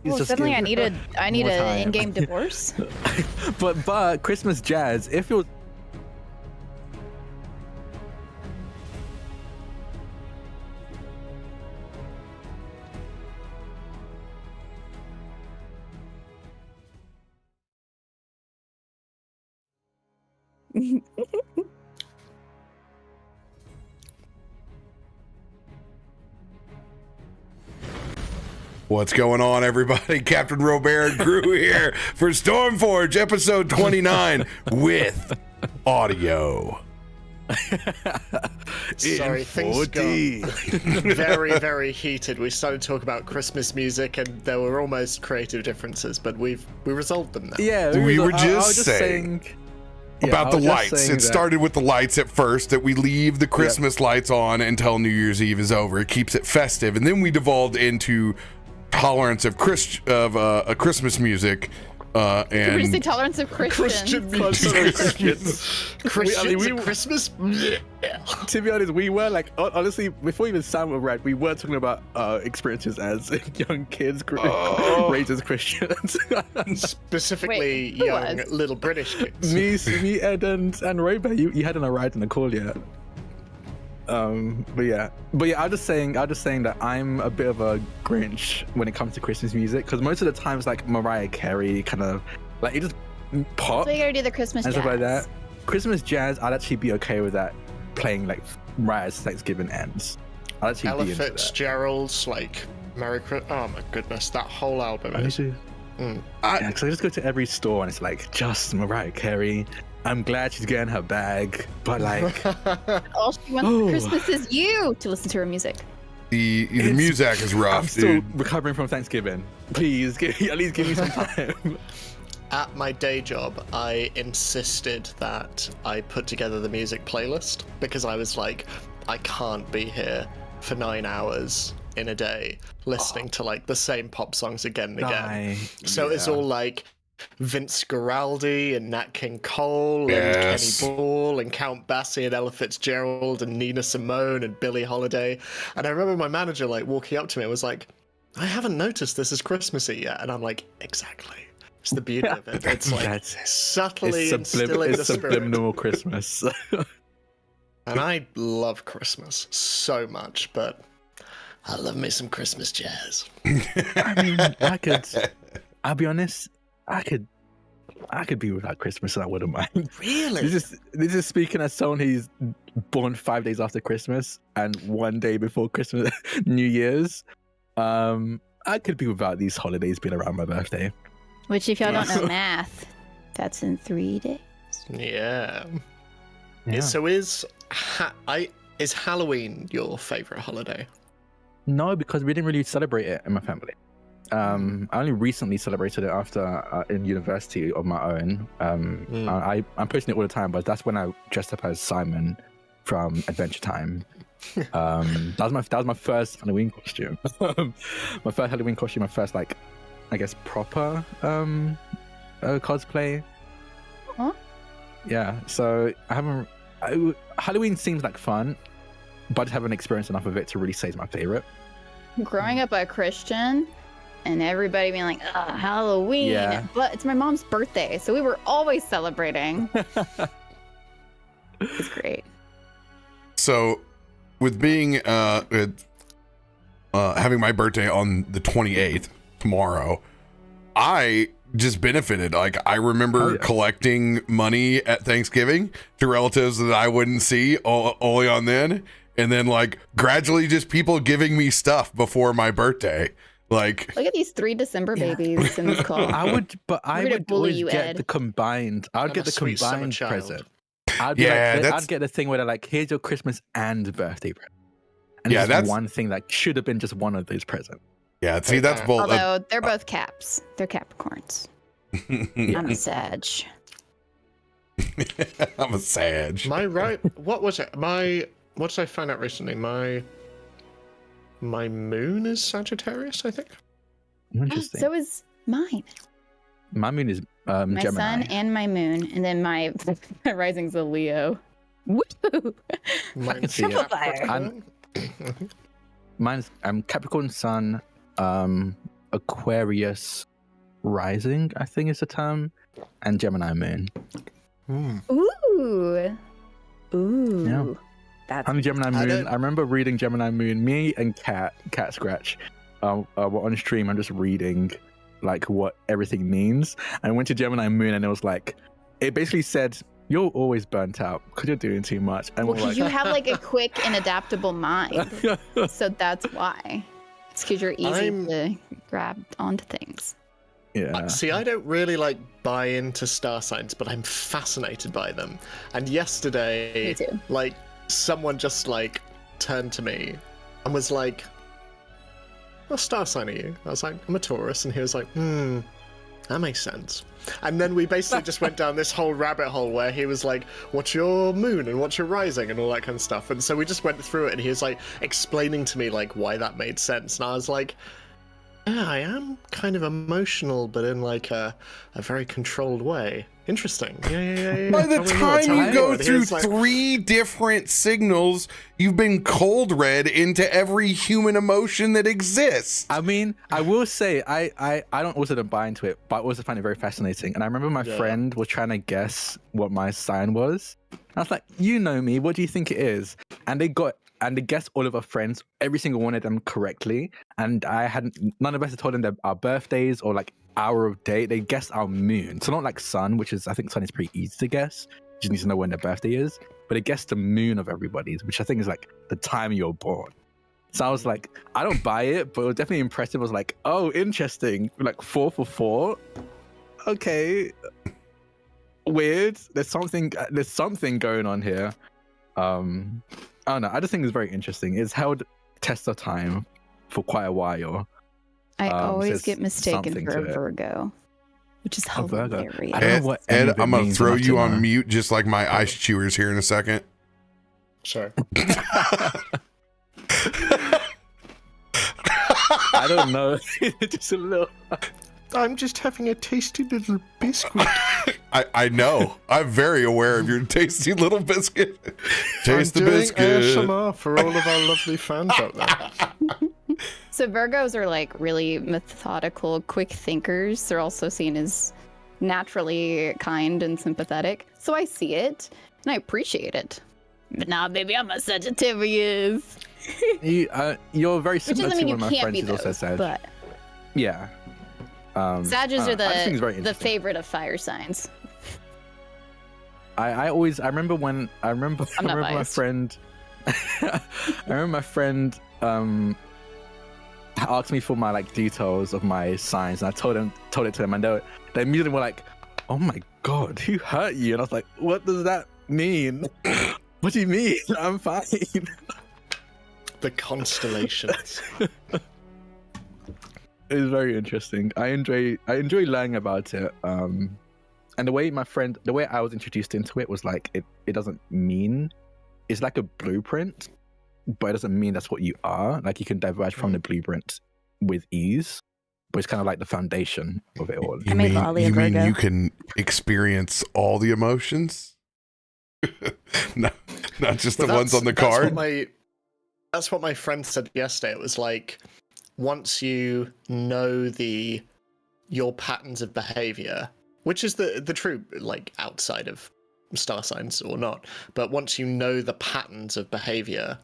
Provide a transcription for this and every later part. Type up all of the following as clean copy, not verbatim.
Well, suddenly I need an in-game divorce. but Christmas jazz, if it was What's going on, everybody? CaptainRoBear and crew here for Stormforge episode 29 with audio. Sorry, things got very, very heated. We started to talk about Christmas music, and there were almost creative differences, but we resolved them now. Yeah, we were just saying about the lights. It started with the lights at first, that we leave the Christmas lights on until New Year's Eve is over. It keeps it festive, and then we devolved into tolerance of Christmas music. And you say tolerance of Christians. Christians at Christmas? To be honest, we were like, honestly, before even Sam arrived, we were talking about experiences as young kids raised as Christians. Specifically, young little British kids. Me, Ed, and RoBear, you hadn't arrived in the call yet. But yeah, I'm just saying that I'm a bit of a Grinch when it comes to Christmas music, because most of the times, like Mariah Carey, kind of like it just pop. So you gotta do the Christmas and jazz. Stuff like that. Christmas jazz, I'd actually be okay with that playing like right as Thanksgiving ends. I'd actually Ella be into Fitzgerald's like Merry Christmas. Oh my goodness, that whole album is. Yeah, because I just go to every store and it's like just Mariah Carey. I'm glad she's getting her bag, but like all she wants for Christmas is you to listen to her music. The music is rough. I'm still recovering from Thanksgiving. Please, at least give me some time. At my day job, I insisted that I put together the music playlist because I was like, I can't be here for 9 hours in a day listening to like the same pop songs again and again. So it's all like Vince Guaraldi and Nat King Cole and Kenny Ball and Count Basie and Ella Fitzgerald and Nina Simone and Billie Holiday. And I remember my manager like walking up to me and was like, I haven't noticed this is Christmassy yet. And I'm like, exactly. It's the beauty of it. It's like subtly instilling the spirit. Subliminal Christmas. And I love Christmas so much, but I love me some Christmas jazz. I mean, I'll be honest, I could be without Christmas and I wouldn't mind. Really? This is speaking as someone who's born 5 days after Christmas and 1 day before Christmas, New Year's. I could be without these holidays being around my birthday. Which, if y'all don't know math, that's in 3 days. Yeah. So is Halloween your favorite holiday? No, because we didn't really celebrate it in my family. I only recently celebrated it after in university of my own. I'm posting it all the time, but that's when I dressed up as Simon from Adventure Time. That was my first Halloween costume. My first like, I guess proper cosplay. Huh? Yeah. So Halloween seems like fun, but I just haven't experienced enough of it to really say it's my favorite. Growing up a Christian, and everybody being like, Halloween. Yeah. But it's my mom's birthday, so we were always celebrating. It's great. So, with being having my birthday on the 28th, tomorrow, I just benefited. Like, I remember collecting money at Thanksgiving to relatives that I wouldn't see only on then. And then, like, gradually just people giving me stuff before my birthday. Like, look at these 3 December babies in this call. I would always get Ed. the combined. I would get the combined present. I'd get the thing where they're like, here's your Christmas and birthday present. And that's one thing that should have been just one of those presents. Yeah, see, that's bold. Although they're both Caps. They're Capricorns. I'm a Sag. I'm a Sag. What was it? What did I find out recently? My moon is Sagittarius, I think. Interesting. So is mine. My moon is my Gemini. sun and my moon, and then my rising's a Leo. Woo! Mine's Triple fire. Mine's Capricorn sun, Aquarius Rising, I think is the term, and Gemini Moon. Ooh. Yeah. That's I'm Gemini Moon. I remember reading Gemini Moon. Me and Cat Scratch were on stream. I'm just reading like what everything means. And I went to Gemini Moon, and it was like, it basically said, "You're always burnt out because you're doing too much." And well, we're because like, you have like a quick and adaptable mind, so that's why. It's because you're easy to grab onto things. yeah. See, I don't really like buy into star signs, but I'm fascinated by them. And yesterday, Me too. like, someone just like turned to me and was like, "What star sign are you?" I was like, "I'm a Taurus," and he was like, "That makes sense." And then we basically just went down this whole rabbit hole where he was like, "What's your moon and what's your rising?" and all that kind of stuff. And so we just went through it, and he was like explaining to me like why that made sense. And I was like, "Yeah, I am kind of emotional, but in like a very controlled way. Interesting." Yeah. By the time you go through like, 3 different signals, you've been cold read into every human emotion that exists. I mean, I will say I don't buy into it, but I also find it very fascinating. And I remember my friend was trying to guess what my sign was. I was like, "You know me, what do you think it is?" And they guessed all of our friends, every single one of them correctly. And none of us had told them our birthdays or like hour of date. They guessed our moon. So not like sun, which is, I think sun is pretty easy to guess. You just need to know when their birthday is. But they guessed the moon of everybody's, which I think is like the time you're born. So I was like, I don't buy it, but it was definitely impressive. I was like, oh, interesting. Like 4 for 4. Okay. Weird. There's something going on here. I don't know. I just think it's very interesting. It's held test of time for quite a while. I always so get mistaken something for to a it. Virgo, which is Virgo. hilarious. I don't know what any Ed, of it I'm going to means throw enough you to on know. mute just like my ice chewers here in a second. Sorry. I don't know. Just a little. I'm just having a tasty little biscuit. I know. I'm very aware of your tasty little biscuit. Taste the I'm doing biscuit. ASMR for all of our lovely fans out there. So Virgos are like really methodical, quick thinkers. They're also seen as naturally kind and sympathetic. So I see it and I appreciate it. But nah, baby, I'm a Sagittarius. You're very Which similar doesn't to mean one you of my can't be friends who's also those, said. but Yeah. Sagittarius I just think it's very are the interesting. favorite of fire signs. I remember my biased. friend I remember my friend asked me for my like details of my signs, and I told it to them, and they immediately were like, "Oh my god, who hurt you?" And I was like, "What does that mean?" What do you mean? I'm fine. The constellations. It's very interesting. I enjoy learning about it. And the way I was introduced into it was like it doesn't mean, it's like a blueprint, but it doesn't mean that's what you are. Like you can diverge from the blueprint with ease, but it's kind of like the foundation of it all. You mean you can experience all the emotions? Not just the ones on the card? That's what my friend said yesterday. It was like, once you know your patterns of behavior, which is the true, like, outside of star signs or not, but once you know the patterns of behavior,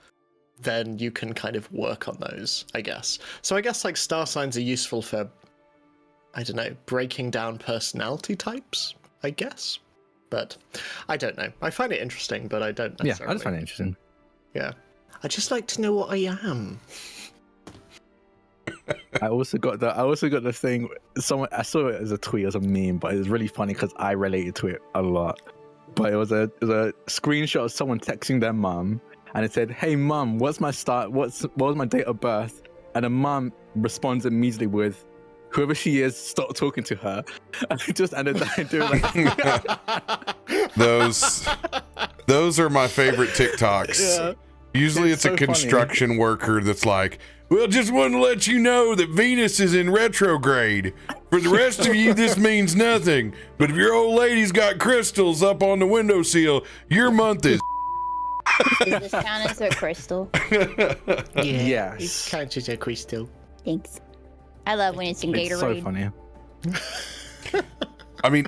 then you can kind of work on those, I guess. So I guess like star signs are useful for, I don't know, breaking down personality types, I guess. But I don't know. I find it interesting, but I don't necessarily. Yeah, I just find it interesting. Yeah. I just like to know what I am. I also got the thing. I saw it as a tweet, as a meme, but it was really funny because I related to it a lot. But it was a screenshot of someone texting their mum, and it said, "Hey mum, what was my date of birth?" And the mum responds immediately with, "Whoever she is, stop talking to her." And it just ended up doing like those are my favorite TikToks. Yeah. Usually it's a construction worker that's like, "Well, just wanted to let you know that Venus is in retrograde. For the rest of you, this means nothing. But if your old lady's got crystals up on the windowsill, your month is." Does this count as a crystal? Yeah, yes. it counts as a crystal. Thanks. I love when it's in It's so Gatorade. funny. I mean,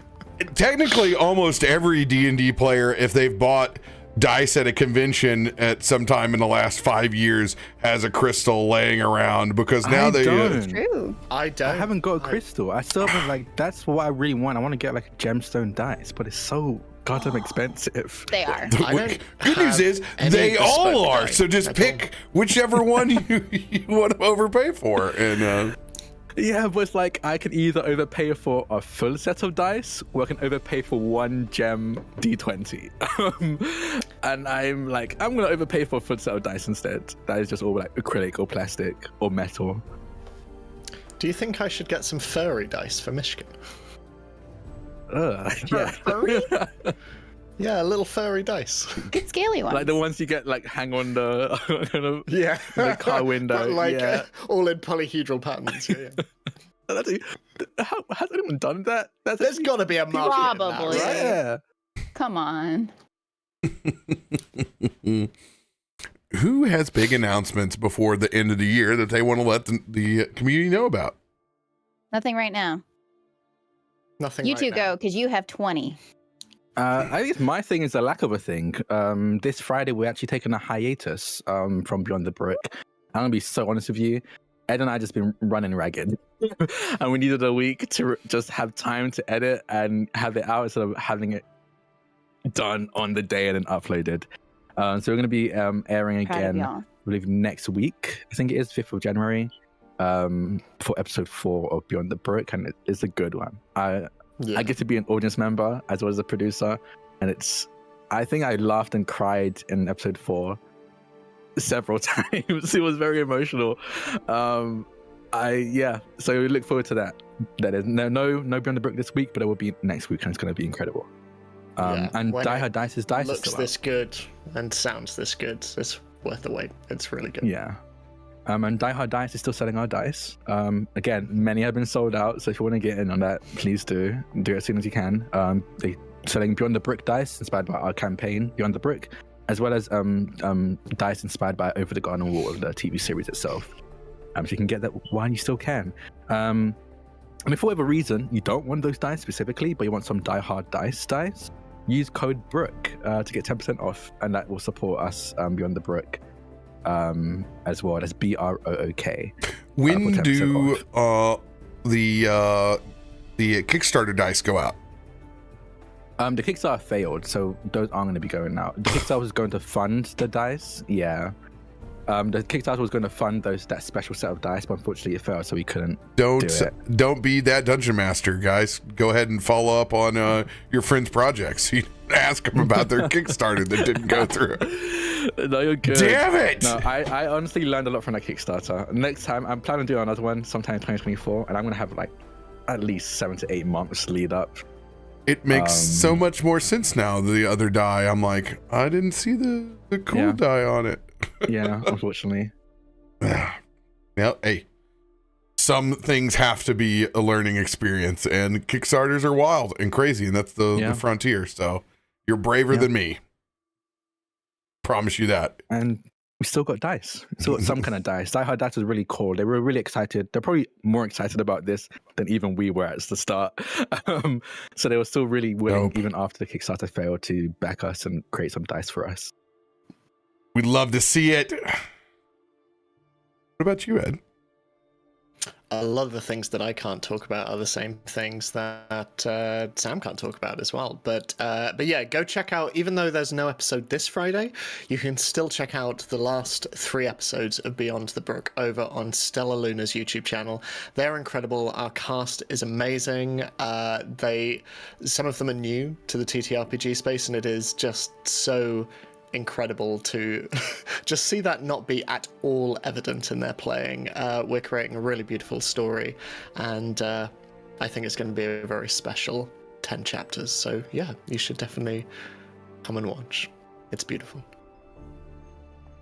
technically, almost every D&D player, if they've bought dice at a convention at some time in the last 5 years, has a crystal laying around because now they. don't. True. I don't. I haven't got a crystal. I still haven't, like, that's what I really want. I want to get like a gemstone dice, but it's so goddamn expensive. They are. Good news is they all are. So just pick whichever one you want to overpay for, and. Yeah, but it's like I can either overpay for a full set of dice or I can overpay for one gem D20. And I'm like, I'm going to overpay for a full set of dice instead. That is just all like acrylic or plastic or metal. Do you think I should get some furry dice for Myshkin? Yeah. Furry? Yeah, little furry dice. Good scaly ones. Like the ones you get like hang on the Yeah. the car window. But like yeah. all in polyhedral patterns. Yeah. Has anyone done that? There's got to be a market in Probably. that, right? Yeah. Come on. Who has big announcements before the end of the year that they want to let the community know about? Nothing right now. Nothing. You right two now. go, because you have 20. I guess my thing is a lack of a thing. This Friday we're actually taking a hiatus from Beyond the Brick. I'm gonna be so honest with you. Ed and I just been running ragged, and we needed a week to just have time to edit and have it out instead of having it done on the day and then uploaded. So we're gonna be airing Proud of again, y'all. I believe next week. I think it is 5th of January for episode 4 of Beyond the Brick, and it's a good one. Yeah. I get to be an audience member as well as a producer, and I think I laughed and cried in episode 4 several times. It was very emotional. So we look forward to that. There is no Beyond the Brick this week, but it will be next week, and it's going to be incredible. Yeah, And when Die it Hard Dice's dice is looks still out. this good and sounds this good. It's worth the wait. It's really good. Yeah. And Die Hard Dice is still selling our dice. Again, many have been sold out, so if you want to get in on that, please do it as soon as you can. They're selling Beyond the Brick dice inspired by our campaign, Beyond the Brick, as well as dice inspired by Over the Garden Wall of the TV series itself. So you can get that while you still can. And if for whatever reason you don't want those dice specifically, but you want some Die Hard dice, use code BROOK to get 10% off, and that will support us Beyond the Brick. As well as BROOK. When for 10% do off. the Kickstarter dice go out? The Kickstarter failed, so those aren't going to be going out. The Kickstarter was going to fund the dice, yeah. The Kickstarter was going to fund that special set of dice, but unfortunately it failed, so we couldn't do it. Don't be that dungeon master, guys. Go ahead and follow up on your friends' projects. You ask them about their Kickstarter that didn't go through. No, you're good. Damn it! No, I honestly learned a lot from that Kickstarter. Next time, I'm planning to do another one sometime in 2024, and I'm going to have like at least 7 to 8 months lead up. It makes so much more sense now. The other die, I'm like, I didn't see the cool die on it. Yeah, unfortunately. Yeah, hey, some things have to be a learning experience, and Kickstarters are wild and crazy, and that's the frontier. So you're braver than me. Promise you that. And we still got dice. We still got some kind of dice. Die Hard Dice was really cool. They were really excited. They're probably more excited about this than even we were at the start. So they were still really willing, even after the Kickstarter failed, to back us and create some dice for us. We'd love to see it. What about you, Ed? A lot of the things that I can't talk about are the same things that Sam can't talk about as well. But yeah, go check out, even though there's no episode this Friday, you can still check out the last 3 episodes of Beyond the Brook over on Stella Luna's YouTube channel. They're incredible. Our cast is amazing. Some of them are new to the TTRPG space, and it is just so incredible to just see that not be at all evident in their playing. We're creating a really beautiful story, and I think it's going to be a very special 10 chapters. So yeah, you should definitely come and watch. It's beautiful.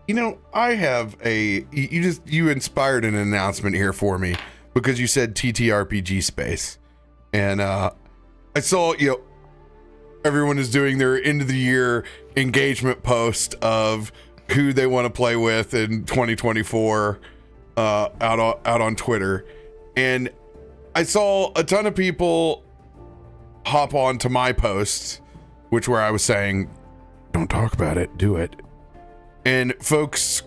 You know, I have you inspired an announcement here for me, because you said TTRPG space, and I saw, everyone is doing their end of the year engagement post of who they want to play with in 2024 out on Twitter. And I saw a ton of people hop on to my posts, which where I was saying, don't talk about it, do it. And folks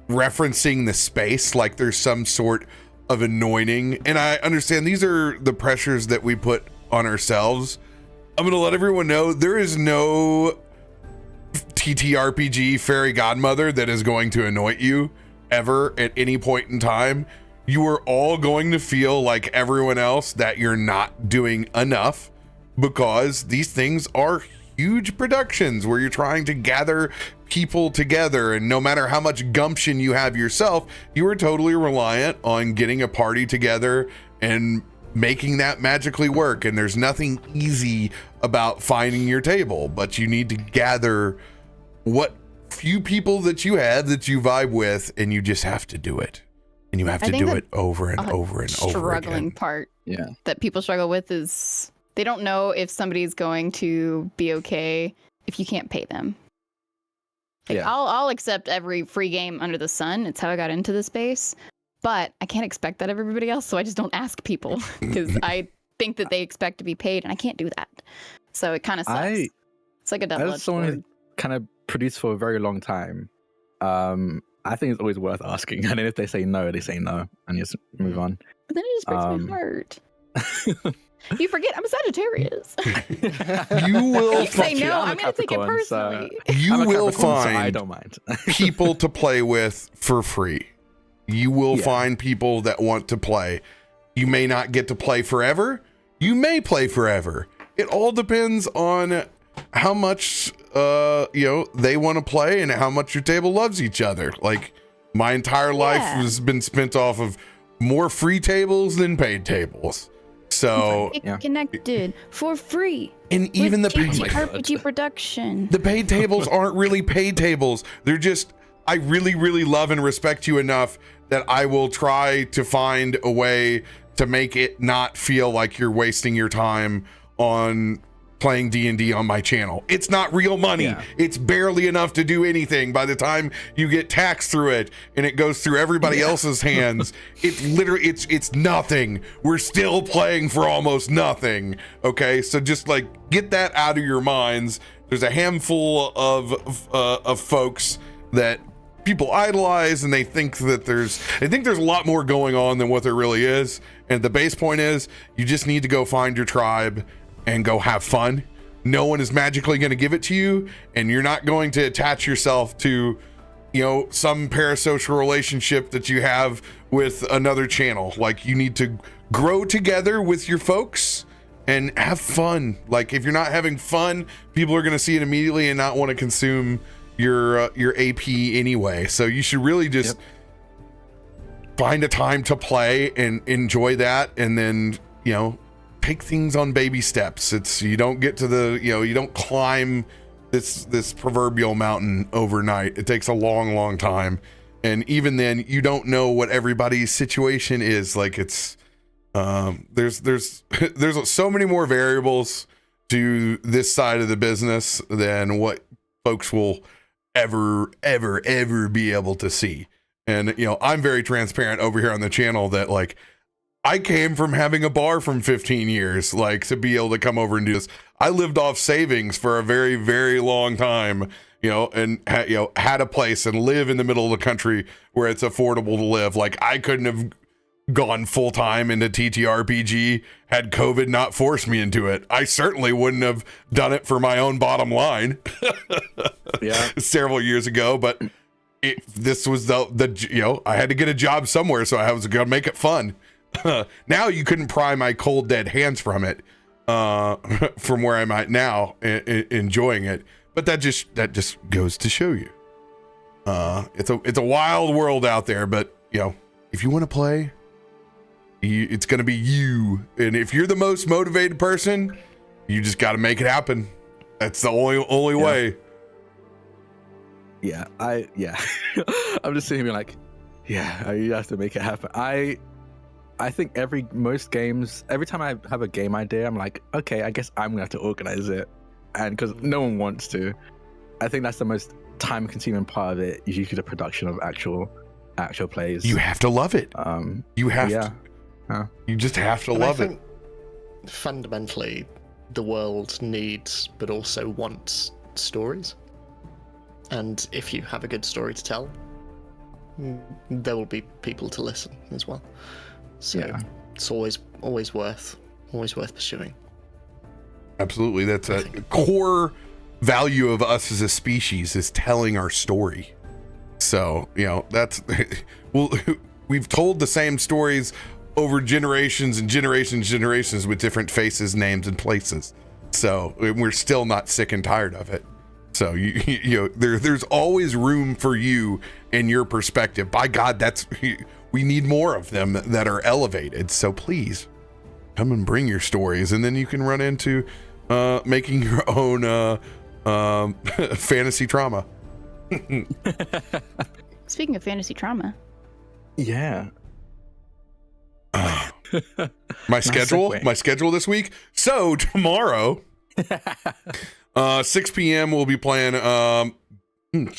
referencing the space like there's some sort of anointing. And I understand these are the pressures that we put on ourselves. I'm going to let everyone know there is no TTRPG fairy godmother that is going to anoint you ever at any point in time. You are all going to feel like everyone else that you're not doing enough, because these things are huge productions where you're trying to gather people together, and no matter how much gumption you have yourself, you are totally reliant on getting a party together and making that magically work. And there's nothing easy about finding your table, but you need to gather what few people that you have that you vibe with, and you just have to do it. And you have to do it over and over and over again. Struggling part that people struggle with is they don't know if somebody's going to be okay if you can't pay them. Like, I'll accept every free game under the sun. It's how I got into the space. But I can't expect that of everybody else, so I just don't ask people because I think that they expect to be paid, and I can't do that. So it kind of sucks. It's like a double-edged sword. Someone who kind of produced for a very long time. I think it's always worth asking, and then if they say no, they say no, and you just move on. But then it just breaks my heart. You forget I'm a Sagittarius. You will say no. I'm going to take it personally. You will find so I don't mind. people to play with for free. You will find people that want to play. You may not get to play forever. You may play forever. It all depends on how much they want to play and how much your table loves each other. Like, my entire life has been spent off of more free tables than paid tables. So get connected for free. And even the paid RPG production. The paid tables aren't really paid tables. They're just, I really, really love and respect you enough that I will try to find a way to make it not feel like you're wasting your time on playing D&D on my channel. It's not real money. Yeah. It's barely enough to do anything. By the time you get taxed through it and it goes through everybody else's hands, it's literally, it's nothing. We're still playing for almost nothing. Okay, so just like get that out of your minds. There's a handful of folks that people idolize, and they think there's a lot more going on than what there really is. And the base point is, you just need to go find your tribe and go have fun. No one is magically going to give it to you, and you're not going to attach yourself to, some parasocial relationship that you have with another channel. Like, you need to grow together with your folks and have fun. Like, if you're not having fun, people are going to see it immediately and not want to consume your AP anyway. So you should really just find a time to play and enjoy that, and then take things on baby steps. You don't get to you don't climb this proverbial mountain overnight. It takes a long time, and even then you don't know what everybody's situation is. Like, it's there's so many more variables to this side of the business than what folks will ever be able to see. And I'm very transparent over here on the channel that, like, I came from having a bar from 15 years, like, to be able to come over and do this. I lived off savings for a very, very long time, and had a place and live in the middle of the country where it's affordable to live. Like, I couldn't have gone full time into TTRPG had COVID not forced me into it. I certainly wouldn't have done it for my own bottom line. Several years ago, but this was the I had to get a job somewhere, so I was gonna make it fun. Now you couldn't pry my cold dead hands from it, from where I'm at now, enjoying it. But that just goes to show you, it's a wild world out there. But if you want to play, it's going to be you. And if you're the most motivated person, you just got to make it happen. That's the only way. Yeah, I'm just sitting here like, you have to make it happen. I think most games, every time I have a game idea, I'm like, okay, I guess I'm gonna have to organize it, and because no one wants to. I think that's the most time-consuming part of it. Is usually the production of actual plays. You have to love it. You have to. You just have to And love I it. think fundamentally, the world needs but also wants stories. And if you have a good story to tell, there will be people to listen as well. So it's always worth pursuing. Absolutely. That's a core value of us as a species, is telling our story. So, that's we've told the same stories over generations and generations with different faces, names, and places. So we're still not sick and tired of it. So there's always room for you and your perspective. By God, we need more of them that are elevated. So please come and bring your stories, and then you can run into making your own fantasy trauma. Speaking of fantasy trauma. Yeah. My schedule this week. So tomorrow, 6 p.m. we'll be playing. We'll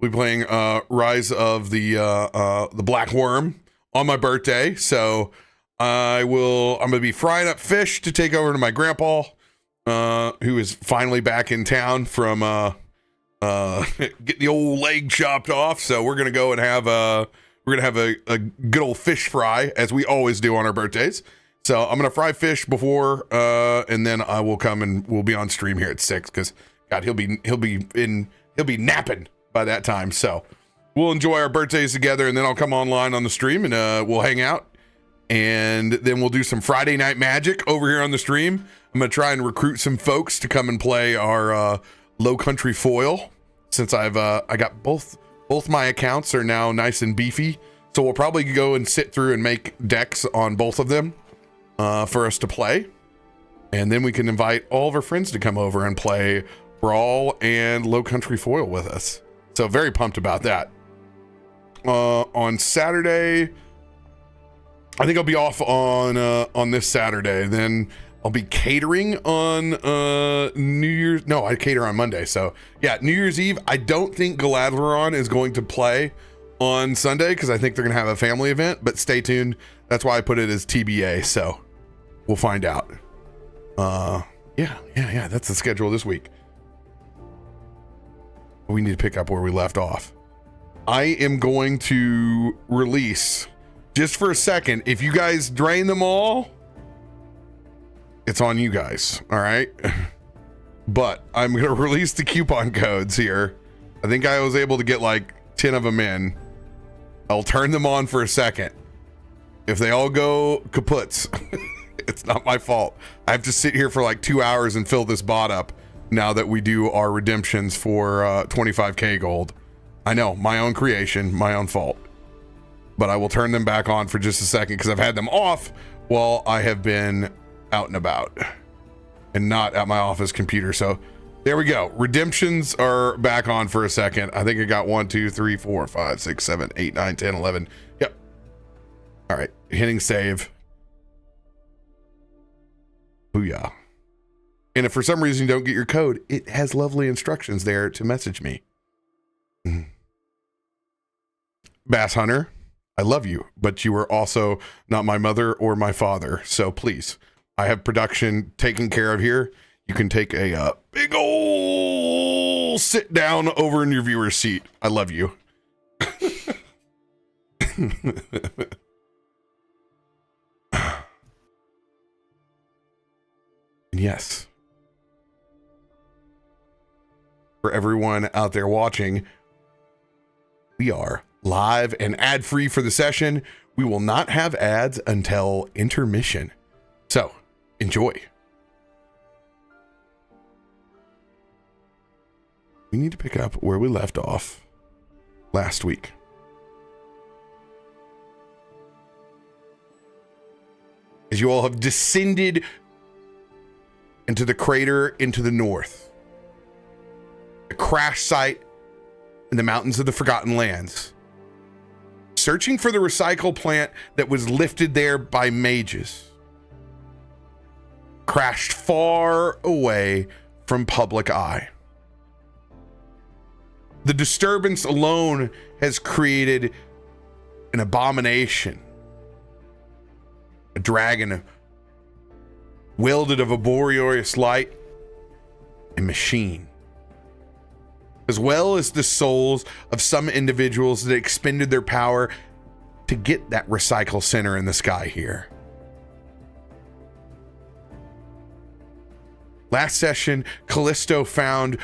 be playing Rise of the Black Worm on my birthday. So I'm gonna be frying up fish to take over to my grandpa, who is finally back in town from getting the old leg chopped off. So we're gonna go and have a good old fish fry, as we always do on our birthdays. So I'm gonna fry fish before, and then I will come and we'll be on stream here at 6, because God, he'll be napping by that time. So we'll enjoy our birthdays together, and then I'll come online on the stream and we'll hang out, and then we'll do some Friday Night Magic over here on the stream. I'm gonna try and recruit some folks to come and play our Low Country foil, since I got both my accounts are now nice and beefy. So we'll probably go and sit through and make decks on both of them for us to play. And then we can invite all of our friends to come over and play Brawl and Low Country foil with us. So very pumped about that. On Saturday, I think I'll be off on this Saturday. Then I'll be catering on New Year's. No, I cater on Monday. So yeah, New Year's Eve. I don't think Galadveron is going to play on Sunday, because I think they're going to have a family event, but stay tuned. That's why I put it as TBA. So we'll find out. Yeah. That's the schedule this week. We need to pick up where we left off. I am going to release, just for a second, if you guys drain them all, it's on you guys, all right? But I'm going to release the coupon codes here. I think I was able to get like 10 of them in. I'll turn them on for a second. If they all go kaputs, it's not my fault. I have to sit here for like 2 hours and fill this bot up now that we do our redemptions for 25k gold. I know, my own creation, my own fault. But I will turn them back on for just a second, because I've had them off while I have been out and about and not at my office computer. So there we go. Redemptions are back on for a second. I think I got 1, 2, 3, 4, 5, 6, 7, 8, 9, 10, 11. Yep. All right. Hitting save. Booyah. And if for some reason you don't get your code, it has lovely instructions there to message me. Bass Hunter, I love you, but you are also not my mother or my father. So please, I have production taken care of here. You can take a big ol' sit down over in your viewer's seat. I love you. Yes. For everyone out there watching, we are live and ad-free for the session. We will not have ads until intermission. So, enjoy. We need to pick up where we left off last week. As you all have descended into the crater into the north, a crash site in the mountains of the Forgotten Lands, searching for the recycle plant that was lifted there by mages, crashed far away from public eye. The disturbance alone has created an abomination a dragon wielded of a boreous light, and Myshkin, as well as the souls of some individuals that expended their power to get that recycle center in the sky here. Last session, Kallisto found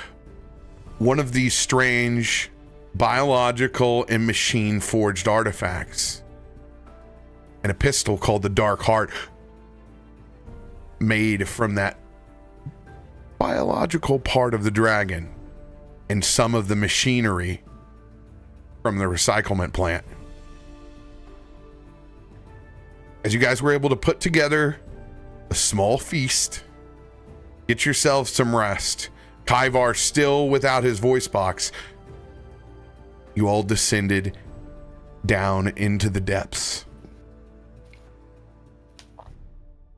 one of these strange biological and machine forged artifacts, and a pistol called the Dark Heart, made from that biological part of the dragon and some of the machinery from the recyclement plant. As you guys were able to put together a small feast, get yourselves some rest, Kaivar still without his voice box, you all descended down into the depths.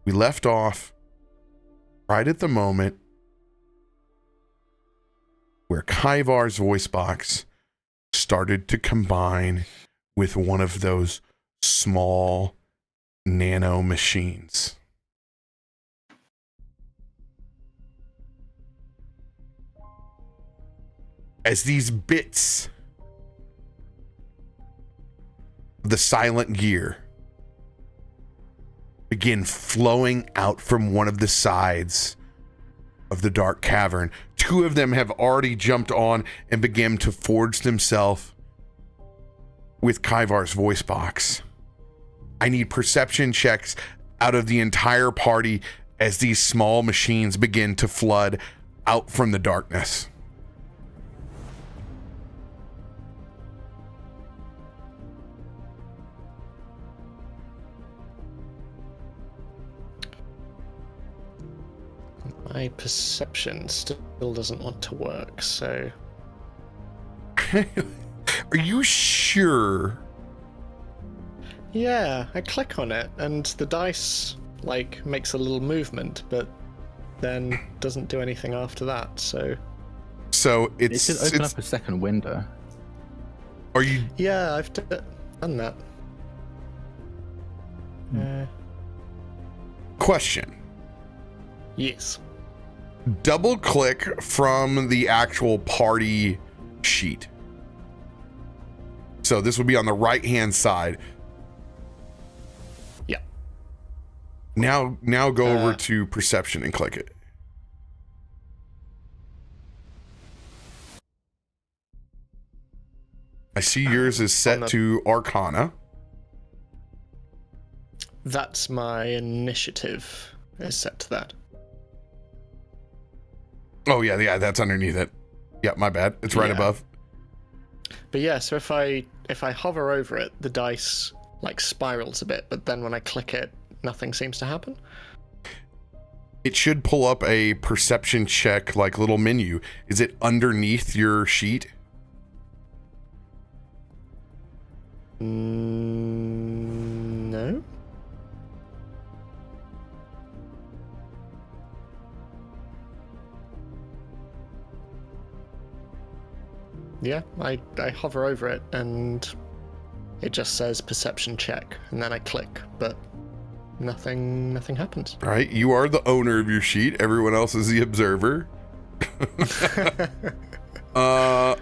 We left off right at the moment where Kaivar's voice box started to combine with one of those small nano machines. As these bits of the silent gear begin flowing out from one of the sides of the dark cavern, two of them have already jumped on and began to forge themselves with Kaivar's voice box. I need perception checks out of the entire party as these small machines begin to flood out from the darkness. My perception still doesn't want to work, so... Are you sure? Yeah, I click on it, and the dice, like, makes a little movement, but then doesn't do anything after that, so... So It should open up a second window. Are you... Yeah, I've done that. Question. Yes. Double click from the actual party sheet. So this would be on the right hand side. Yeah. Now go over to perception and click it. I see yours is set to Arcana. That's my initiative is set to that. Oh yeah, that's underneath it. Yeah, my bad. It's right above. But yeah, so if I hover over it, the dice like spirals a bit, but then when I click it, nothing seems to happen. It should pull up a perception check like little menu. Is it underneath your sheet? No. Yeah, I hover over it and it just says perception check, and then I click, but nothing happens. All right, you are the owner of your sheet. Everyone else is the observer. I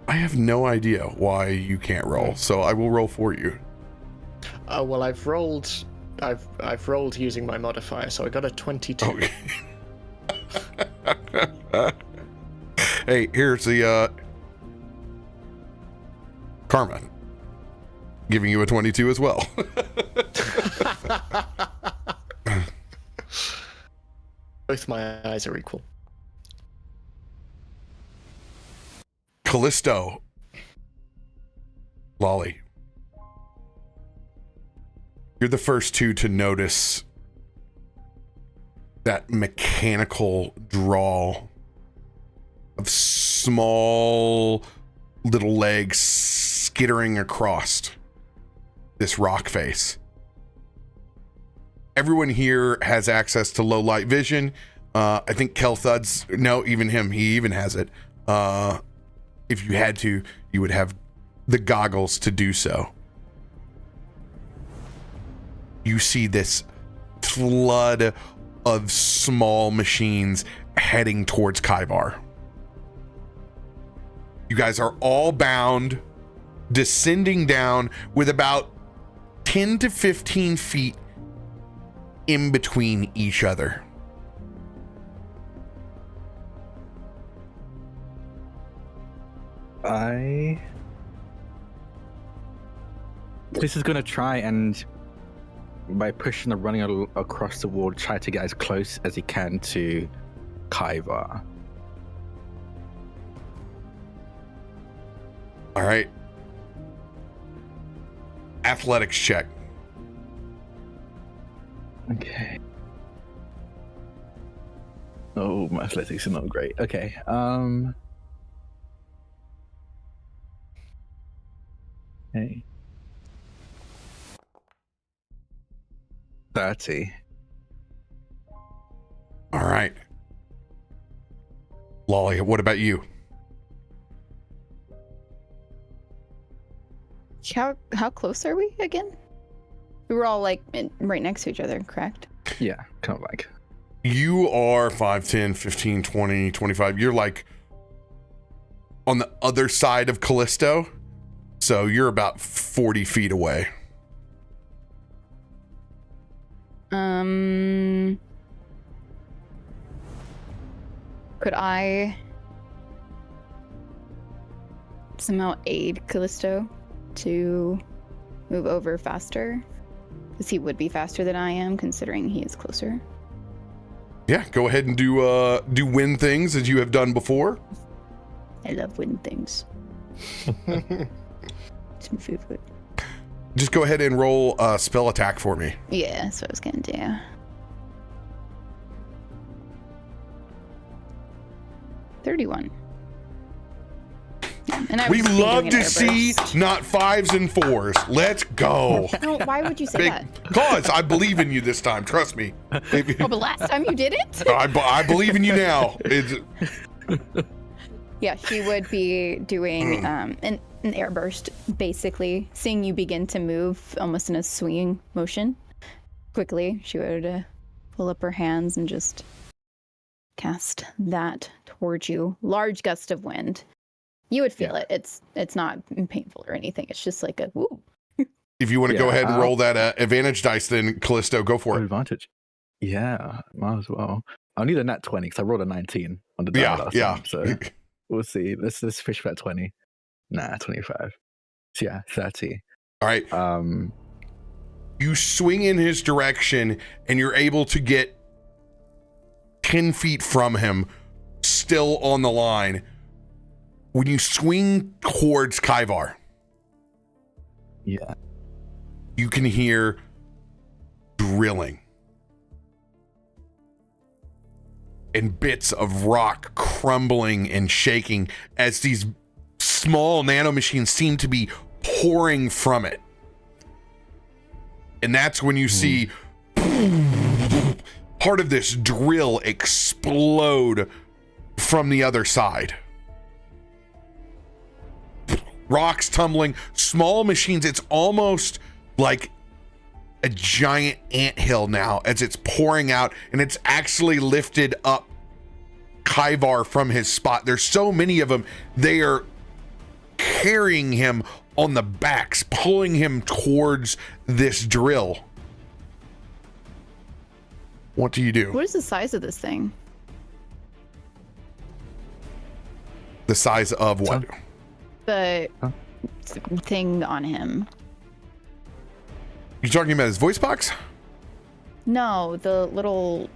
have no idea why you can't roll, so I will roll for you. Well, I've rolled using my modifier, so I got a 22. Okay. Hey, here's the karma. Giving you a 22 as well. Both my eyes are equal. Kallisto. Lolly. You're the first two to notice that mechanical draw of small little legs skittering across this rock face. Everyone here has access to low light vision. I think Kelthud's, no, even him, he even has it. If you had to, you would have the goggles to do so, you see this flood of small machines heading towards Kaivar. You guys are all bound, descending down with about 10 to 15 feet in between each other. This is gonna try and, by pushing and running across the wall, try to get as close as he can to Kaivar. All right. Athletics check. Okay. Oh, my athletics are not great. Okay. Hey. 30. All right. Lolly, what about you? How close are we again? We were all like right next to each other, correct? Yeah, kind of like. You are 5, 10, 15, 20, 25. You're like on the other side of Kallisto. So you're about 40 feet away. Could I somehow aid Kallisto to move over faster? Because he would be faster than I am, considering he is closer. Yeah, go ahead and do wind things as you have done before. I love wind things. It's my favorite. Just go ahead and roll a spell attack for me. Yeah, that's what I was gonna do. $31. Yeah, and We love to see not 5s and 4s. Let's go. No, why would you say that? Cause I believe in you this time. Trust me. Oh, but last time you did it? I believe in you now. Yeah, she would be doing an airburst, basically. Seeing you begin to move almost in a swinging motion. Quickly, she would pull up her hands and just cast that towards you. Large gust of wind. You would feel it. It's not painful or anything. It's just like a woo. If you want to go ahead and roll that advantage dice, then Kallisto, go for it. Advantage. Yeah, might as well. I'll need a nat 20 because I rolled a 19 on the die last time, so we'll see. Let's fish for that 20. Nah, 25. So yeah, 30. All right. You swing in his direction and you're able to get 10 feet from him, still on the line. When you swing towards Kaivar, yeah, you can hear drilling and bits of rock crumbling and shaking as these small nanomachines seem to be pouring from it. And that's when you see part of this drill explode from the other side. Rocks tumbling, small machines. It's almost like a giant anthill now as it's pouring out, and it's actually lifted up Kaivar from his spot. There's so many of them. They are carrying him on the backs, pulling him towards this drill. What do you do? What is the size of this thing? The size of what? The thing on him. You talking about his voice box? No, the little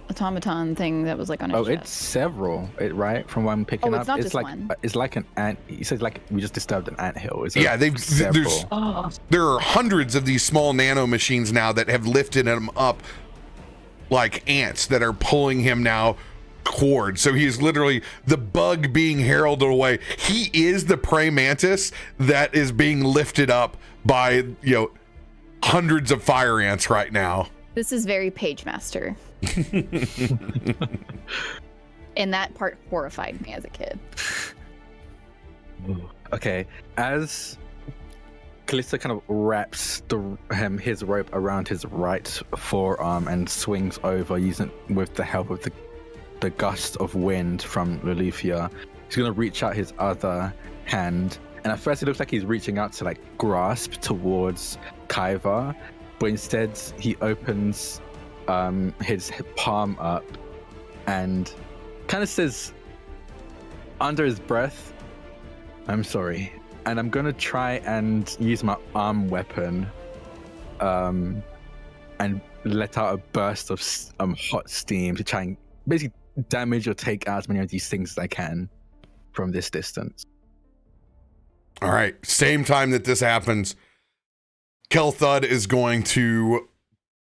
automaton thing that was like on his chest. it's several, right? From what I'm picking up. It's not just like one. It's like an ant. He says like we just disturbed an anthill. Yeah, there are hundreds of these small nano machines now that have lifted him up like ants that are pulling him now towards. So he is literally the bug being heralded away. He is the prey mantis that is being lifted up by, hundreds of fire ants right now. This is very Page Master. And that part horrified me as a kid. Okay, as Kallisto kind of wraps his rope around his right forearm and swings over using with the help of the gust of wind from Loluphia, he's going to reach out his other hand. And at first it looks like he's reaching out to like grasp towards Kaivar, but instead he opens his palm up and kind of says under his breath, "I'm sorry." And I'm going to try and use my arm weapon and let out a burst of hot steam to try and basically damage or take out as many of these things as I can from this distance. All right. Same time that this happens, Kelthud is going to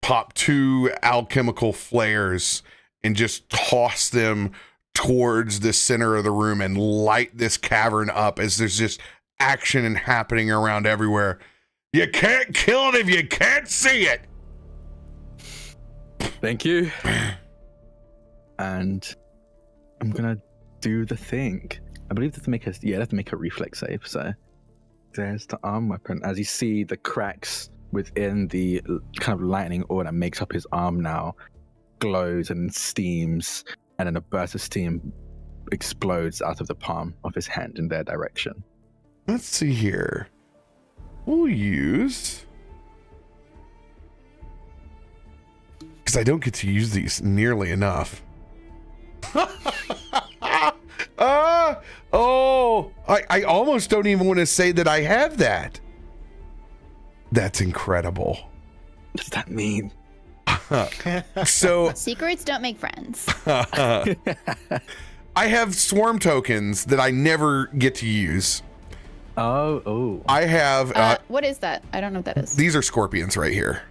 pop 2 alchemical flares and just toss them towards the center of the room and light this cavern up as there's just action and happening around everywhere. You can't kill it if you can't see it. Thank you. And I'm gonna do the thing. I believe they have to make a reflex save. So there's the arm weapon. As you see, the cracks within the kind of lightning ore that makes up his arm now glows and steams, and then a burst of steam explodes out of the palm of his hand in their direction. Let's see here. We'll use, because I don't get to use these nearly enough. I almost don't even want to say that I have that. That's incredible. What does that mean? So secrets don't make friends. I have swarm tokens that I never get to use. Oh. I have. What is that? I don't know what that is. These are scorpions right here.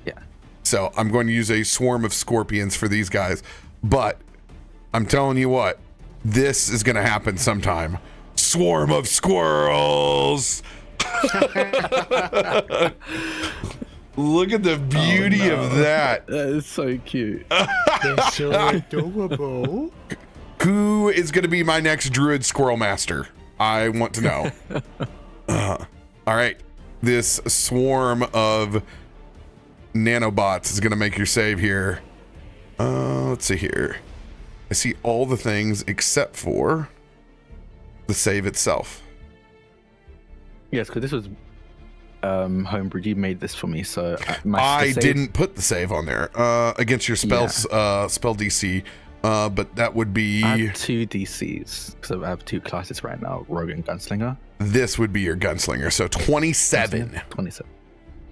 Yeah. So I'm going to use a swarm of scorpions for these guys. But I'm telling you what, this is going to happen sometime. Swarm of squirrels. Look at the beauty of that. That is so cute. They're so adorable. Who is going to be my next Druid Squirrel Master? I want to know. All right. This swarm of nanobots is going to make your save here. Let's see here. I see all the things except for the save itself. Yes, because this was Homebrew. You made this for me, so I didn't put the save on there against your spell DC. But that would be... I have 2 DCs, because I have 2 classes right now, Rogue and Gunslinger. This would be your Gunslinger, so 27. 27.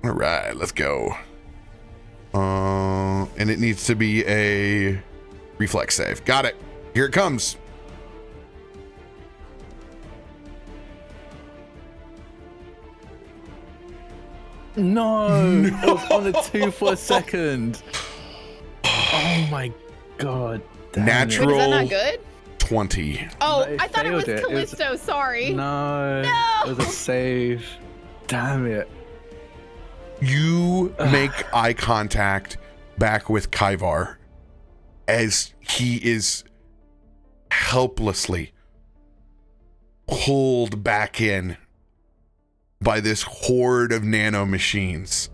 All right, let's go. And it needs to be a reflex save. Got it. Here it comes. No! It was on the 2 for a second. Oh my god. Natural. Wait, is that not good? 20. Oh, No, I thought it was failed it. It was- Kallisto. Sorry. No. No! It was a save. Damn it. You make eye contact back with Kaivar as he is helplessly pulled back in by this horde of nano machines.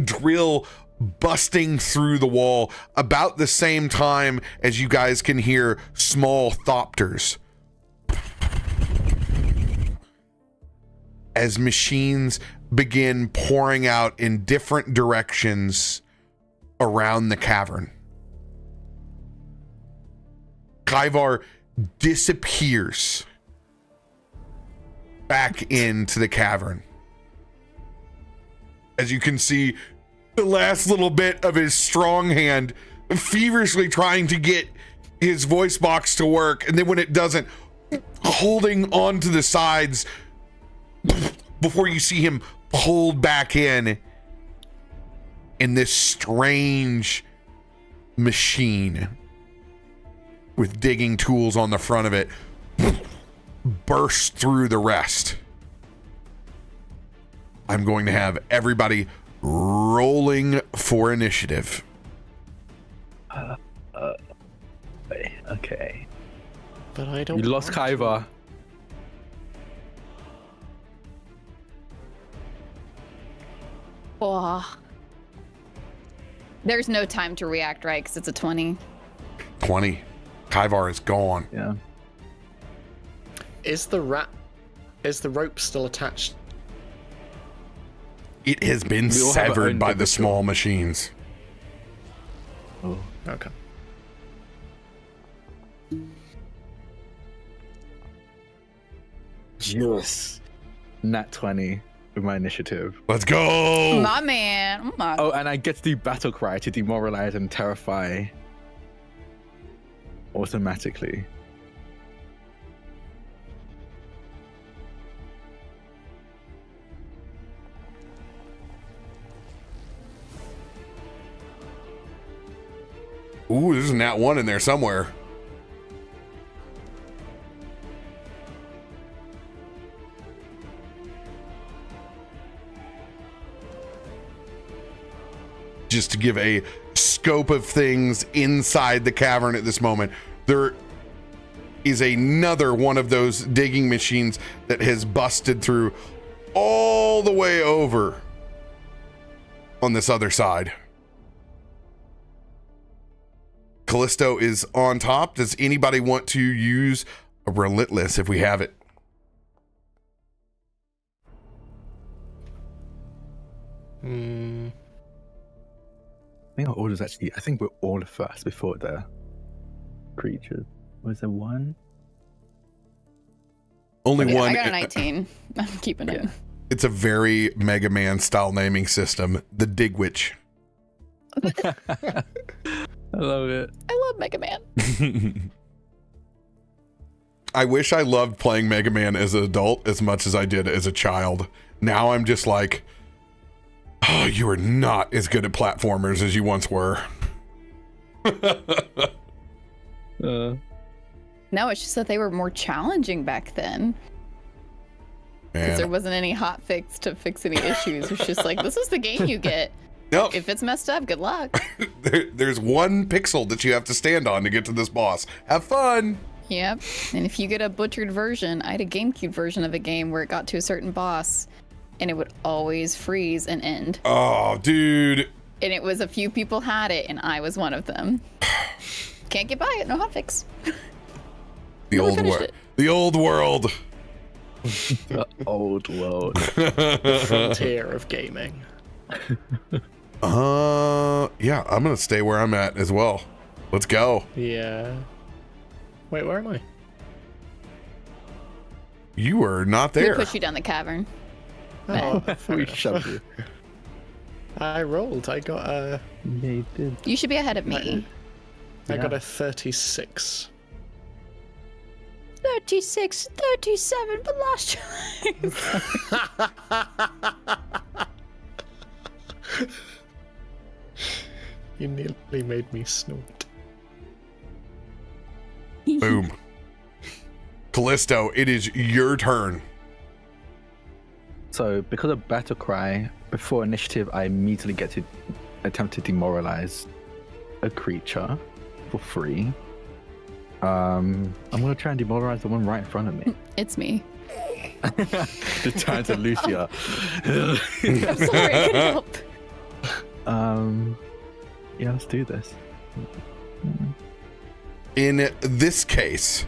Drill busting through the wall about the same time as you guys can hear small thopters. As machines begin pouring out in different directions around the cavern. Kaivar disappears back into the cavern. As you can see, the last little bit of his strong hand feverishly trying to get his voice box to work, and then when it doesn't, holding on to the sides before you see him pulled back in this strange machine with digging tools on the front of it bursts through the rest. I'm going to have everybody rolling for initiative. Okay. But I don't. You lost want to. Kaiva. Oh. There's no time to react, right? Because it's a 20. 20. Kaivar is gone. Yeah. Is the rope still attached? It has been We all have our severed own by the individual- small machines. Oh. Okay. Yes. Nat 20 with my initiative. Let's go. My man. My Oh, and I get to do battle cry to demoralize and terrify automatically. Ooh, there's a nat 1 in there somewhere. Just to give a scope of things inside the cavern at this moment, there is another one of those digging machines that has busted through all the way over on this other side. Kallisto is on top. Does anybody want to use a Relentless if we have it? I think our order's actually, I think we're all first before the creatures. Was there one? Only Yeah, one. I got a 19. I'm keeping it. Yeah. It's a very Mega Man style naming system. The Digwitch. I love it. I love Mega Man. I wish I loved playing Mega Man as an adult as much as I did as a child. Now I'm just like, oh, you are not as good at platformers as you once were. No, it's just that they were more challenging back then. Because there And, wasn't any hot fix to fix any issues. It was just like, this is the game you get. nope, If it's messed up, good luck. there's one pixel that you have to stand on to get to this boss. Have fun. Yep. And if you get a butchered version, I had a GameCube version of a game where it got to a certain boss and it would always freeze and end. Oh, dude. And it was a few people had it and I was one of them. Can't get by it, no hotfix. The Never old finished world. it. The old world. The old world. Frontier of gaming. Yeah, I'm gonna stay where I'm at as well. Let's go. Yeah. Wait, where am I? You were not We there. push you down the cavern. Oh, fair We enough. shoved you. I rolled. I got a. Yeah, you did. You should be ahead of me. I got Yeah. a 36. 36, 37, but last choice. You nearly made me snort. Boom. Kallisto, it is your turn. So, because of Battle Cry, before initiative, I immediately get to attempt to demoralize a creature for free. I'm gonna try and demoralize the one right in front of me. It's me. Just turn to Loluphia. I'm sorry, I couldn't help. Yeah, let's do this. In this case,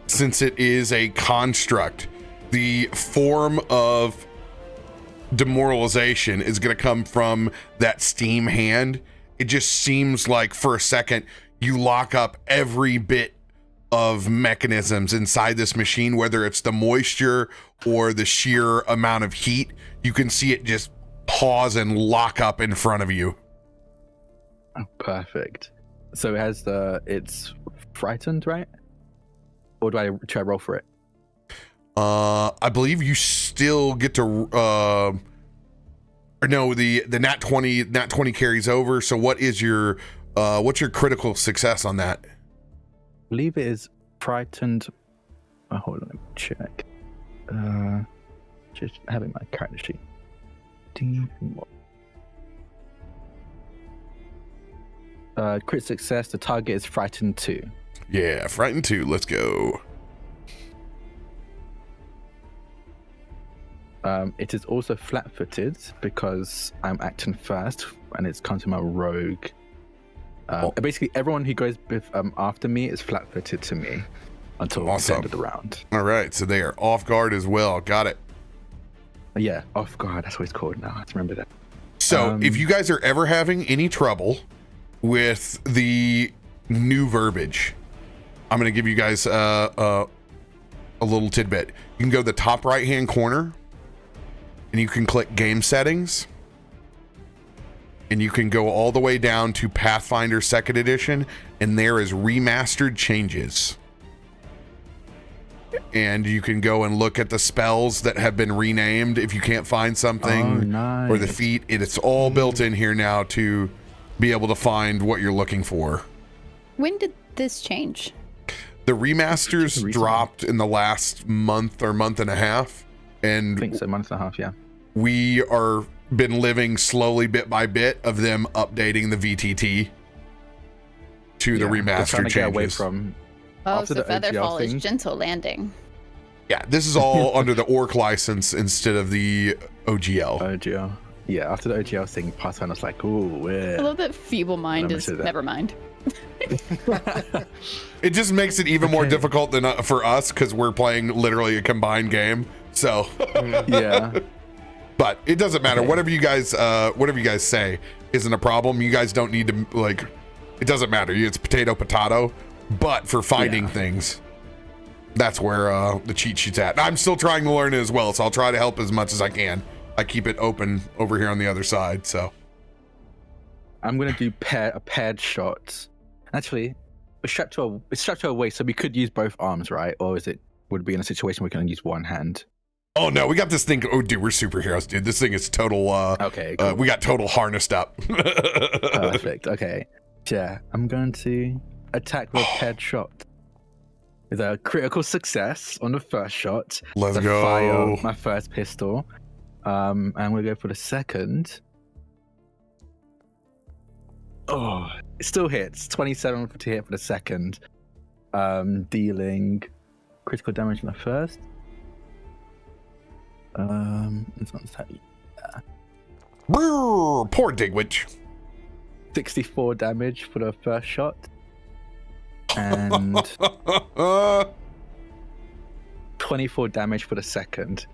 since it is a construct, the form of demoralization is going to come from that steam hand. It just seems like for a second you lock up every bit of mechanisms inside this machine, whether it's the moisture or the sheer amount of heat. You can see it just pause and lock up in front of you. Oh, perfect. So it has it's frightened, right? Or should I roll for it? I believe you still get to or no, the nat 20 carries over. So what's your critical success on that? I believe it is frightened. Oh, hold on, let me check. Just having my character sheet. Crit success, the target is frightened 2. Yeah, frightened 2. Let's go. It is also flat-footed because I'm acting first, and it's come to my rogue. Basically, everyone who goes after me is flat-footed to me until the end of the round. All right, so they are off guard as well. Got it. Yeah, off guard. That's what it's called now. I have to remember that. So if you guys are ever having any trouble with the new verbiage, I'm going to give you guys a little tidbit. You can go to the top right-hand corner, and you can click Game Settings, and you can go all the way down to Pathfinder 2nd Edition, and there is Remastered Changes. And you can go and look at the spells that have been renamed if you can't find something, nice. or the feat. It's all built in here now to be able to find what you're looking for. When did this change? The remasters dropped in the last month or month and a half, and I think so, month and a half, yeah. We are been living slowly, bit by bit, of them updating the VTT to the remastered trying to changes. Get away from. Oh, so the Featherfall thing, is gentle landing. Yeah, this is all under the Orc license instead of the OGL. OGL. Yeah, after the OGL thing, Pathfinder's like, ooh, I love that feeble mind is never mind. It just makes it even more difficult than for us because we're playing literally a combined game. So yeah, but it doesn't matter. Whatever you guys say isn't a problem. You guys don't need to like. It doesn't matter. It's potato. But for finding things, that's where the cheat sheet's at. I'm still trying to learn it as well, so I'll try to help as much as I can. I keep it open over here on the other side. So I'm gonna do a paired shot. Actually, it's strapped to a waist, so we could use both arms, right? Or would it be in a situation where we can only use one hand? Oh no, we got this thing. Oh dude, we're superheroes, dude. This thing is total. Okay, cool. We got total harnessed up. Perfect. Okay. Yeah, I'm going to attack with a paired shot. With a critical success on the first shot. Let's go. Fire my first pistol. I'm gonna go for the second. Oh, it still hits. 27 to hit for the second. Dealing critical damage on the first. This one's heavy. Yeah. Poor Digwitch. 64 damage for the first shot. And 24 damage for the second.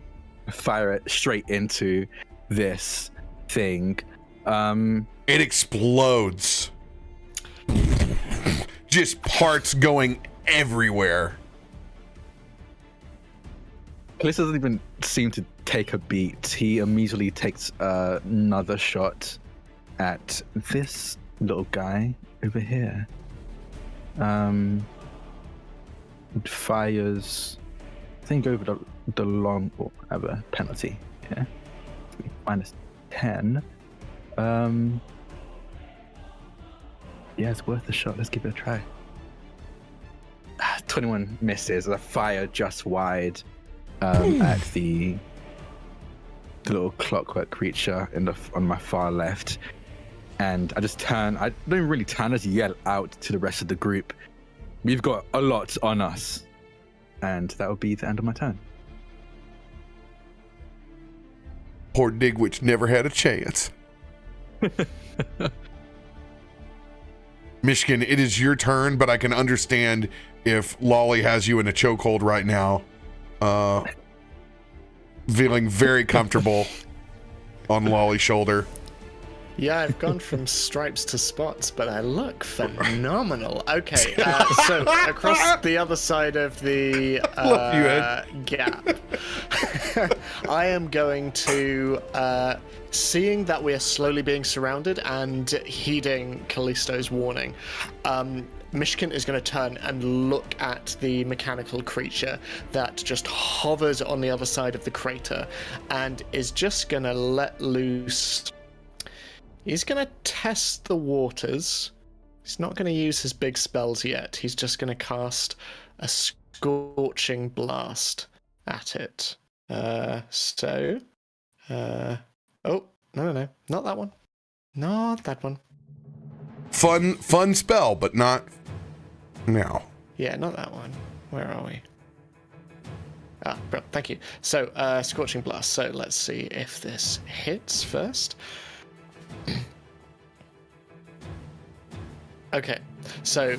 Fire it straight into this thing. It explodes. Just parts going everywhere. Kallisto doesn't even seem to take a beat. He immediately takes another shot at this little guy over here. Fires, I think, over the long, or have a penalty. Yeah, -10. Yeah, it's worth a shot. Let's give it a try. 21 misses. A fire just wide at the little clockwork creature on my far left. And I just turn. I don't really turn. I just yell out to the rest of the group. We've got a lot on us. And that will be the end of my turn. Poor Digwitch never had a chance. Myshkin, it is your turn, but I can understand if Lolly has you in a chokehold right now. Feeling very comfortable on Lolly's shoulder. Yeah, I've gone from stripes to spots, but I look phenomenal. Okay, so across the other side of the gap, I am going to, seeing that we are slowly being surrounded and heeding Kallisto's warning, Myshkin is going to turn and look at the mechanical creature that just hovers on the other side of the crater and is just going to let loose. He's going to test the waters. He's not going to use his big spells yet. He's just going to cast a Scorching Blast at it. Oh, no, not that one. Not that one. Fun spell, but not now. Yeah, not that one. Where are we? Bro, thank you. So, Scorching Blast. So let's see if this hits first. Okay, so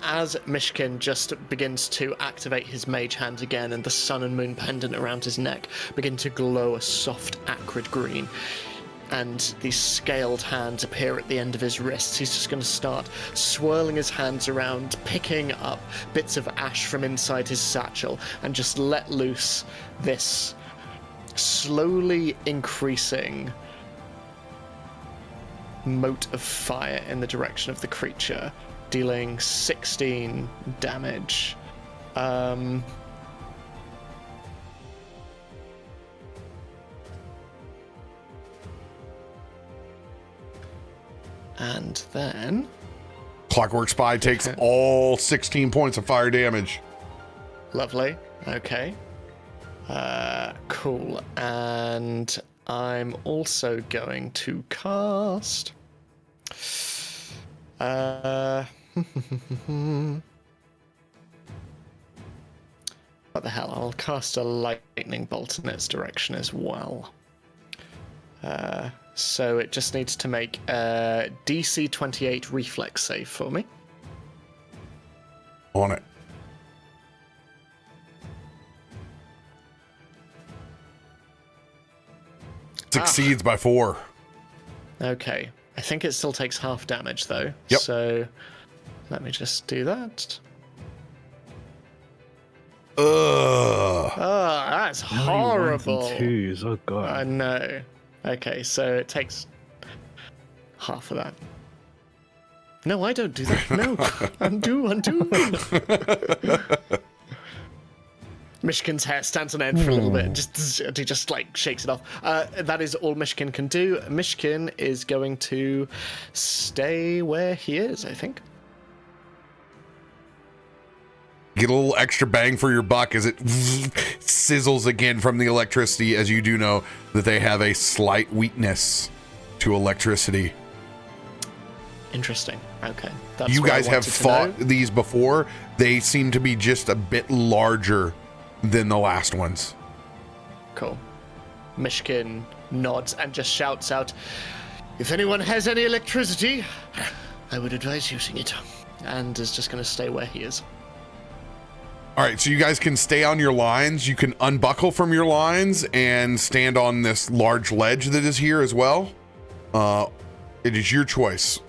as Myshkin just begins to activate his mage hand again, and the sun and moon pendant around his neck begin to glow a soft, acrid green, and these scaled hands appear at the end of his wrists, he's just going to start swirling his hands around, picking up bits of ash from inside his satchel, and just let loose this slowly increasing mote of fire in the direction of the creature, dealing 16 damage. And then Clockwork Spy takes all 16 points of fire damage. Lovely. Okay. Cool. And I'm also going to cast what the hell? I'll cast a lightning bolt in its direction as well. So it just needs to make a DC 28 reflex save for me. On it. Succeeds by 4. Okay. I think it still takes half damage, though. Yep. So let me just do that. Ugh. Oh, that's horrible. Twos. Oh, God. I know. Okay, so it takes half of that. No, I don't do that. No. Undo. Myshkin's hair stands on end for a little bit. He just like shakes it off. That is all Myshkin can do. Myshkin is going to stay where he is, I think. Get a little extra bang for your buck as it sizzles again from the electricity, as you do know that they have a slight weakness to electricity. Interesting. Okay. That's you what I guys have wanted to fought know. these before. They seem to be just a bit larger than the last ones. Cool. Myshkin nods and just shouts out, "If anyone has any electricity, I would advise using it." And is just going to stay where he is. All right, so you guys can stay on your lines. You can unbuckle from your lines and stand on this large ledge that is here as well. It is your choice.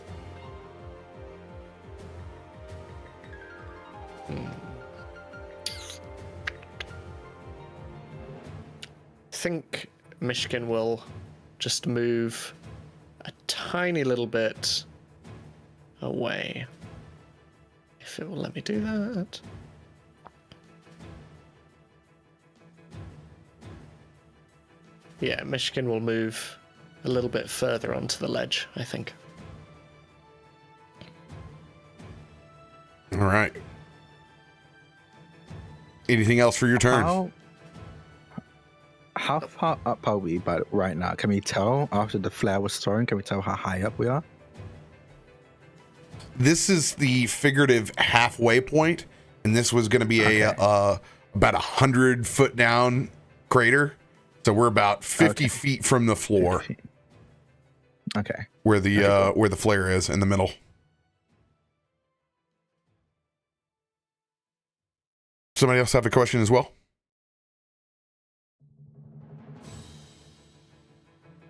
I think Myshkin will just move a tiny little bit away. If it will let me do that. Yeah, Myshkin will move a little bit further onto the ledge, I think. All right. Anything else for your turn? How far up are we right now? Can we tell after the flare was thrown? Can we tell how high up we are? This is the figurative halfway point, and this was going to be about 100-foot down crater. So we're about 50 feet from the floor. Okay. Where the flare is in the middle. Somebody else have a question as well?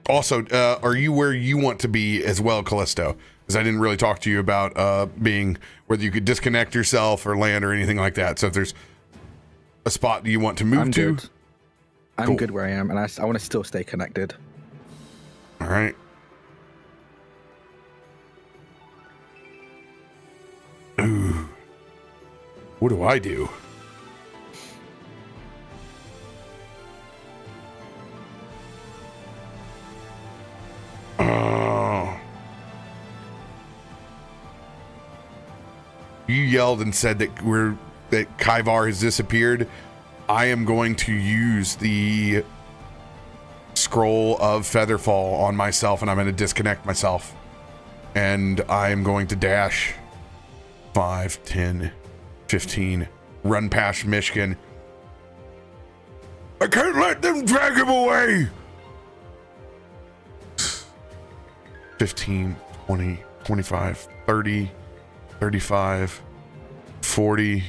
Also, are you where you want to be as well, Kallisto? Because I didn't really talk to you about being whether you could disconnect yourself or land or anything like that. So if there's a spot you want to move to. Good. I'm good where I am, and I want to still stay connected. All right. Ooh. What do I do? You yelled and said that Kaivar has disappeared. I am going to use the scroll of Featherfall on myself, and I'm going to disconnect myself. And I am going to dash 5, 10, 15, run past Myshkin, I can't let them drag him away. 15, 20, 25, 30, 35, 40.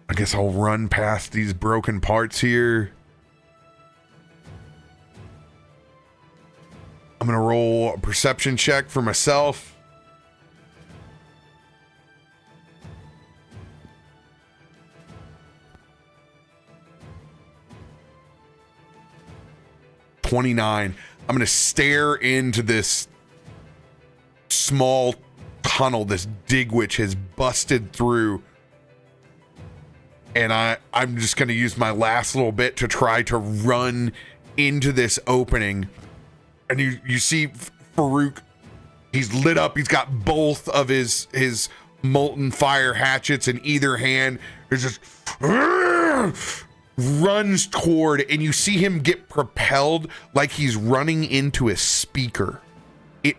I guess I'll run past these broken parts here. I'm going to roll a perception check for myself. $29. I'm going to stare into this small tunnel this Digwitch has busted through. And I'm just going to use my last little bit to try to run into this opening. And you see Farouk, he's lit up. He's got both of his molten fire hatchets in either hand. There's just runs toward, and you see him get propelled like he's running into a speaker. It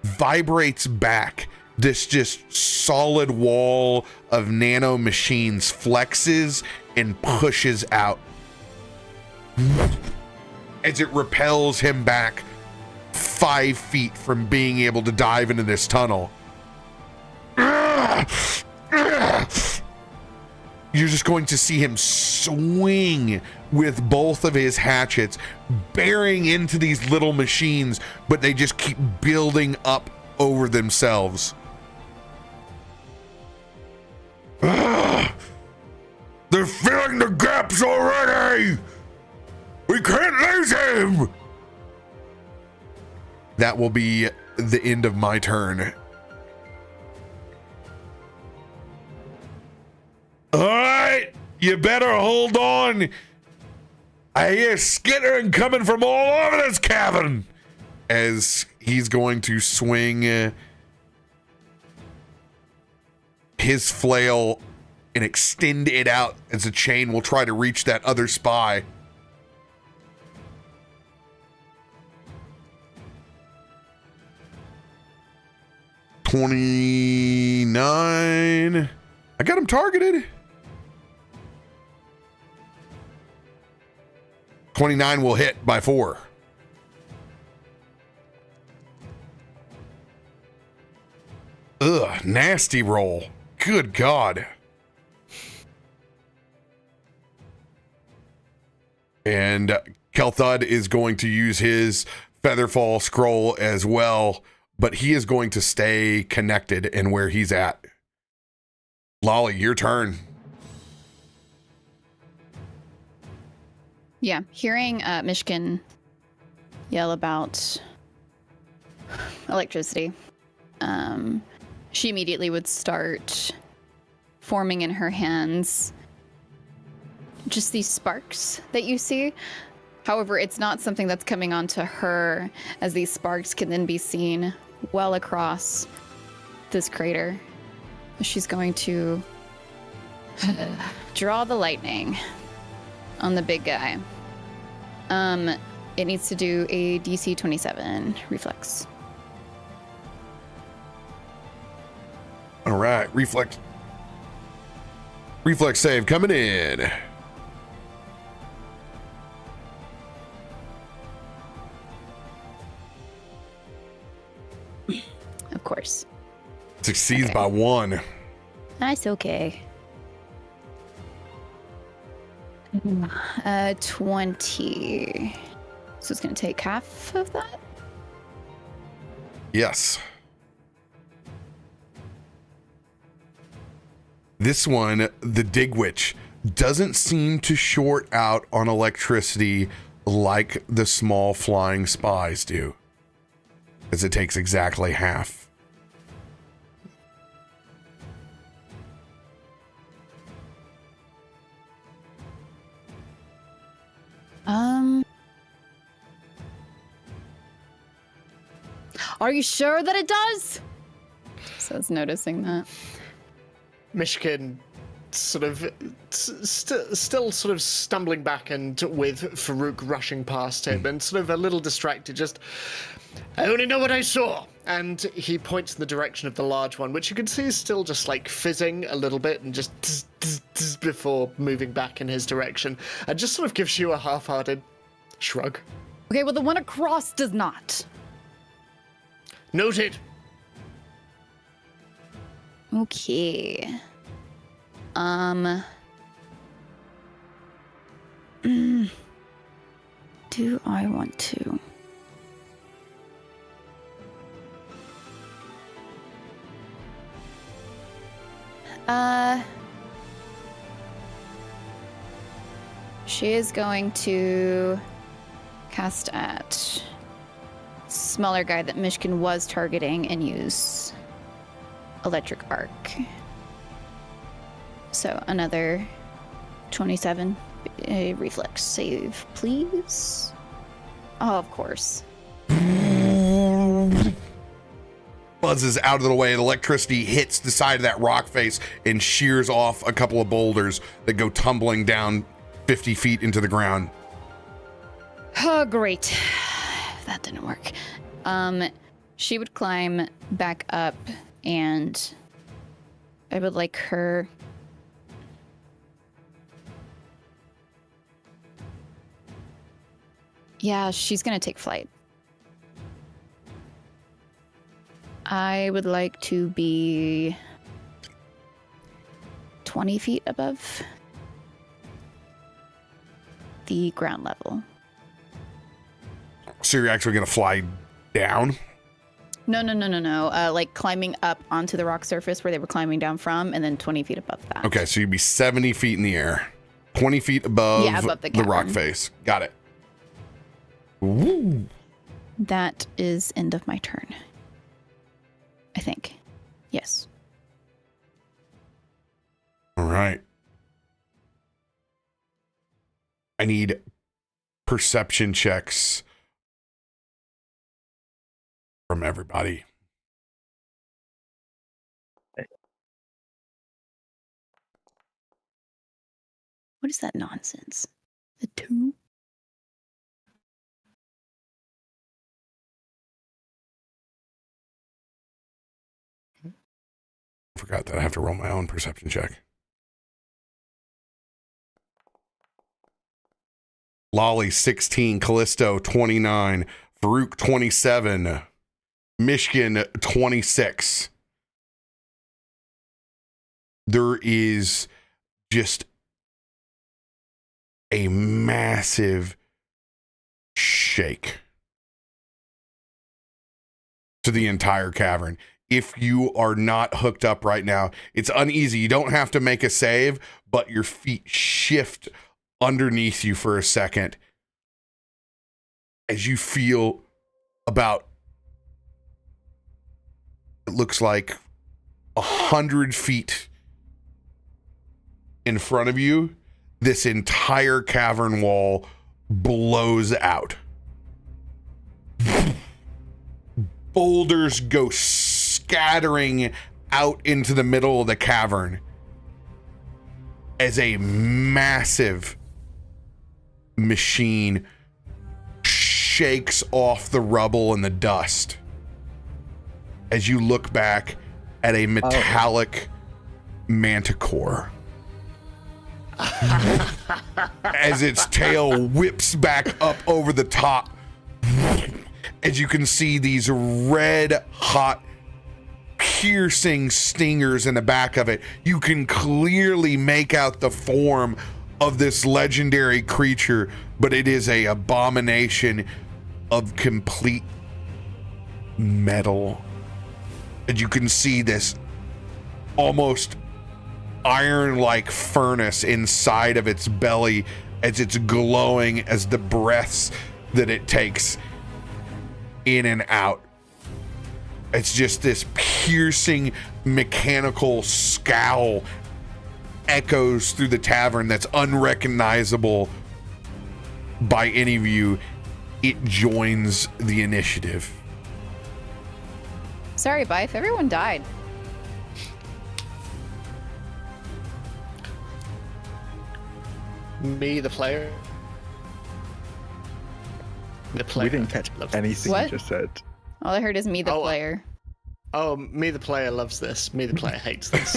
vibrates back. This just solid wall of nano machines flexes and pushes out as it repels him back 5 feet from being able to dive into this tunnel. You're just going to see him swing with both of his hatchets, bearing into these little machines, but they just keep building up over themselves. They're filling the gaps already! We can't lose him! That will be the end of my turn. Alright, you better hold on. I hear skittering coming from all over this cavern. As he's going to swing his flail and extend it out as a chain will try to reach that other spy. $29. I got him targeted. 29 will hit by 4. Ugh, nasty roll. Good God. And Kelthud is going to use his Featherfall scroll as well, but he is going to stay connected in where he's at. Lolly, your turn. Yeah, hearing Myshkin yell about electricity, she immediately would start forming in her hands just these sparks that you see. However, it's not something that's coming onto her, as these sparks can then be seen well across this crater. She's going to draw the lightning on the big guy. It needs to do a DC 27 reflex. All right, reflex save coming in. Of course. Succeeds okay. by 1. That's okay. 20. So it's going to take half of that? Yes. This one, the Digwitch, doesn't seem to short out on electricity like the small flying spies do, as it takes exactly half. Are you sure that it does? So I was noticing that. Myshkin sort of still sort of stumbling back and with Farouk rushing past him and sort of a little distracted, just, I only know what I saw. And he points in the direction of the large one, which you can see is still just like fizzing a little bit and just before moving back in his direction, and just sort of gives you a half-hearted shrug. Okay, well, the one across does not. Noted. Okay. Do I want to? She is going to cast at smaller guy that Myshkin was targeting and use Electric Arc. So another 27 reflex save, please. Oh, of course. Buzzes out of the way. The electricity hits the side of that rock face and shears off a couple of boulders that go tumbling down 50 feet into the ground. Oh, great. That didn't work. She would climb back up, and I would like her... Yeah, she's gonna take flight. I would like to be 20 feet above the ground level. So you're actually going to fly down? No. Like climbing up onto the rock surface where they were climbing down from, and then 20 feet above that. Okay, so you'd be 70 feet in the air, 20 feet above, above the rock face. Got it. Woo. That is end of my turn. I think. Yes. All right. I need perception checks from everybody. What is that nonsense? The 2? I forgot that I have to roll my own perception check. Lolly 16, Kallisto 29, Farouk 27, Myshkin 26. There is just a massive shake to the entire cavern. If you are not hooked up right now, it's uneasy. You don't have to make a save, but your feet shift underneath you for a second as you feel about, it looks like 100 feet in front of you, this entire cavern wall blows out. Boulders go scattering out into the middle of the cavern as a massive machine shakes off the rubble and the dust as you look back at a metallic manticore as its tail whips back up over the top, as you can see these red hot piercing stingers in the back of it. You can clearly make out the form of this legendary creature, but it is a abomination of complete metal. And you can see this almost iron-like furnace inside of its belly as it's glowing as the breaths that it takes in and out. It's just this piercing mechanical scowl echoes through the tavern that's unrecognizable by any of you. It joins the initiative. Sorry, Bife. Everyone died. me, the player. The player. We didn't catch anything What? you just said. All I heard is me, the Oh, player. Oh, me, the player loves this. Me, the player hates this.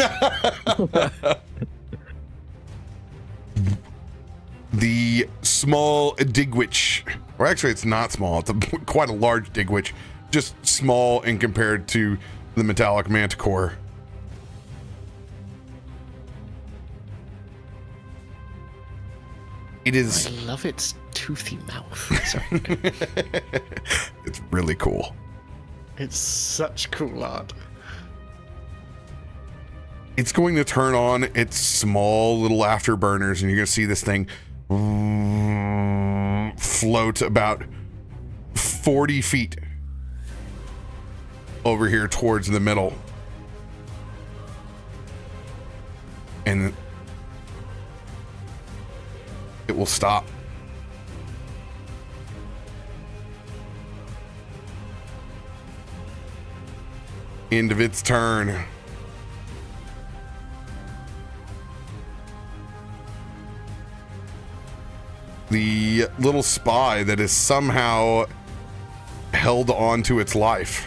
The small digwitch, or actually it's not small, it's quite a large digwitch, just small in compared to the metallic manticore. It is. I love its toothy mouth. Sorry. It's really cool. It's such cool art. It's going to turn on its small little afterburners, and you're going to see this thing float about 40 feet over here towards the middle. And it will stop. End of its turn. The little spy that is somehow held on to its life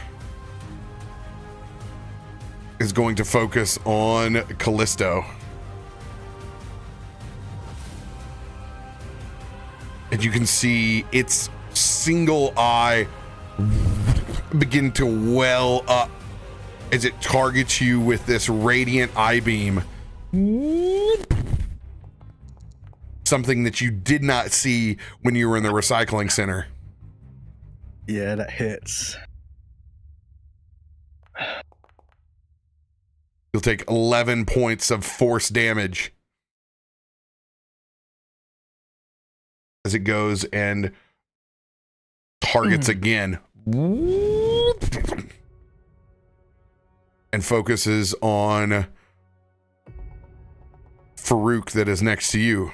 is going to focus on Kallisto. And you can see its single eye begin to well up as it targets you with this radiant eye beam. Something that you did not see when you were in the recycling center. Yeah, that hits. You'll take 11 points of force damage as it goes and targets again and focuses on Farouk that is next to you.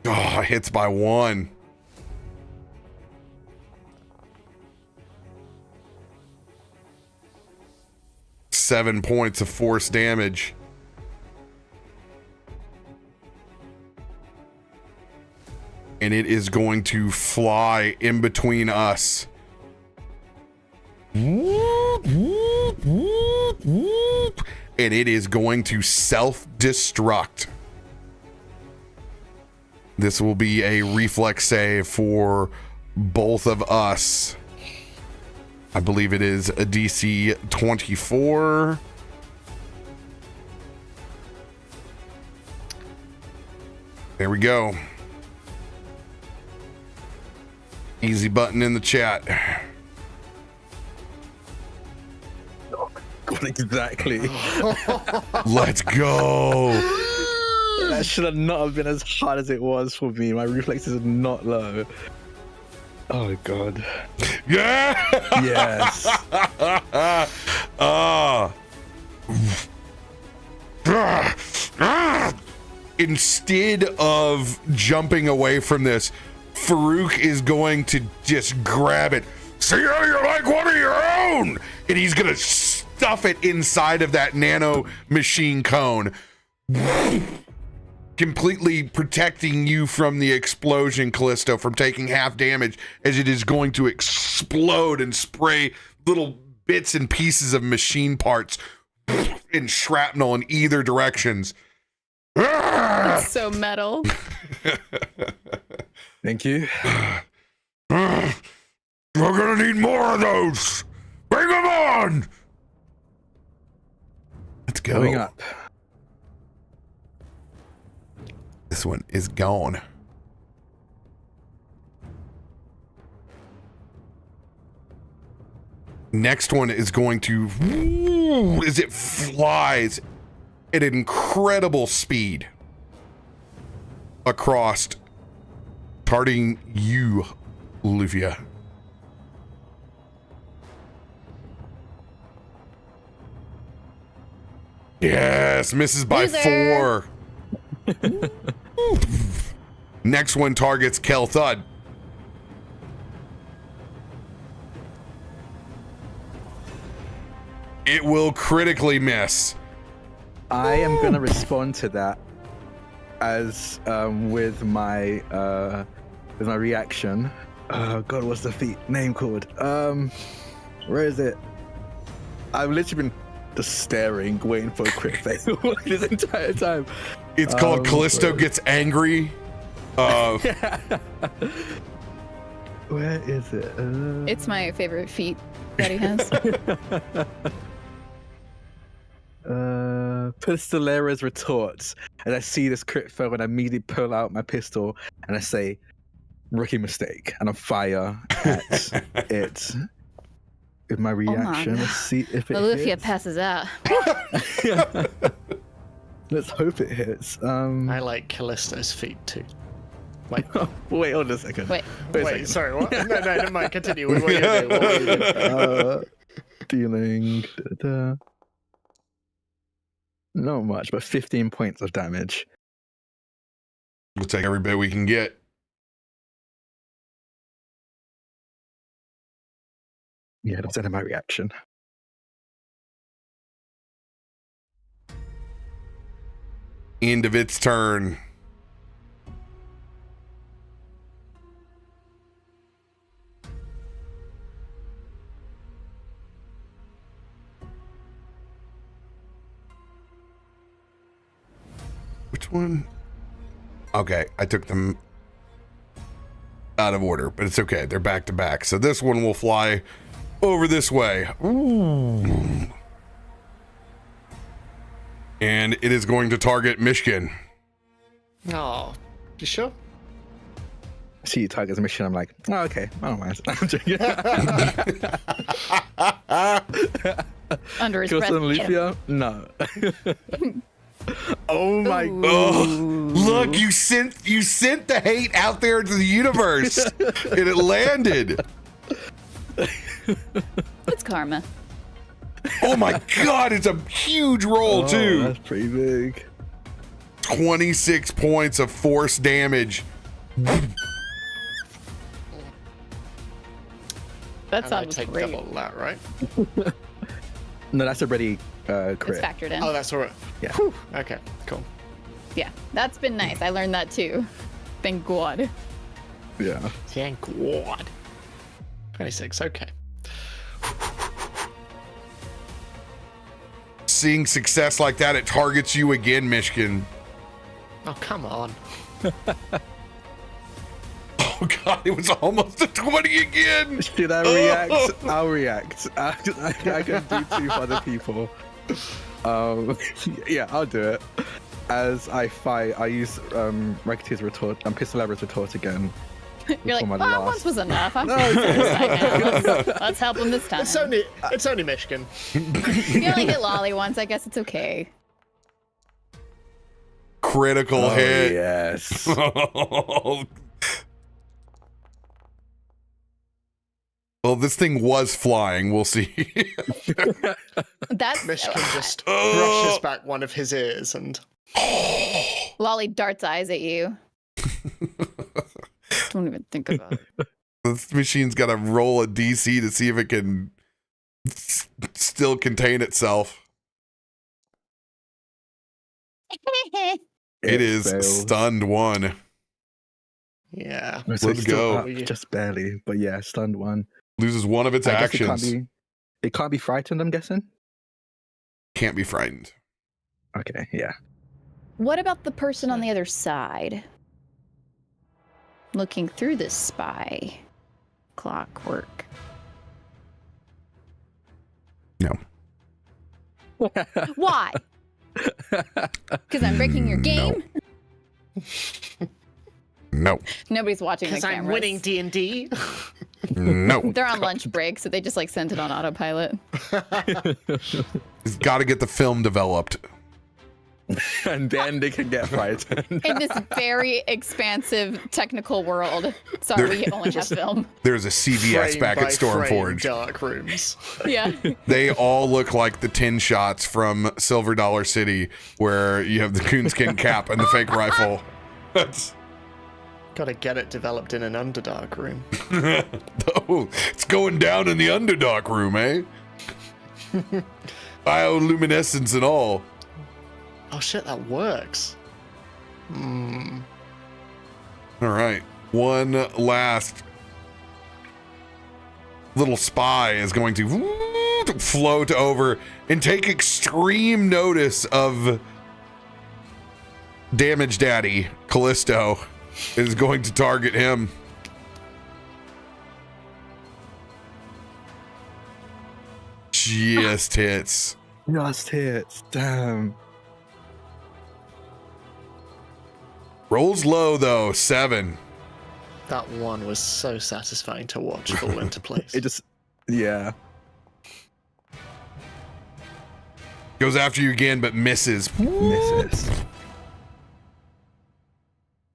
Oh, hits by 1. Seven points of force damage. And it is going to fly in between us. And it is going to self-destruct. This will be a reflex save for both of us. I believe it is a DC 24. There we go. Easy button in the chat. God, exactly. Let's go. That should have not have been as hard as it was for me. My reflexes are not low. Oh god. Yeah. Yes. Instead of jumping away from this, Farouk is going to just grab it. See how you're like one of your own, and he's gonna stuff it inside of that nano machine cone, completely protecting you from the explosion, Kallisto, from taking half damage, as it is going to explode and spray little bits and pieces of machine parts and shrapnel in either directions. It's so metal. Thank you. We're gonna need more of those. Bring them on. Let's go. Going up. This one is gone. Next one is going to, as it flies at an incredible speed across, targeting you, Loluphia. Yes, misses by Loser. 4. Next one targets Kel Thud. It will critically miss. I am gonna respond to that as with my reaction. Oh God, what's the feat name called? Where is it? I've literally been just staring, waiting for a crit fail this entire time. It's called Kallisto Gets Angry. Where is it? It's my favorite feat that he has. Pistolero's retorts, and I see this crit fail, and I immediately pull out my pistol and I say, "Rookie mistake," and I fire at it with my reaction. Let's see if it Loluphia hits. passes out. Let's hope it hits. I like Callisto's feet too. Wait, Wait, hold on a second. Wait. a second. sorry, what? No, never mind. Continue. What were you doing? What were you doing? Dealing. Not much, but 15 points of damage. We'll take every bit we can get. Yeah, that's end of my reaction. End of its turn. Which one? Okay, I took them out of order, but it's okay. They're back to back. So this one will fly over this way. Ooh. And it is going to target Myshkin. Oh, you sure? See you target's mission. I'm like, oh, okay, I don't mind. I'm joking. Under his Kill breath. some Loluphia? No. Oh my Ooh. God. Oh, look, you sent the hate out there into the universe, and it landed. It's karma. Oh my God, it's a huge roll too. That's pretty big. 26 points of force damage. That And I sounds take great. double that, right? No, that's already It's crit. factored in. Oh, that's all right. Yeah. Whew. Okay, cool. Yeah, that's been nice. I learned that too. Thank God. Yeah. Thank God. 26, okay. Seeing success like that, it targets you again, Myshkin. Oh, come on. Oh God, it was almost a 20 again. Should I react? I'll react. I can do two for other people. Yeah, I'll do it. As I fight, I use Racketeer's retort and Pistolero's retort again. You're like, my well, last- once was enough. I'm let's help him this time. It's only Myshkin. You only hit Lolly once. I guess it's okay. Critical hit. Yes. Well, this thing was flying. We'll see. That's Myshkin just Oh. brushes back one of his ears and Lolly darts eyes at you. Don't even think about it. This machine's got to roll a DC to see if it can still contain itself. It is fails. stunned one. yeah. So Let's it's still go. up, just barely, but yeah, stunned one. Loses one of its I guess actions. it can't be frightened, I'm guessing. Can't be frightened. Okay, yeah. What about the person on the other side? Looking through this spy clockwork. No. Why? Because I'm breaking your game? No. Nobody's watching the Because cameras. I'm winning D&D. No. They're on lunch break, so they just like sent it on autopilot. It's got to get the film developed. And then they can get frightened. In this very expansive technical world. Sorry, we only have film. There's a CVS Frame back by at frame Stormforge. dark rooms. Yeah. They all look like the 10 shots from Silver Dollar City, where you have the coonskin cap and the fake rifle. That's Gotta get it developed in an Underdark room. oh, it's going down in the Underdark room, eh? Bioluminescence and all. Oh shit, that works. All right. One last little spy is going to float over and take extreme notice of Damage Daddy. Kallisto is going to target him. Just hits. Just hits. Damn. Rolls low though, 7. That one was so satisfying to watch fall into place. It just, yeah. Goes after you again, but misses. Misses.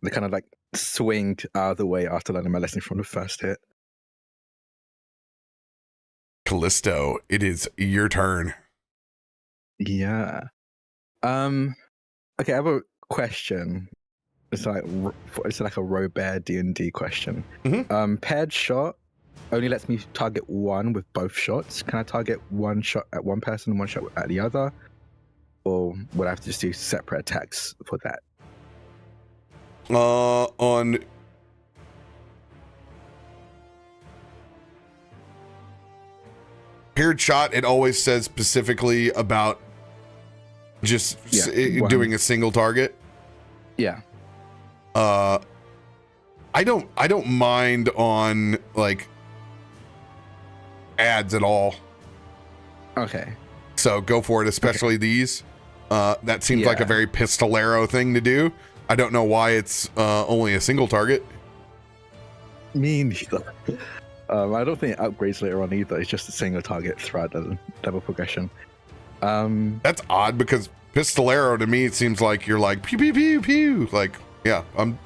They kind of like swinged out of the way after learning my lesson from the first hit. Kallisto, it is your turn. Yeah. Okay, I have a question. It's like a RoBear D&D question. Paired shot only lets me target one with both shots. Can I target one shot at one person and one shot at the other? Or would I have to just do separate attacks for that? On paired shot, it always says specifically about just doing a single target. Yeah. I don't mind on like ads at all. Okay. So go for it, especially these. That seems like a very Pistolero thing to do. I don't know why it's only a single target. Me neither. I don't think it upgrades later on either. It's just a single target throughout the level progression. That's odd because Pistolero to me it seems like you're like pew pew pew pew. Like I'm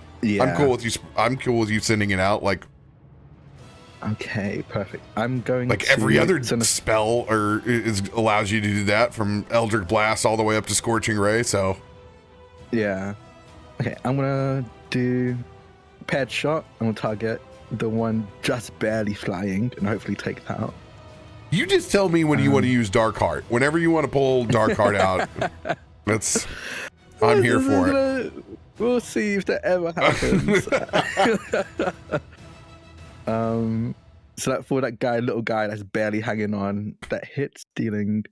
cool with you. I'm cool with you sending it out. Like okay, perfect. I'm going like every other spell allows you to do that from Eldritch Blast all the way up to Scorching Ray. So yeah. Okay, I'm gonna do paired shot. I'm gonna target the one just barely flying and hopefully take that out. You just tell me when you want to use Dark Heart. Whenever you want to pull Dark Heart out, I'm here for it. We'll see if that ever happens. So that for that little guy that's barely hanging on, that hits, dealing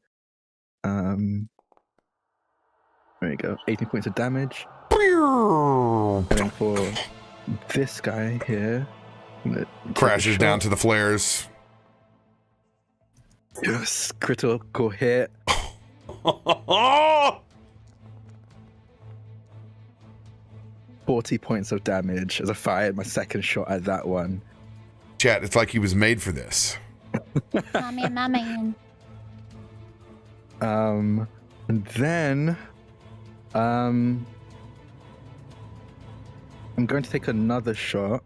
there you go, 18 points of damage. And then for this guy here, crashes down to the flares. Yes, critical hit. 40 points of damage as I fired my second shot at that one. Chat, it's like he was made for this. My man. And then I'm going to take another shot.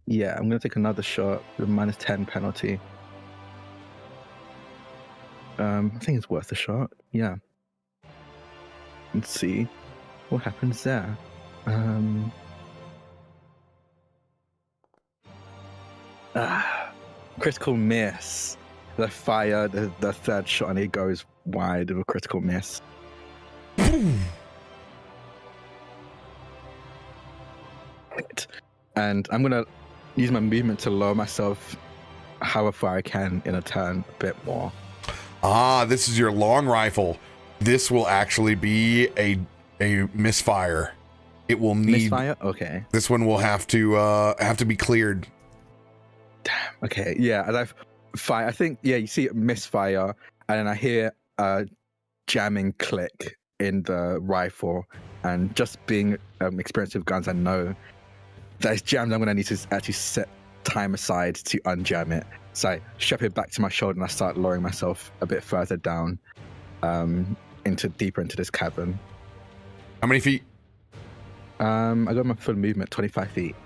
Yeah, I'm going to take another shot with a -10 penalty. I think it's worth a shot. Yeah. Let's see what happens there. Critical miss. The fire, the third shot, and it goes wide of a critical miss. And I'm gonna use my movement to lower myself however far I can in a turn a bit more. This is your long rifle. This will actually be a misfire. It will need misfire. Okay. This one will have to be cleared. Damn. Okay. Yeah. As I've fire, I think you see it misfire, and then I hear a jamming click in the rifle, and just being experienced with guns, I know that it's jammed. I'm gonna need to actually set time aside to unjam it. So I strap it back to my shoulder and I start lowering myself a bit further down, deeper into this cavern. How many feet? I got my full movement, 25 feet.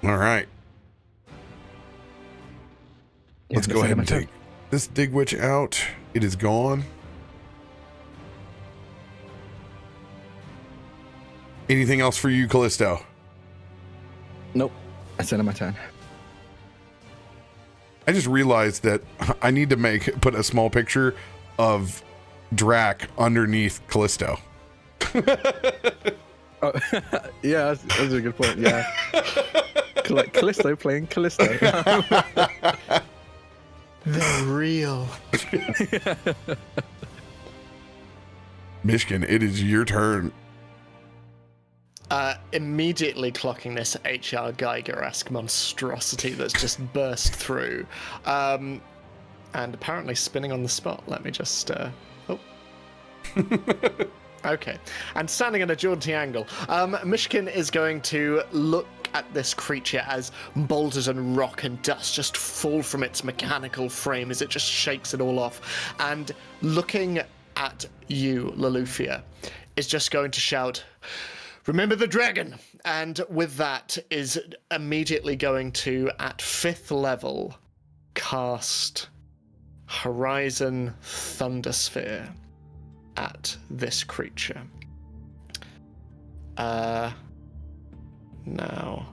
All right. Let's go ahead and take this dig witch out. It is gone. Anything else for you, Kallisto? Nope. That's the end of my turn. I just realized that I need to put a small picture of Drak underneath Kallisto. Oh, yeah, that's a good point. Yeah, Kallisto playing Kallisto. They're real. Myshkin, it is your turn. Immediately clocking this H.R. Geiger-esque monstrosity that's just burst through, and apparently spinning on the spot. Let me just. Okay, and standing at a jaunty angle, Myshkin is going to look at this creature as boulders and rock and dust just fall from its mechanical frame as it just shakes it all off, and looking at you, Loluphia, is just going to shout, "Remember the dragon!" And with that is immediately going to, at 5th level, cast Horizon Thundersphere at this creature. Now,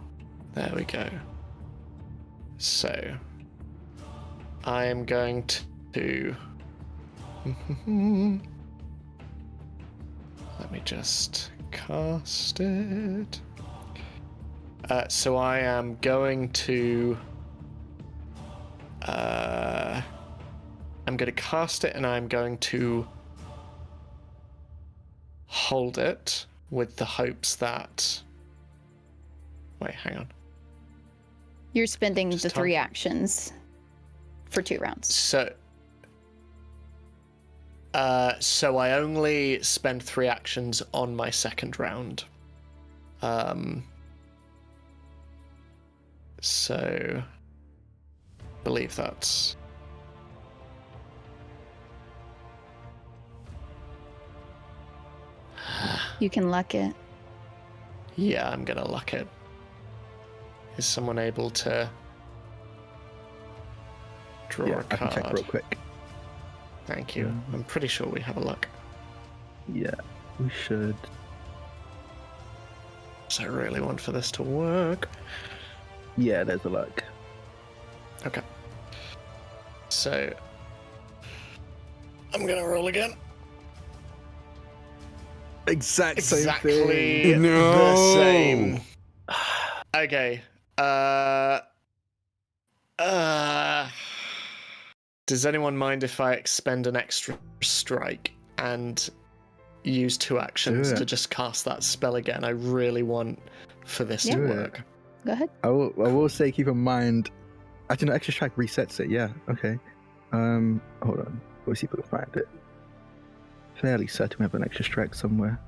there we go. So, I am going to... Let me just cast it. So I am going to... I'm going to cast it, and I'm going to hold it with the hopes that... Wait, hang on. You're spending Just the 3 actions for 2 rounds. So I only spend 3 actions on my 2nd round. So I believe that's... You can luck it. Yeah, I'm gonna luck it. Is someone able to draw a I card? can check real quick. Thank you. I'm pretty sure we have a luck. Yeah, we should. So I really want for this to work. Yeah, there's a luck. Okay. So I'm gonna roll again. Exactly Exactly No. the same. Okay. Does anyone mind if I expend an extra strike and use 2 actions to just cast that spell again? I really want for this to work. Go ahead. I will say, keep in mind, actually, no, extra strike resets it. Yeah, okay. Hold on. We'll see if we can find it. Fairly certain we have an extra strike somewhere.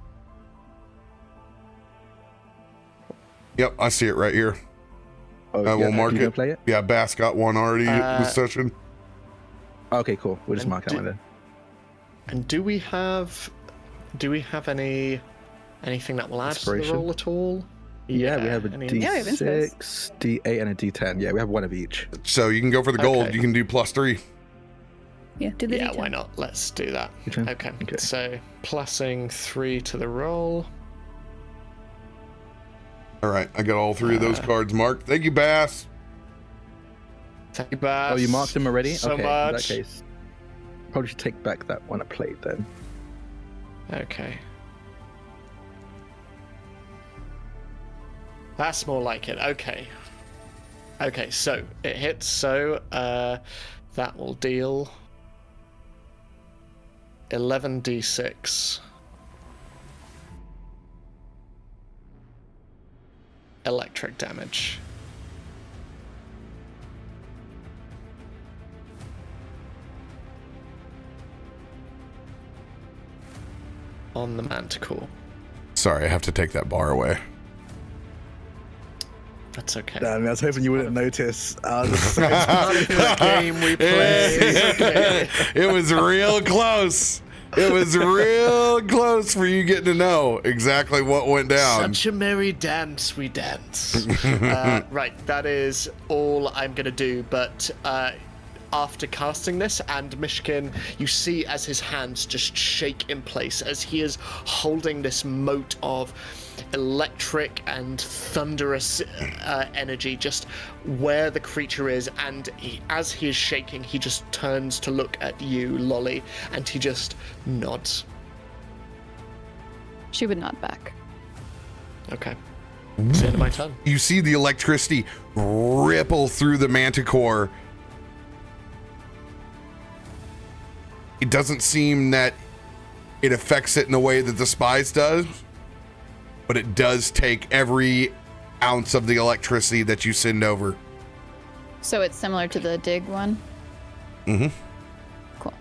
Yep, I see it right here. Oh, I will mark you gonna it. play it? Yeah, Bass got one already this session. Okay, cool. We'll just And mark that one then. And do we have anything that will add to the Inspiration? roll at all? Yeah, we have a any- Yeah, we have D6, D8, and a D10. Yeah, we have one of each. So you can go for the gold. Okay. You can do +3. Yeah, do the Yeah, D10. why not? Let's do that. D10? Okay. Okay. So plussing 3 to the roll. All right, I got all 3 of those cards marked. Thank you, Bass. Thank you, Bass. Oh, you marked them already? So okay, much. in that case. Probably should take back that one I played then. Okay. That's more like it. Okay. Okay, so it hits, so that will deal 11d6 electric damage. On the manticore. Sorry, I have to take that bar away. That's okay. Damn, I was hoping you wouldn't notice. It's part of the game we play. It's okay. It was real close. It was real close for you getting to know exactly what went down. Such a merry dance we dance. Right, that is all I'm going to do, but after casting this, and Myshkin, you see as his hands just shake in place as he is holding this mote of electric and thunderous energy just where the creature is, and as he is shaking, he just turns to look at you, Lolly, and he just nods. She would nod back. Okay. It's the end of my turn. You see the electricity ripple through the manticore. It doesn't seem that it affects it in the way that the spies does, but it does take every ounce of the electricity that you send over. So it's similar to the dig one? Mm-hmm. Cool.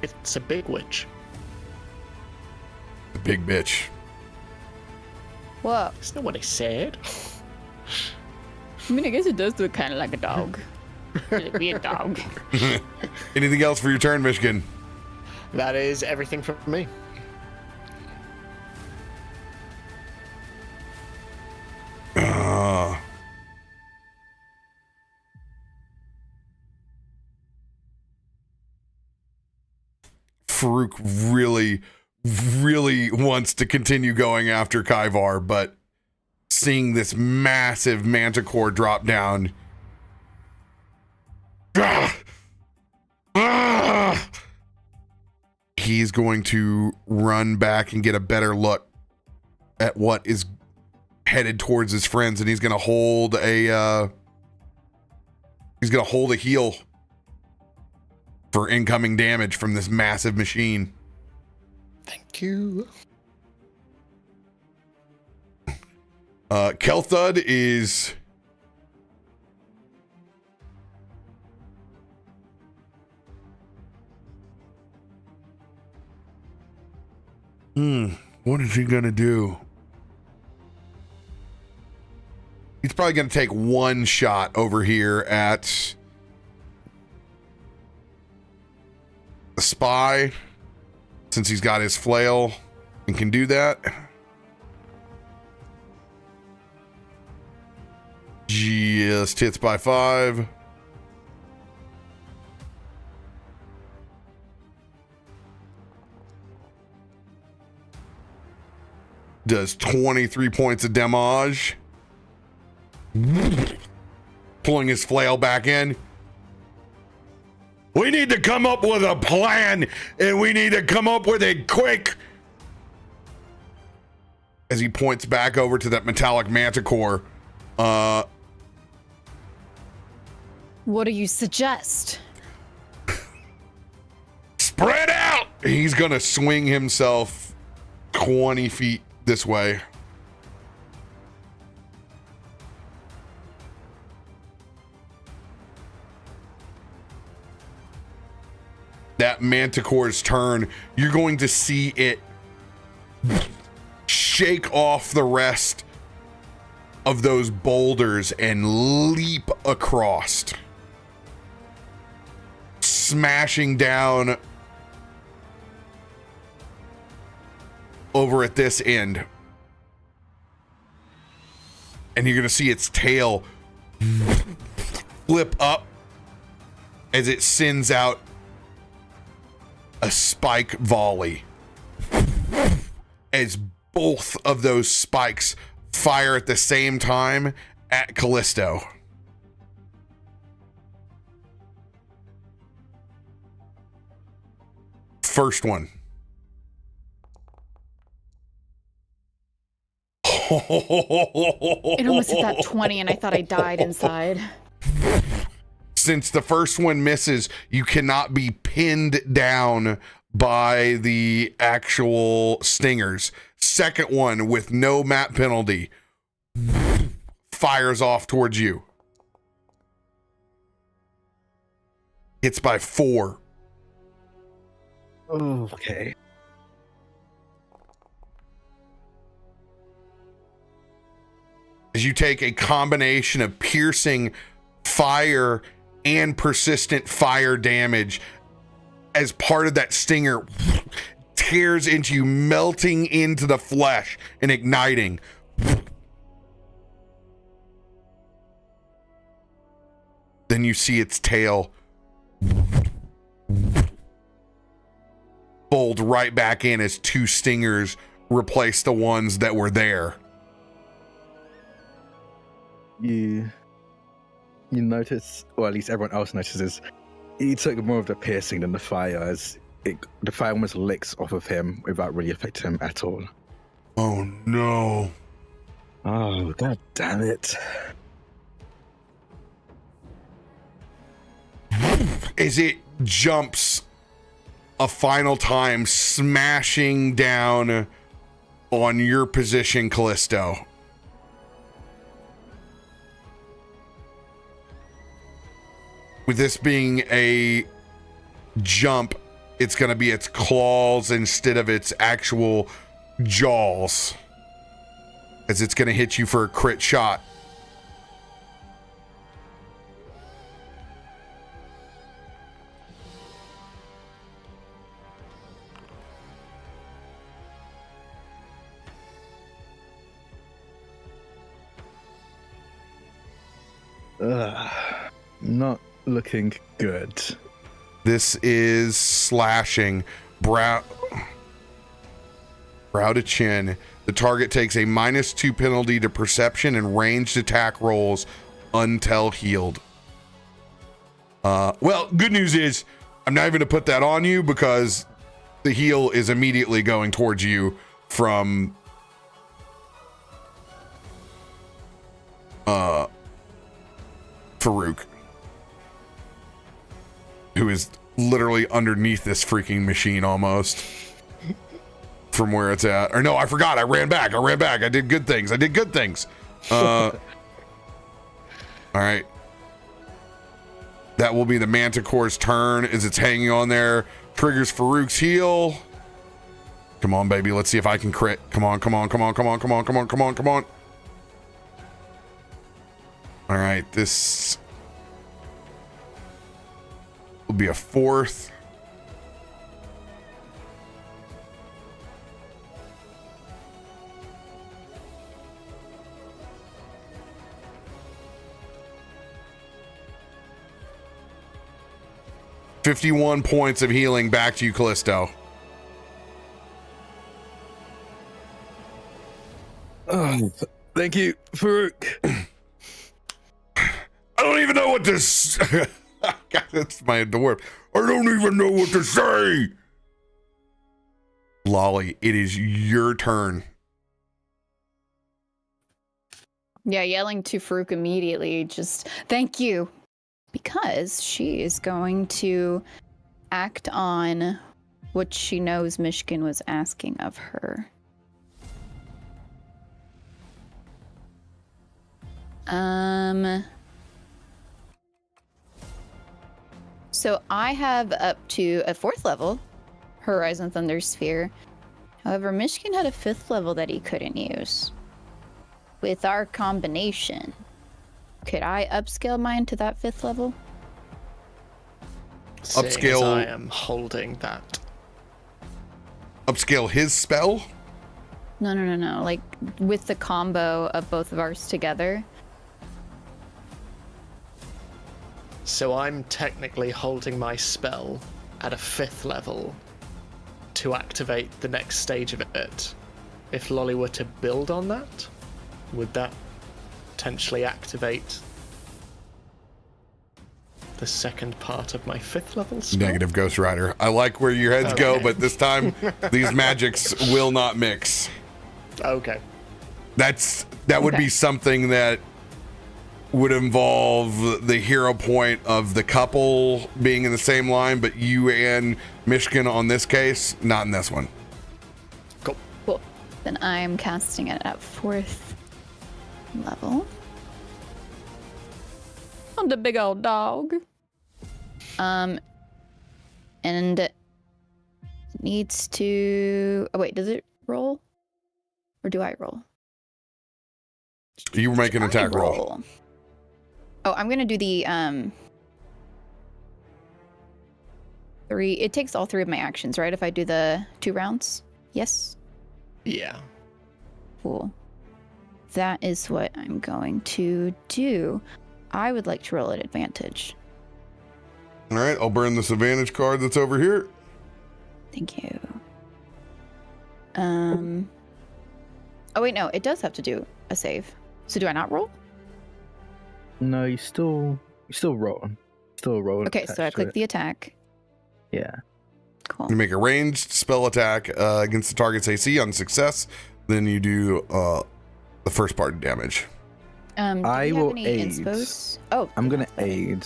It's a big witch. The big bitch. Whoa. That's not what I said. I mean, I guess it does look kind of like a dog. It'd be a dog. Anything else for your turn, Myshkin? That is everything from me. Farouk really wants to continue going after Kaivar, but seeing this massive manticore drop down, he's going to run back and get a better look at what is headed towards his friends, and he's going to hold a heal for incoming damage from this massive machine. Thank you. Kelthud is what is he gonna do? He's probably gonna take one shot over here at the spy, since he's got his flail and can do that. Just hits by 5. Does 23 points of damage. Pulling his flail back in. We need to come up with a plan, and we need to come up with it quick. As he points back over to that metallic manticore. What do you suggest? Spread out! He's gonna swing himself 20 feet this way. That manticore's turn. You're going to see it shake off the rest of those boulders and leap across, smashing down over at this end. And you're going to see its tail flip up as it sends out a spike volley. As both of those spikes fire at the same time at Kallisto. First one. It almost hit that 20 and I thought I died inside. Since the first one misses, you cannot be pinned down by the actual stingers. Second one, with no map penalty, fires off towards you. Hits by 4. Okay. As you take a combination of piercing fire and persistent fire damage as part of that stinger tears into you, melting into the flesh and igniting. Then you see its tail fold right back in as 2 stingers replace the ones that were there. You notice, or at least everyone else notices, he took more of the piercing than the fire, as the fire almost licks off of him without really affecting him at all. Oh no. Oh, god damn it. As it jumps a final time, smashing down on your position, Kallisto. With this being a jump, it's going to be its claws instead of its actual jaws, as it's going to hit you for a crit shot. Not looking good. This is slashing brow to chin. The target takes a -2 penalty to perception and ranged attack rolls until healed. Well, good news is I'm not even going to put that on you, because the heal is immediately going towards you from Farouk, who is literally underneath this freaking machine almost from where it's at. Or no, I forgot. I ran back. I did good things. All right. That will be the Manticore's turn as it's hanging on there. Triggers Farouk's heal. Come on, baby. Let's see if I can crit. Come on. All right, this will be a 4th. $51 points of healing back to you, Kallisto. Oh, thank you, Farouk. I don't even know what to say. God, that's my dwarf. I don't even know what to say. Lolly, it is your turn. Yeah, yelling to Farouk immediately, just thank you. Because she is going to act on what she knows Myshkin was asking of her. So I have up to a 4th level Horizon Thunder Sphere. However, Myshkin had a 5th level that he couldn't use. With our combination, could I upscale mine to that 5th level? Upscale. I am holding that. Upscale his spell? No. Like with the combo of both of ours together. So I'm technically holding my spell at a 5th level to activate the next stage of it. If Lolly were to build on that, would that potentially activate the second part of my 5th level spell? Negative, Ghost Rider. I like where your heads go, but this time these magics will not mix. Okay. That would be something that would involve the hero point of the couple being in the same line, but you and Myshkin on this case, not in this one. Cool. Then I'm casting it at 4th level. On the big old dog. And it needs to... Oh, wait, does it roll? Or do I roll? You were making an attack roll. Oh, I'm gonna do the 3. It takes all 3 of my actions, right? If I do the 2 rounds? Yes? Yeah. Cool. That is what I'm going to do. I would like to roll at advantage. All right, I'll burn this advantage card that's over here. Thank you. Oh wait, no, it does have to do a save. So do I not roll? No, you still roll. Still roll. Okay, so I click the attack. Yeah. Cool. You make a ranged spell attack against the target's AC on success. Then you do the first part of damage. I will aid. Inspos? Oh, I'm gonna aid.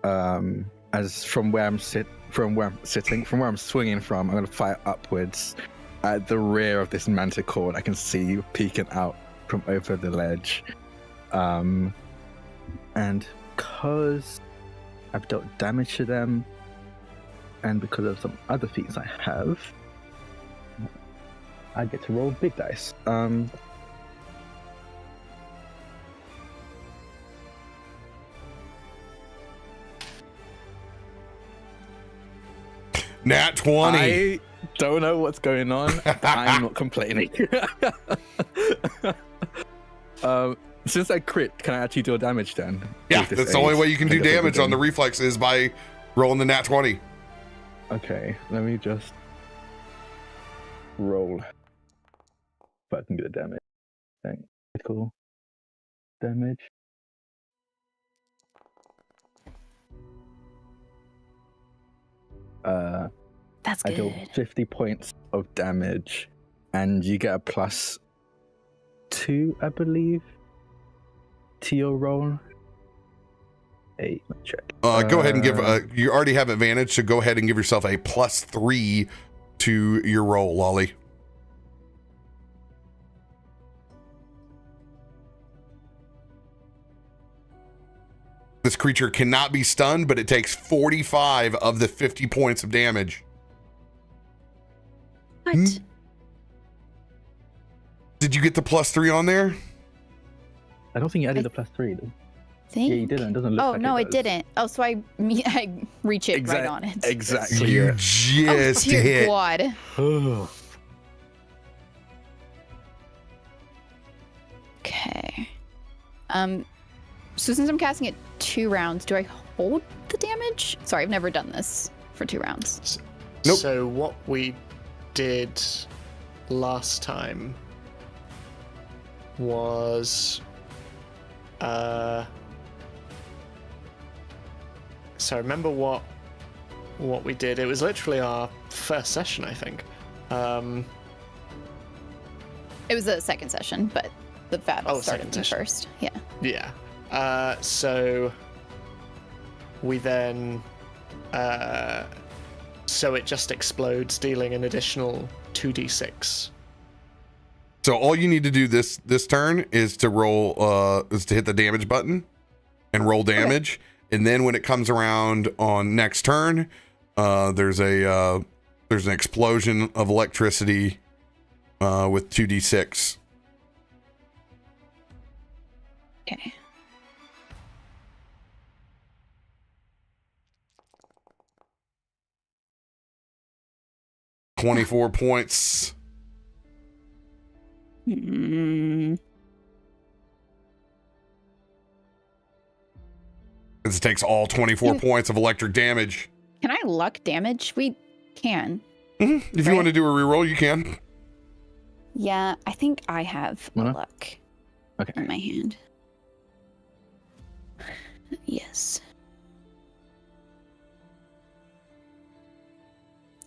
As from where I'm sitting, from where I'm swinging from, I'm gonna fire upwards at the rear of this manticore. I can see you peeking out from over the ledge. And because I've dealt damage to them, and because of some other feats I have, I get to roll big dice. Nat 20. I don't know what's going on, but I'm not complaining. Since I crit, can I actually deal damage then? Yeah, that's the only way you can do damage on the reflex is by rolling the nat 20. Okay, let me just roll. If I can get the damage. Thank you. Cool. Damage. that's I good. deal 50 points of damage, and you get a +2, I believe, to your roll. Let me check. Go ahead and give. You already have advantage, so go ahead and give yourself a +3 to your roll, Lolly. This creature cannot be stunned, but it takes 45 of the 50 points of damage. What? Did you get the +3 on there? I don't think you added a +3. Think? Yeah, you didn't. It doesn't look like no, it it didn't. Oh, so I reach it right on it. Exactly. You Yeah. just Oh, dear hit. God. Okay. So since I'm casting it 2 rounds, do I hold the damage? Sorry, I've never done this for 2 rounds. Nope. So what we did last time was so remember what we did. It was literally our first session, I think. It was the second session, but the battle started second session. first. Yeah. Yeah. So we then so it just explodes, dealing an additional 2d6. So all you need to do this turn is to roll is to hit the damage button and roll damage. Okay. And then when it comes around on next turn, there's an explosion of electricity with 2d6. Okay. $24 points. Mm. This takes all 24 points of electric damage. Can I luck damage? We can. Mm-hmm. If you want to do a reroll, you can. Yeah, I think I have a luck in my hand. Yes.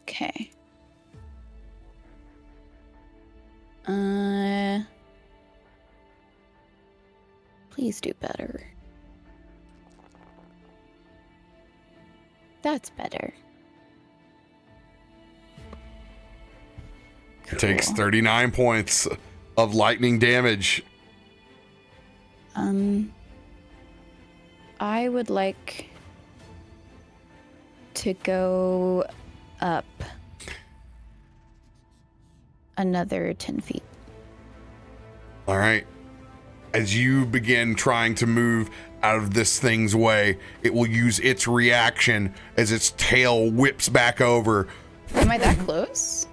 Okay. Please do better. That's better. It takes 39 points of lightning damage. I would like to go up another 10 feet. All right. As you begin trying to move out of this thing's way, it will use its reaction as its tail whips back over. Am I that close?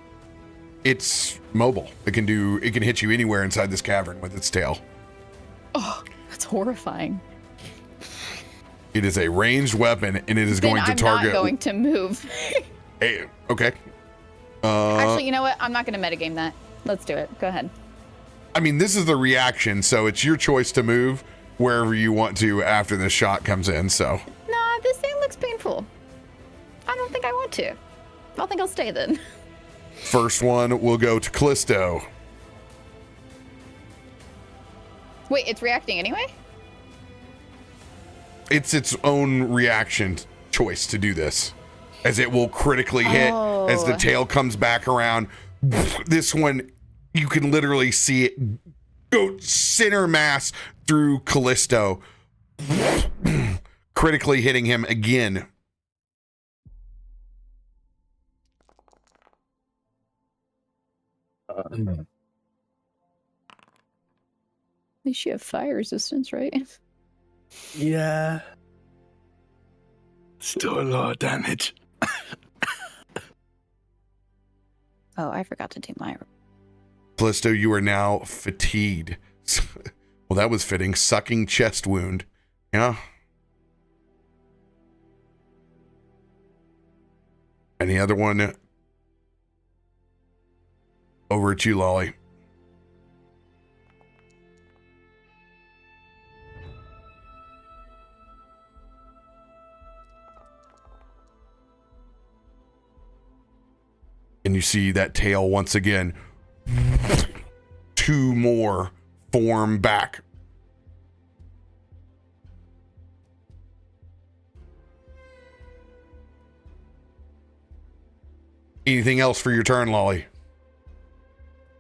It's mobile. It can hit you anywhere inside this cavern with its tail. Oh, that's horrifying. It is a ranged weapon, and it is Then going to I'm target. not going to move. Hey, okay. Actually, you know what? I'm not going to metagame that. Let's do it. Go ahead. I mean, this is the reaction, so it's your choice to move wherever you want to after the shot comes in. So. Nah, this thing looks painful. I don't think I want to. I think I'll stay then. First one will go to Kallisto. Wait, it's reacting anyway? It's its own reaction choice to do this, as it will critically hit as the tail comes back around. This one, you can literally see it go center mass through Kallisto, critically hitting him again. At least you have fire resistance, right? Yeah. Still a lot of damage. Oh, I forgot to do my... Kallisto, you are now fatigued. Well, that was fitting. Sucking chest wound. Yeah. And the other one over at you, Lolly. And you see that tail once again. 2 more form back. Anything else for your turn, Lolly?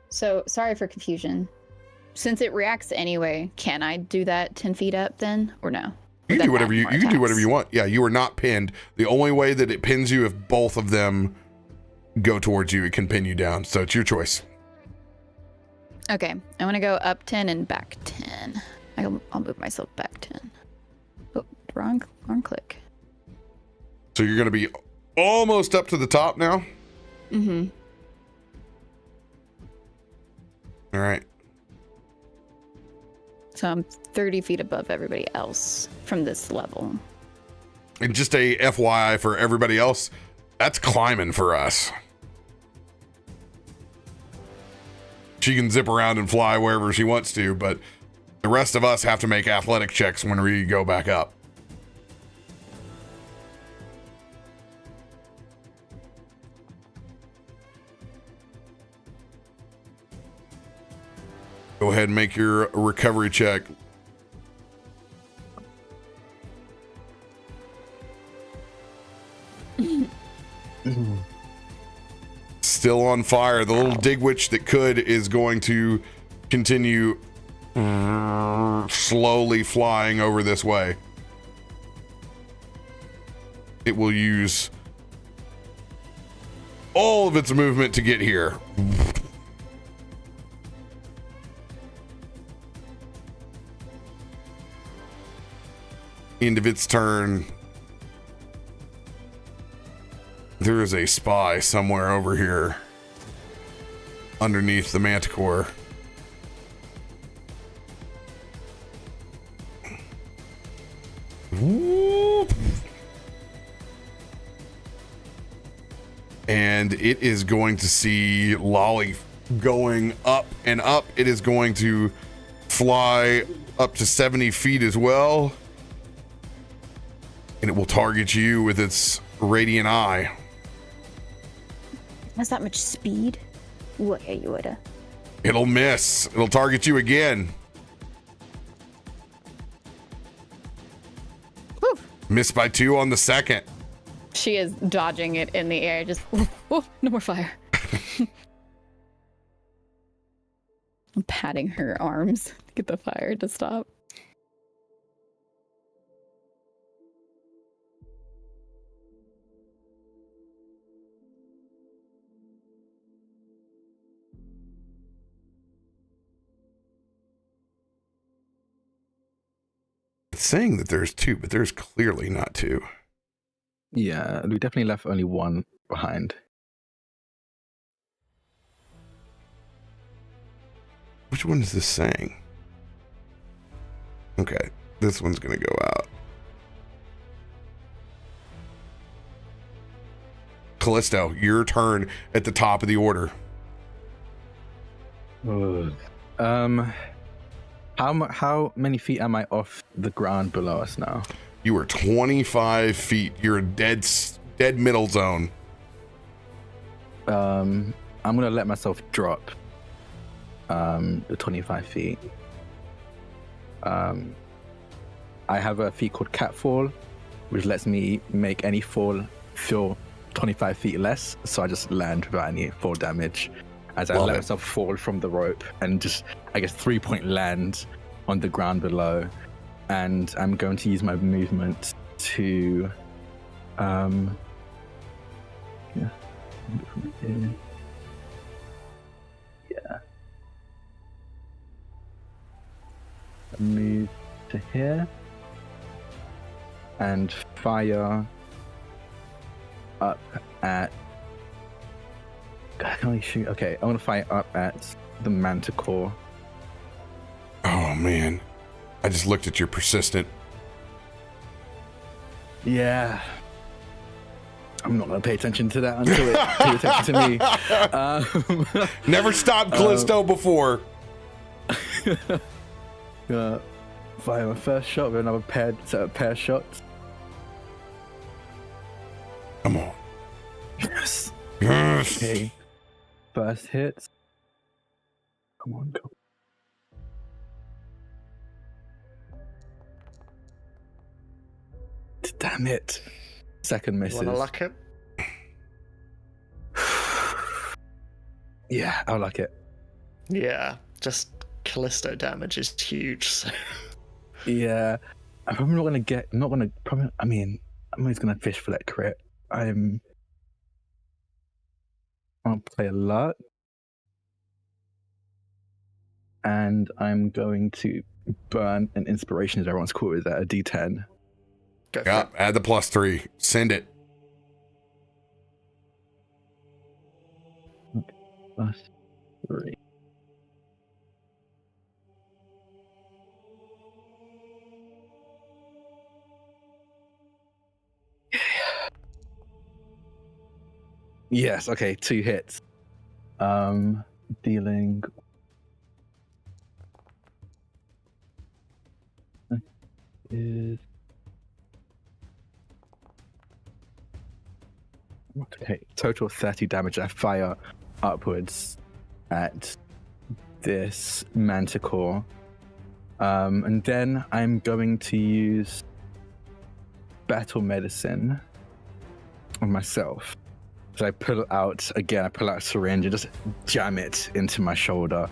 So, sorry for confusion. Since it reacts anyway, can I do that 10 feet up then, or no? You can do whatever you can do whatever you want. Yeah, you are not pinned. The only way that it pins you if both of them go towards you, it can pin you down. So it's your choice. Okay, I want to go up 10 and back 10. I'll move myself back 10. Oh, wrong click. So you're going to be almost up to the top now? Mm-hmm. All right. So I'm 30 feet above everybody else from this level. And just a FYI for everybody else, that's climbing for us. She can zip around and fly wherever she wants to, but the rest of us have to make athletic checks when we go back up. Go ahead and make your recovery check. Still on fire. The little digwitch that could is going to continue slowly flying over this way. It will use all of its movement to get here. End of its turn. There is a spy somewhere over here underneath the manticore. Whoop. And it is going to see Lolly going up and up. It is going to fly up to 70 feet as well. And it will target you with its radiant eye. Has that much speed? Woulda. It'll miss. It'll target you again. Whew. Missed by 2 on the second. She is dodging it in the air. Just, no more fire. I'm patting her arms to get the fire to stop. It's saying that there's 2, but there's clearly not 2. Yeah, we definitely left only 1 behind. Which one is this saying? Okay, this one's gonna go out. Kallisto, your turn at the top of the order. How many feet am I off the ground below us now? You are 25 feet. You're a dead middle zone. I'm gonna let myself drop the 25 feet. I have a feat called Catfall, which lets me make any fall feel 25 feet less, so I just land without any fall damage as I let myself fall from the rope and just, I guess, 3-point land on the ground below. And I'm going to use my movement to move to here and fire up at. God, can I shoot? Okay, I want to fire up at the Manticore. Oh man, I just looked at your persistent. Yeah, I'm not gonna pay attention to that until it pays attention to me. Never stopped Kallisto before. Fire my first shot with another set of pair shots. Come on. Yes. Yes. Okay. First hit. Come on, go. Damn it. Second misses. Wanna luck it? Yeah, I'll luck it. Yeah, just Kallisto damage is huge. So. Yeah, I'm probably I'm always gonna fish for that crit. I'll play a lot. And I'm going to burn an inspiration, as everyone's called it, at a D10. Yeah, add the +3. Send it. +3. Yes, okay, 2 hits. Dealing is okay, total 30 damage. I fire upwards at this Manticore. And then I'm going to use Battle Medicine on myself. So I pull out a syringe and just jam it into my shoulder.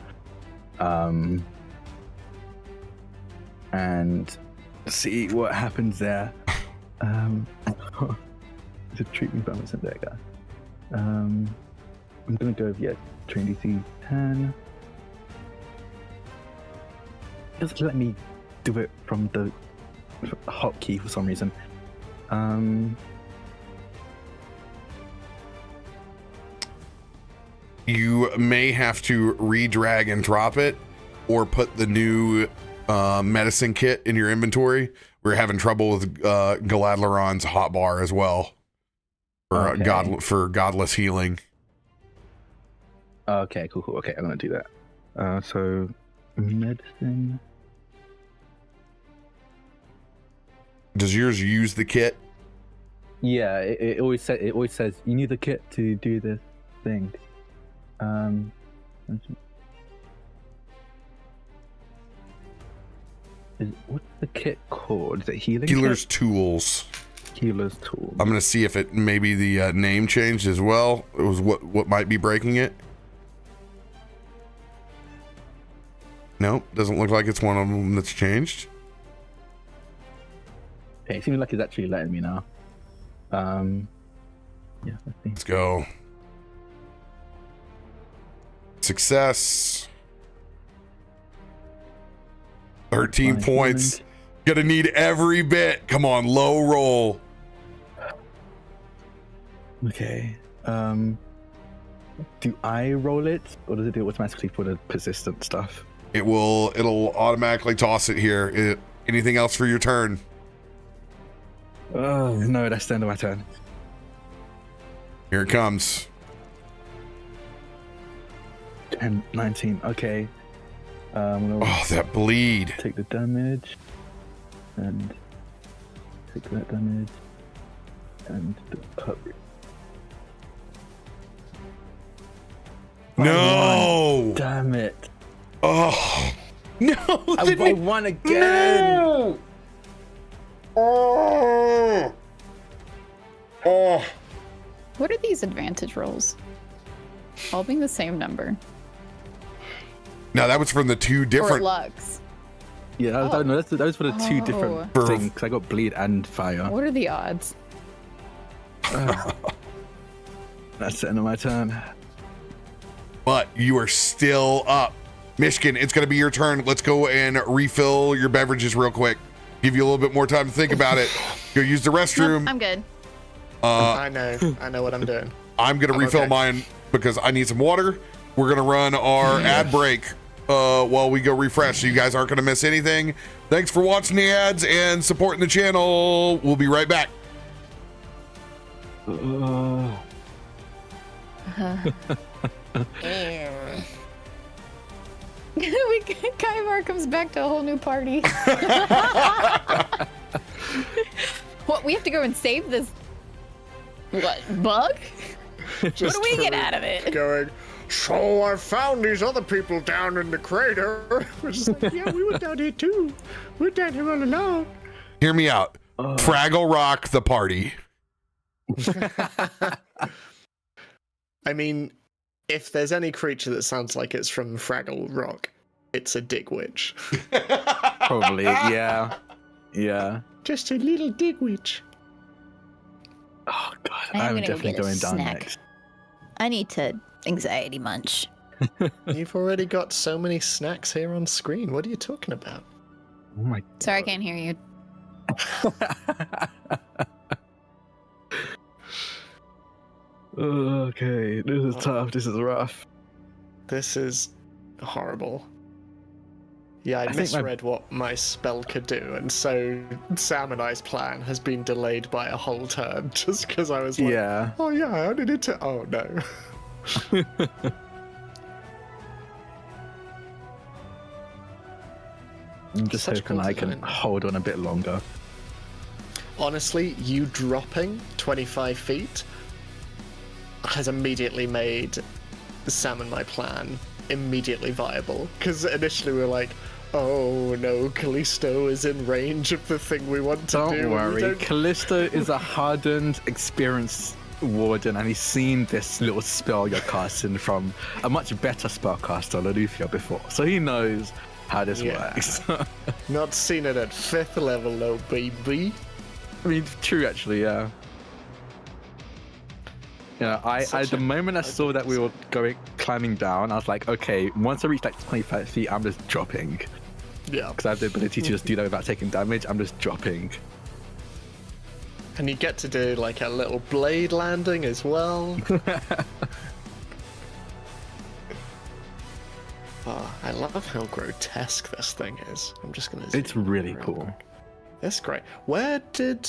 And see what happens there. To treat me by myself there, guy. I'm gonna go with train DC 10. Just let me do it from the hotkey for some reason. You may have to re-drag and drop it, or put the new medicine kit in your inventory. We're having trouble with Galadlaron's hotbar as well for godless healing. Okay, cool. Okay, I'm gonna do that. So medicine. Does yours use the kit? Yeah, it always says you need the kit to do this thing. What's the kit called? Is it healing? Healer's kit? Tools. Healer's Tools. I'm gonna see if it maybe the name changed as well. It was what might be breaking it. Nope, doesn't look like it's one of them that's changed. Okay, it seems like it's actually letting me now. Yeah, let's see. Let's go. Success. 13 points. Gonna need every bit. Come on, low roll. Okay. Do I roll it, or does it do it automatically for the persistent stuff? It'll automatically toss it here. Anything else for your turn? Oh no, that's the end of my turn. Here it comes. 10, 19. Okay. I'm gonna Oh, that bleed. take the damage and take that damage and the coverage. No! Damn it! Oh no! I won again! No! Oh! Oh! What are these advantage rolls? All being the same number. No, that was from the two Or different. lux. Yeah, I don't know. Those were the two different Oh. things. 'Cause I got bleed and fire. What are the odds? That's the end of my turn. But you are still up. Myshkin, it's going to be your turn. Let's go and refill your beverages real quick. Give you a little bit more time to think about it. Go use the restroom. Nope, I'm good. I know what I'm doing. I'm going to refill okay. mine because I need some water. We're going to run our ad break while we go refresh. So you guys aren't going to miss anything. Thanks for watching the ads and supporting the channel. We'll be right back. Kaivar comes back to a whole new party. What, we have to go and save this bug? What do we get out of it? Going, so I found these other people down in the crater. We're just like, yeah, we were down here too. We're down here all alone. Hear me out. Fraggle Rock the party. I mean, if there's any creature that sounds like it's from Fraggle Rock, it's a dig witch. Probably, yeah. Yeah. Just a little dig witch. Oh, God. I'm I'm gonna go definitely get a going down snack. next. I need to anxiety munch. You've already got so many snacks here on screen. What are you talking about? Oh, my Sorry, I can't hear you. Okay, this is tough. This is rough. This is horrible. Yeah, I think my- misread what my spell could do, and so Sam and I's plan has been delayed by a whole turn just because I was like, Yeah. oh yeah, I only need to. Oh no. I'm just Such hoping cool I can design. hold on a bit longer. Honestly, you dropping 25 feet has immediately made Sam and my plan immediately viable. Because initially we were like, oh no, Kallisto is in range of the thing we want to do. Don't worry, We Kallisto is a hardened, experienced warden, and he's seen this little spell you're casting from a much better spellcaster, Loluphia, before, so he knows how this Yeah. works. Not seen it at 5th level though, baby. I mean, true, actually, yeah. Yeah, Such the a moment I saw that we were climbing down, I was like, okay, once I reach like 25 feet, I'm just dropping. Yeah. Because I have the ability to just do that without taking damage, I'm just dropping. And you get to do like a little blade landing as well. Oh, I love how grotesque this thing is. I'm just gonna. It's zoom really real cool. quick. That's great. Where did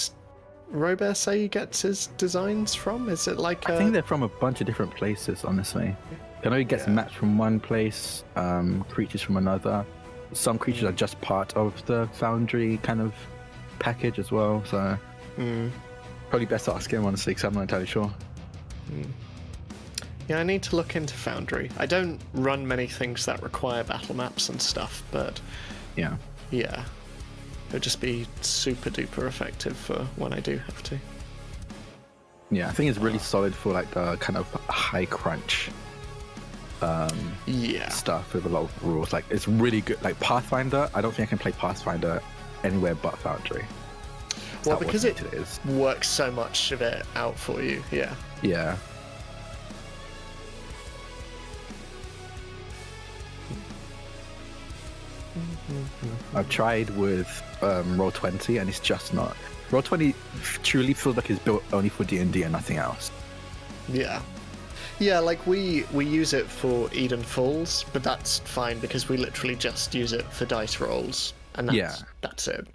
RoBear say he gets his designs from? Is it like I think they're from a bunch of different places, honestly. I know he gets Yeah. maps from one place, creatures from another. Some creatures are just part of the Foundry kind of package as well, so probably best to ask him, honestly, because I'm not entirely sure. Yeah, I need to look into Foundry. I don't run many things that require battle maps and stuff, but Yeah. yeah, it'd just be super duper effective for when I do have to. Yeah, I think it's really solid for like the kind of high crunch Yeah. stuff with a lot of rules. Like, it's really good. Like Pathfinder, I don't think I can play Pathfinder anywhere but Foundry. That's Well, how because it automated is. works so much of it out for you. Yeah. Yeah. I've tried with Roll20 and it's just not. Roll20 truly feels like it's built only for D&D and nothing else. Yeah. Yeah, like we use it for Eden Falls, but that's fine because we literally just use it for dice rolls, and Yeah. that's it.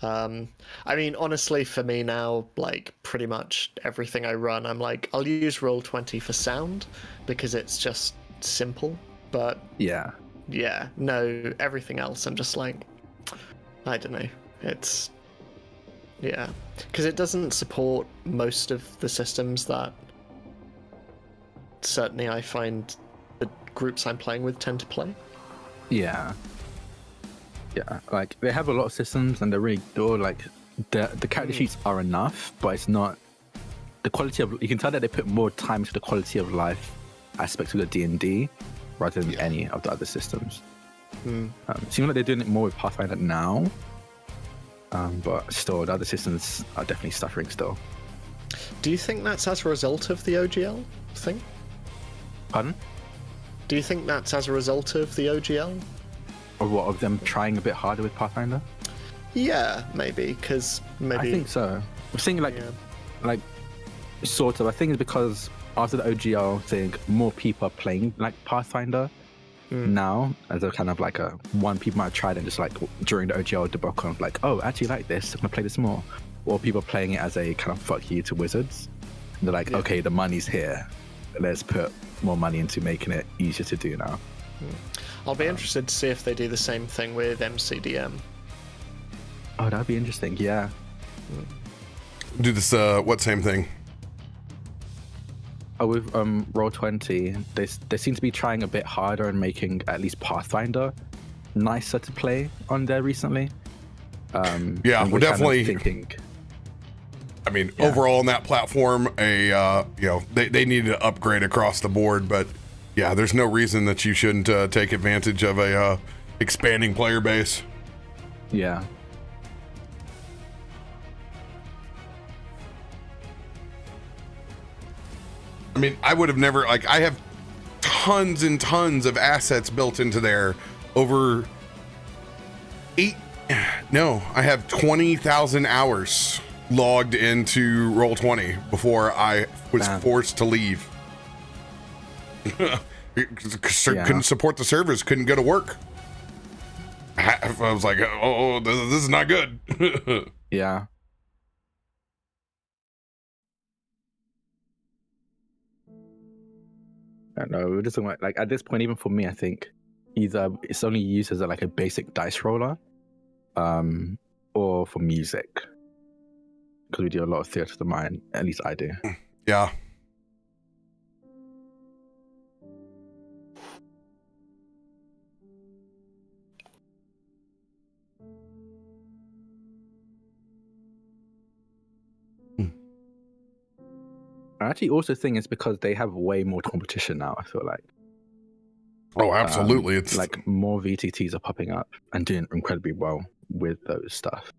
I mean, honestly, for me now, like pretty much everything I run, I'm like, I'll use Roll20 for sound because it's just simple. But Yeah. No, everything else, I'm just like, I don't know. It's because it doesn't support most of the systems that certainly I find the groups I'm playing with tend to play. Yeah. Yeah, like they have a lot of systems and they're really good. Like the character sheets are enough, but it's not the quality of. You can tell that they put more time to the quality of life aspects of the D&D rather than any of the other systems. It seems like they're doing it more with Pathfinder now, but still the other systems are definitely suffering still. Do you think that's as a result of the OGL thing? Pardon? Do you think that's as a result of the OGL? Or what, of them trying a bit harder with Pathfinder? Yeah, maybe, because maybe... I think so. I'm saying like sort of. I think it's because after the OGL thing, more people are playing like Pathfinder now as a kind of like a one people might have tried and just like during the OGL debacle of like, oh, I actually like this, I'm gonna play this more. Or people playing it as a kind of fuck you to wizards. And they're like, okay, the money's here. Let's put more money into making it easier to do now. I'll be interested to see if they do the same thing with MCDM. Oh, that'd be interesting, yeah. Do this, what same thing? Oh, with Roll20, they seem to be trying a bit harder and making at least Pathfinder nicer to play on there recently. Yeah, we're definitely thinking. I mean, overall on that platform, they need to upgrade across the board, but yeah, there's no reason that you shouldn't take advantage of a expanding player base. Yeah. I mean, I would have never, like, I have tons and tons of assets built into there. I have 20,000 hours logged into Roll20 before I was forced to leave. Couldn't support the servers, couldn't go to work. I was like, oh, this is not good. Yeah. I don't know, we're just talking about, like, at this point, even for me, I think either it's only used as like a basic dice roller, or for music. Because we do a lot of theatre of the mind, at least I do. Yeah. I actually also think it's because they have way more competition now, I feel like. Oh, absolutely. It's like more VTTs are popping up and doing incredibly well with those stuff.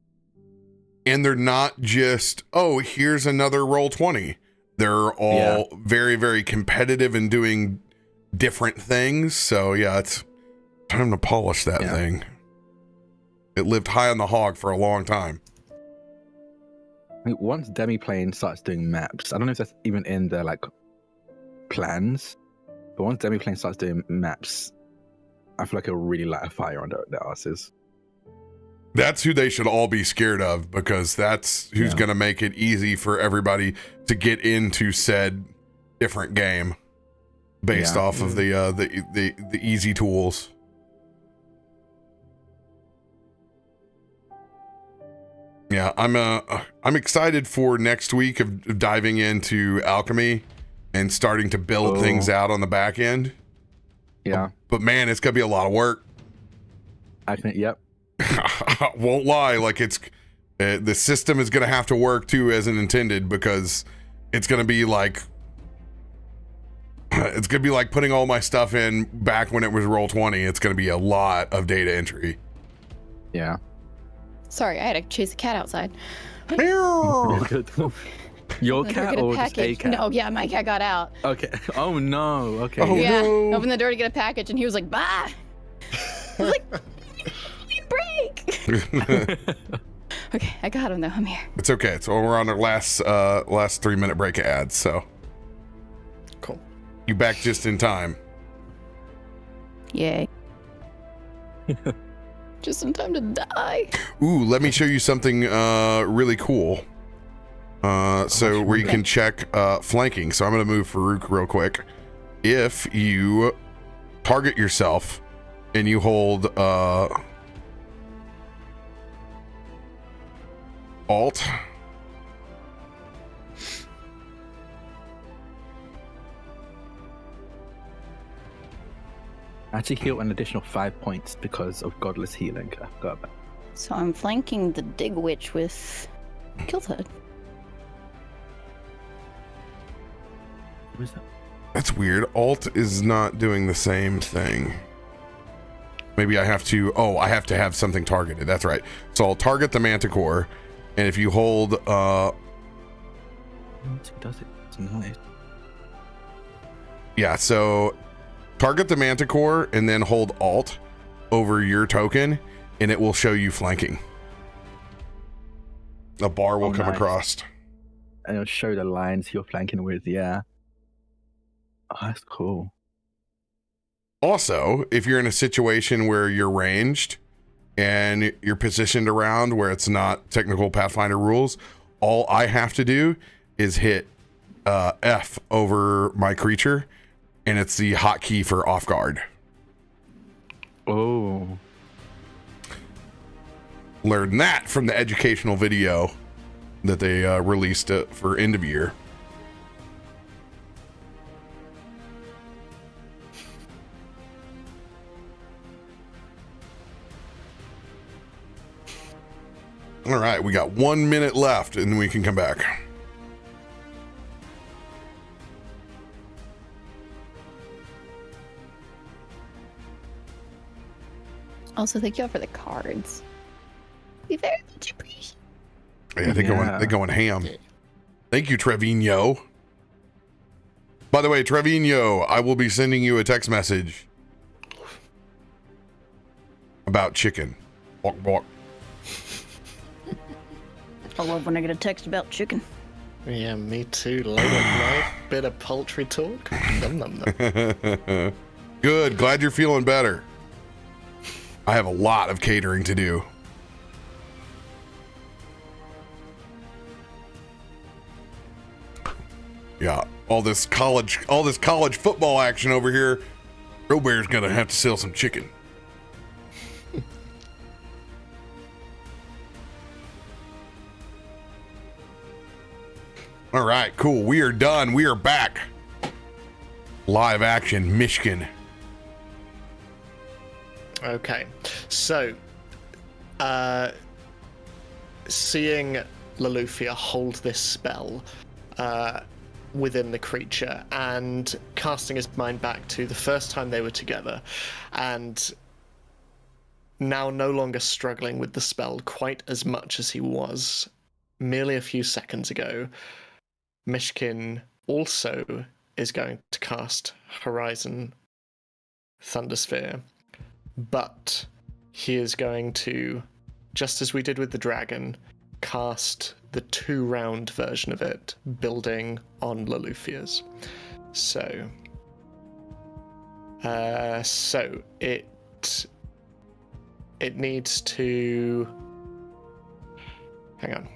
And they're not just, oh, here's another Roll20. They're all very, very competitive and doing different things. So yeah, it's time to polish that thing. It lived high on the hog for a long time. I think once Demiplane starts doing maps, I don't know if that's even in their like plans, but once Demiplane starts doing maps, I feel like it'll really light a fire on their asses. That's who they should all be scared of, because that's who's going to make it easy for everybody to get into said different game based off of the easy tools. Yeah, I'm excited for next week of diving into alchemy and starting to build things out on the back end. Yeah, but man, it's gonna be a lot of work. Yep. I won't lie, like it's the system is gonna have to work too as intended, because it's gonna be like putting all my stuff in back when it was Roll20. It's gonna be a lot of data entry. Yeah. Sorry, I had to chase a cat outside. Your cat or just a cat? No, yeah, my cat got out. Okay. Oh no. Okay. Oh, yeah. no. Opened the door to get a package, and he was like, "Bye." I was like, "Break." Okay, I got him though. I'm here. It's okay. So we're on our last 3-minute break of ads. So cool. You back just in time. Yay. Just in time to die. Ooh, let me show you something really cool. So where you can check flanking. So I'm going to move Farouk real quick. If you target yourself and you hold Alt, I actually heal an additional 5 points because of Godless Healing. I forgot about that. So I'm flanking the Dig Witch with Killhead. What is that? that's weird. Alt is not doing the same thing. Maybe I have to, I have to have something targeted. That's right. So I'll target the Manticore, and if you hold, Once it does it, it's nice. yeah, so target the Manticore and then hold Alt over your token, and it will show you flanking. A bar will come nice. across. And it'll show the lines you're flanking with, yeah. Oh, that's cool. Also, if you're in a situation where you're ranged and you're positioned around where it's not technical Pathfinder rules, all I have to do is hit F over my creature, and it's the hotkey for off guard. Oh. Learned that from the educational video that they released for end of year. All right, we got 1 minute left and we can come back. Also, thank you all for the cards. Be very much appreciated. Yeah, they're going ham. Thank you, Trevino. By the way, Trevino, I will be sending you a text message about chicken. Walk, walk. I love when I get a text about chicken. Yeah, me too. Late at night, bit of poultry talk. Nom nom nom. Good. Glad you're feeling better. I have a lot of catering to do. Yeah, all this college football action over here. RoBear's gonna have to sell some chicken. All right, cool. We are done. We are back. Live action, Myshkin. Okay, so seeing Loluphia hold this spell within the creature and casting his mind back to the first time they were together, and now no longer struggling with the spell quite as much as he was merely a few seconds ago, Myshkin also is going to cast Horizon Thundersphere, but he is going to, just as we did with the dragon, cast the 2-round version of it, building on Loluphia's. So it needs to, hang on.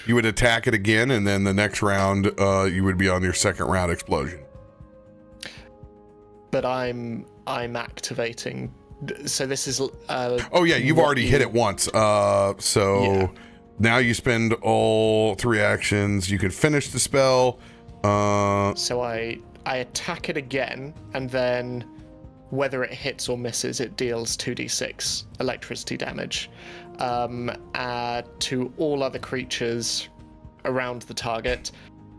You would attack it again, and then the next round, you would be on your second round explosion. But I'm activating. So this is. Oh yeah, you've already hit it once. So now you spend all 3 actions. You can finish the spell. So I attack it again, and then whether it hits or misses, it deals 2d6 electricity damage to all other creatures around the target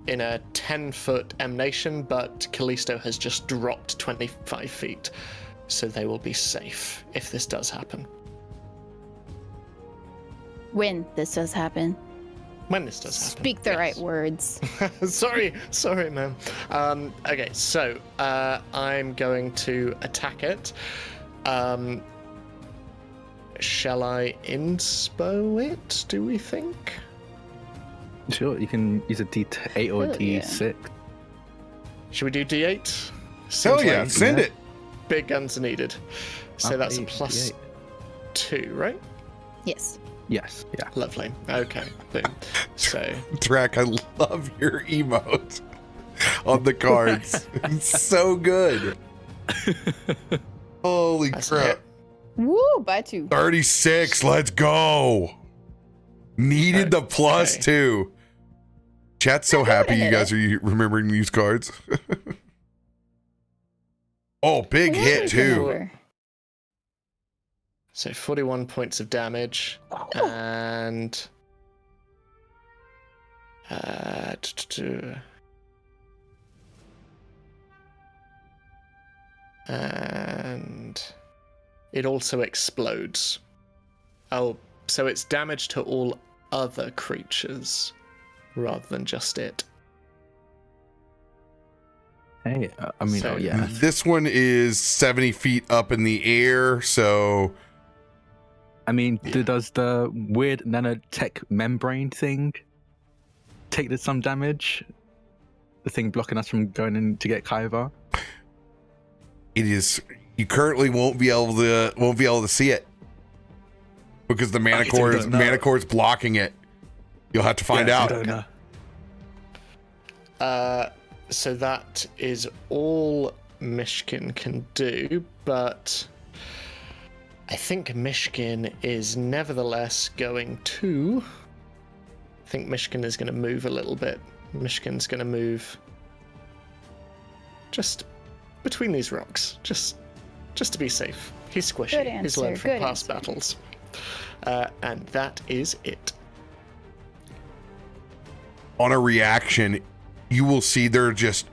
in a 10-foot emanation, but Kallisto has just dropped 25 feet, so they will be safe if this does happen. When this does happen. When this does happen. Speak the right words. sorry, man. Okay, so I'm going to attack it. Shall I inspo it, do we think? Sure, you can use a D8 or Hell D6. Should we do D8? Hell yeah, send it. big guns are needed. So that's a D8. +2, right? Yes. Yes, yeah. Lovely. Okay. Boom. So Drak, I love your emote on the cards. It's so good. Holy that's a crap. hit. Woo, by 2. 36, let's go. Needed the +2. Chat's so happy you guys are remembering these cards. Oh, big hit too. So 41 points of damage, and and it also explodes. Oh, so it's damage to all other creatures rather than just it. Hey, I mean, So- yeah. This one is 70 feet up in the air, so I mean, Yeah. does the weird nanotech membrane thing take some damage? The thing blocking us from going in to get Kaiva? it is. You currently won't be able to see it because the Manicore's blocking it. You'll have to find Yeah, I out. don't know. So that is all Myshkin can do, but I think Myshkin is nevertheless going to... I think Myshkin is going to move a little bit. Myshkin's going to move just between these rocks, just to be safe. He's squishy. Good He's answer, learned from good past answer. battles. And that is it. On a reaction, you will see there are just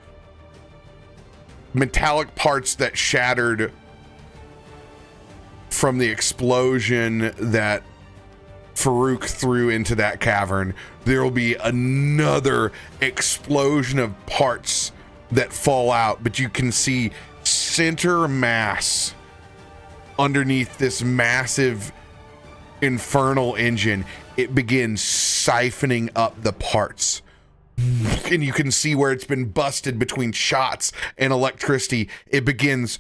metallic parts that shattered from the explosion that Farouk threw into that cavern. There will be another explosion of parts that fall out, but you can see center mass underneath this massive infernal engine. It begins siphoning up the parts. And you can see where it's been busted between shots and electricity. It begins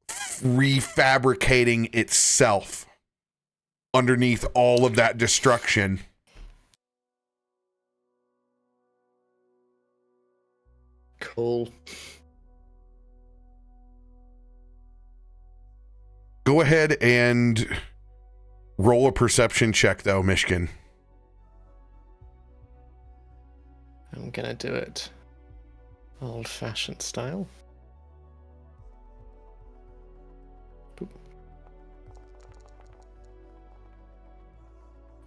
refabricating itself underneath all of that destruction. Cool. Go ahead and roll a perception check, though, Myshkin. I'm gonna do it old-fashioned style. Boop.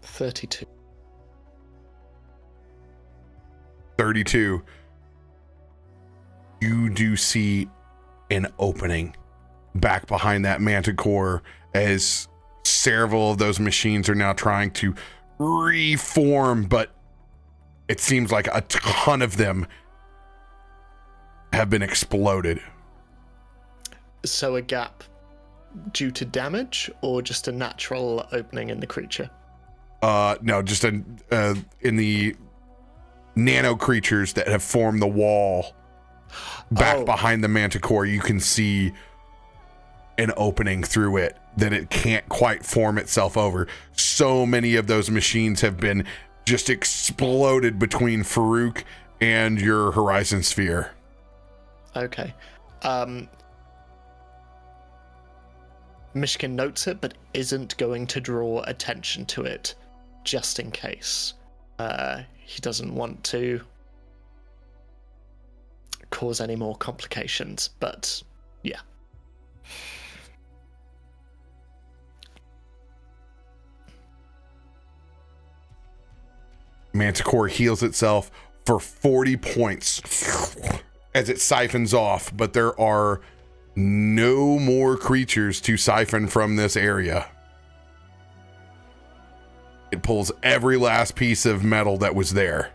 32. 32. You do see an opening back behind that manticore as several of those machines are now trying to reform, but it seems like a ton of them have been exploded. So a gap due to damage, or just a natural opening in the creature? No, just in the nano creatures that have formed the wall back behind the manticore. You can see an opening through it that it can't quite form itself over. So many of those machines have been just exploded between Farouk and your horizon sphere. Okay. Myshkin notes it, but isn't going to draw attention to it, just in case. He doesn't want to cause any more complications, but yeah. Manticore heals itself for 40 points as it siphons off, but there are no more creatures to siphon from this area. It pulls every last piece of metal that was there.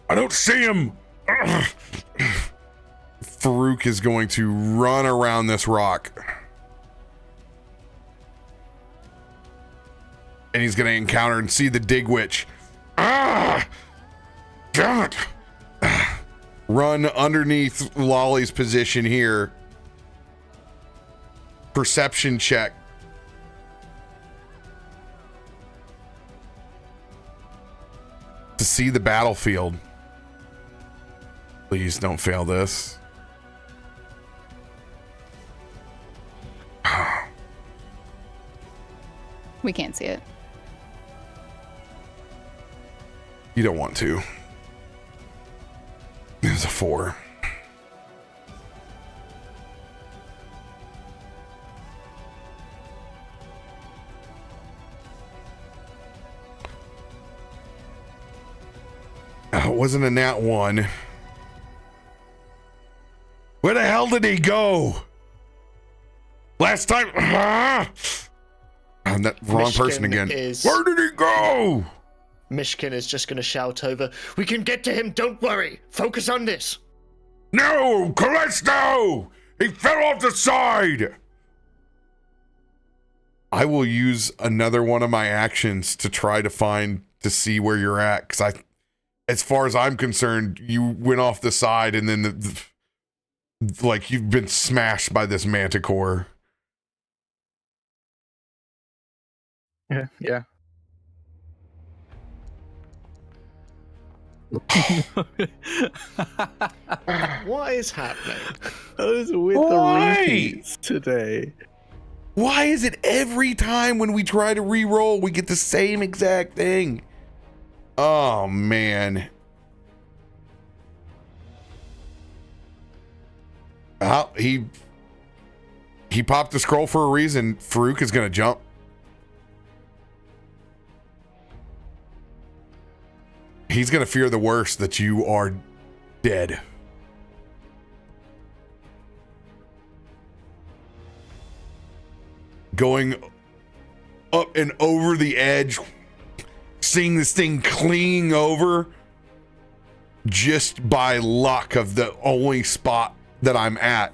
I don't see him. Farouk is going to run around this rock. and he's going to encounter and see the Dig Witch. Ah! Damn it! Run underneath Lolly's position here. Perception check. To see the battlefield. Please don't fail this. We can't see it. You don't want to. There's a 4. Oh, it wasn't a nat 1. Where the hell did he go? Last time. I'm that wrong person again. Where did he go? Myshkin is just going to shout over, "We can get to him, don't worry. Focus on this." No, Kallisto! He fell off the side! I will use another one of my actions to try to see where you're at, because as far as I'm concerned, you went off the side and then like you've been smashed by this manticore. Yeah. What is happening? I was with Why? the repeats today. Why is it every time when we try to re-roll, we get the same exact thing? Oh, man. He popped the scroll for a reason. Farouk is going to jump. He's going to fear the worst, that you are dead. Going up and over the edge, seeing this thing clinging over just by luck of the only spot that I'm at.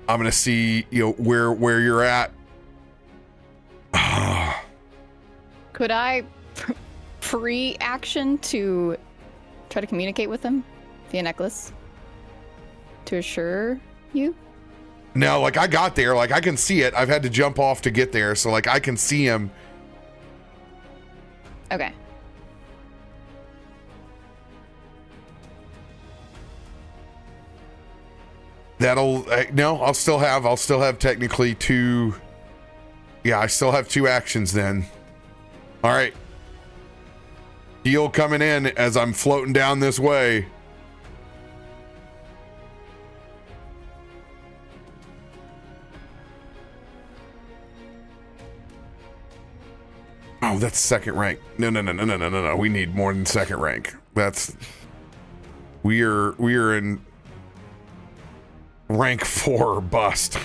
I'm going to see, where you're at. Could I free action to try to communicate with him via necklace to assure you? No, I got there, I can see it. I've had to jump off to get there, so I can see him. Okay. I'll still have technically 2. Yeah, I still have 2 actions then. All right. Heal coming in as I'm floating down this way. Oh, that's second rank. No. We need more than second rank. We are in rank 4 bust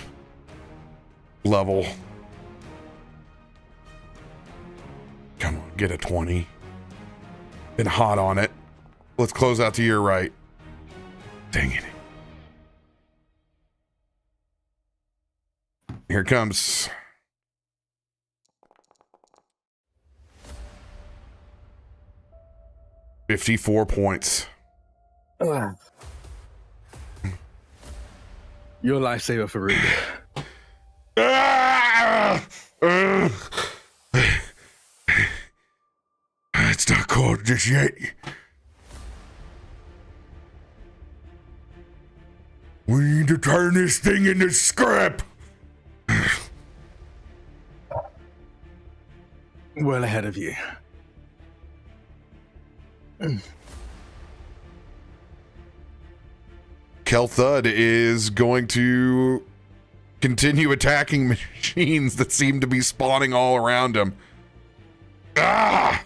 level. Come on, get a 20. Been hot on it. Let's close out to your right. Dang it. Here it comes. $54 points. Your lifesaver, Farouk. It's not cold just yet. We need to turn this thing into scrap. Well ahead of you. Kel'Thud is going to continue attacking machines that seem to be spawning all around him. Ah!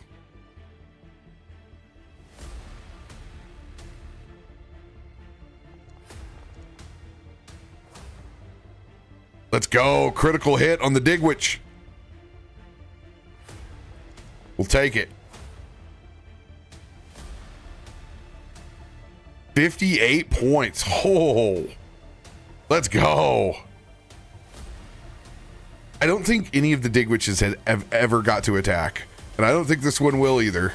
Let's go. Critical hit on the Dig Witch. We'll take it. 58 points. Oh, let's go. I don't think any of the Digwitches have ever got to attack. And I don't think this one will either.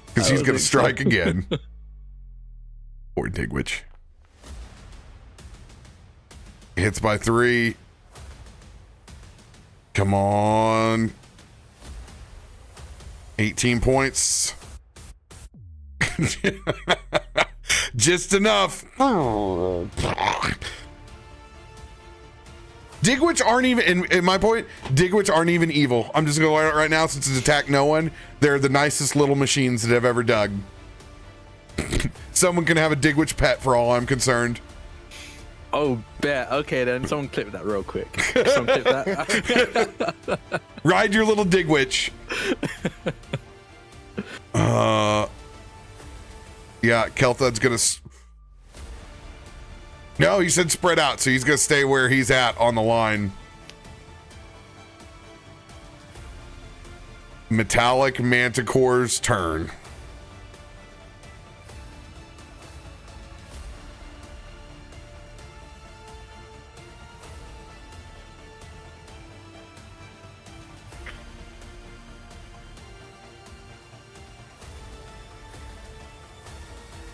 Because he's going to strike again. Poor Digwitch. Hits by 3. Come on. 18 points. Just enough. Digwitch aren't even, in my point, Digwitch aren't even evil. I'm just going to learn it right now since it's attacked no one. They're the nicest little machines that I've ever dug. Someone can have a Digwitch pet for all I'm concerned. Oh, bet. Okay, then. Someone clip that real quick. Someone clip that. Ride your little Digwitch. Yeah, Kelthud's going to... No, he said spread out, so he's going to stay where he's at on the line. Metallic Manticore's turn.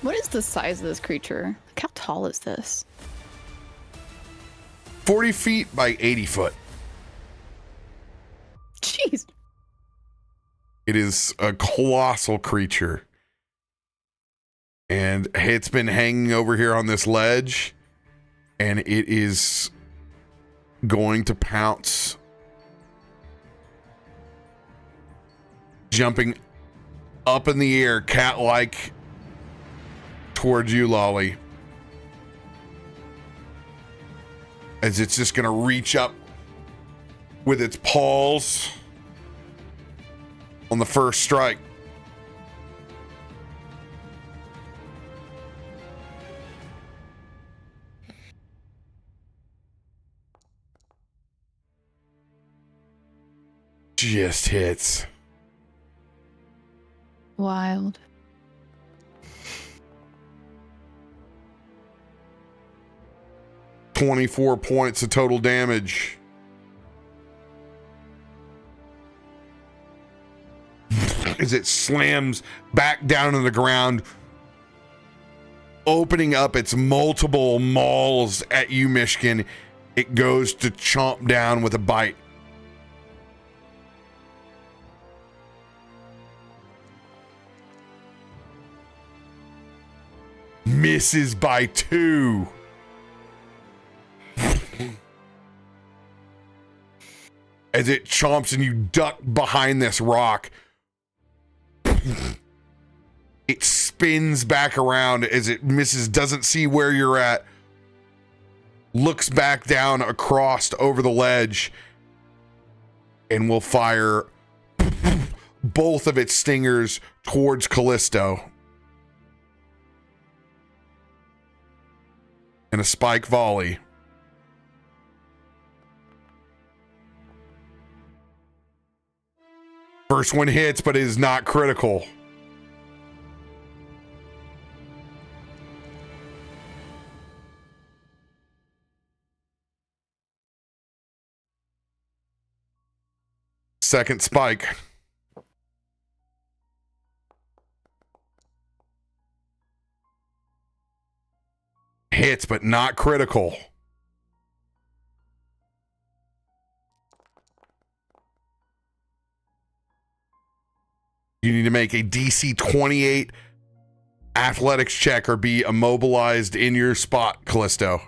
What is the size of this creature? Like, how tall is this? 40 feet by 80 foot. Jeez. It is a colossal creature. And it's been hanging over here on this ledge. And it is going to pounce. Jumping up in the air, cat-like, towards you, Lolly. As it's just going to reach up with its paws on the first strike. Just hits. Wild. $24 points of total damage. As it slams back down on the ground, opening up its multiple maws at you, Myshkin. It goes to chomp down with a bite. Misses by 2. As it chomps and you duck behind this rock, it spins back around as it misses, doesn't see where you're at, looks back down across over the ledge, and will fire both of its stingers towards Kallisto. And a spike volley. First one hits, but it is not critical. Second spike. Hits, but not critical. You need to make a DC 28 athletics check or be immobilized in your spot, Kallisto.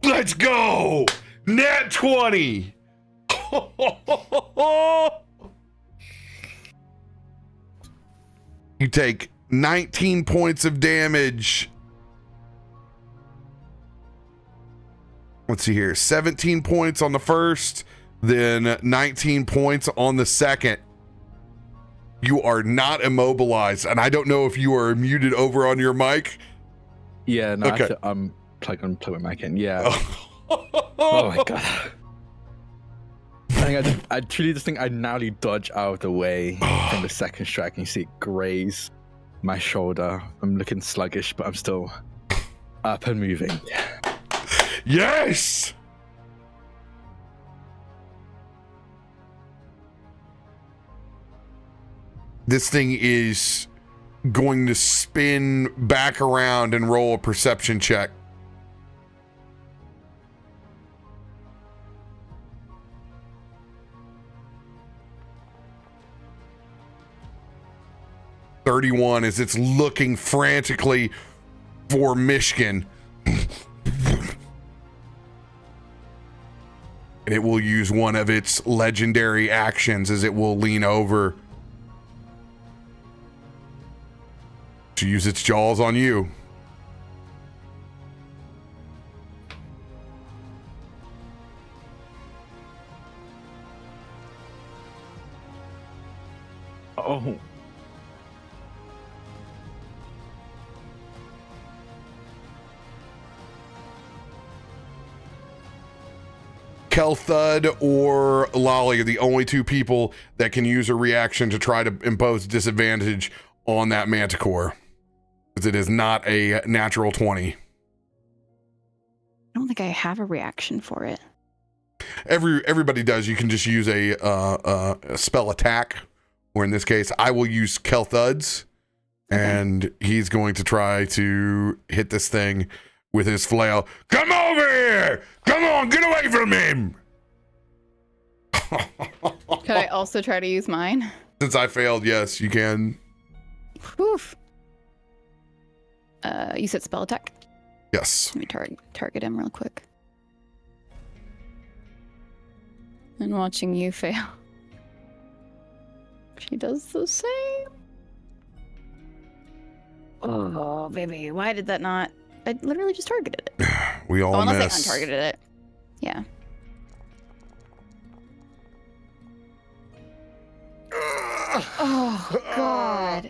Let's go! Nat 20! You take 19 points of damage. Let's see here. 17 points on the first, then 19 points on the second. You are not immobilized, and I don't know if you are muted over on your mic. Yeah, no, Okay. I'm plug my mic in. Yeah. Oh my god. I truly just think I narrowly dodge out of the way from the second strike, and you see it graze my shoulder. I'm looking sluggish, but I'm still up and moving. Yes! This thing is going to spin back around and roll a perception check. (31) as it's looking frantically for Myshkin. And it will use one of its legendary actions as it will lean over to use its jaws on you. Oh. Kelthud or Lolly are the only two people that can use a reaction to try to impose disadvantage on that Manticore, because it is not a natural 20. I don't think I have a reaction for it. Everybody does. You can just use a spell attack, or in this case, I will use Kelthud's, and he's going to try to hit this thing with his flail. Come over here! Come on, get away from him! Could I also try to use mine? Since I failed, yes, you can. Woof. You said spell attack? Yes. Let me target him real quick. And watching you fail. She does the same. Oh, baby, why did that not... I literally just targeted it. We all unless miss. I untargeted it. Yeah. Oh, God.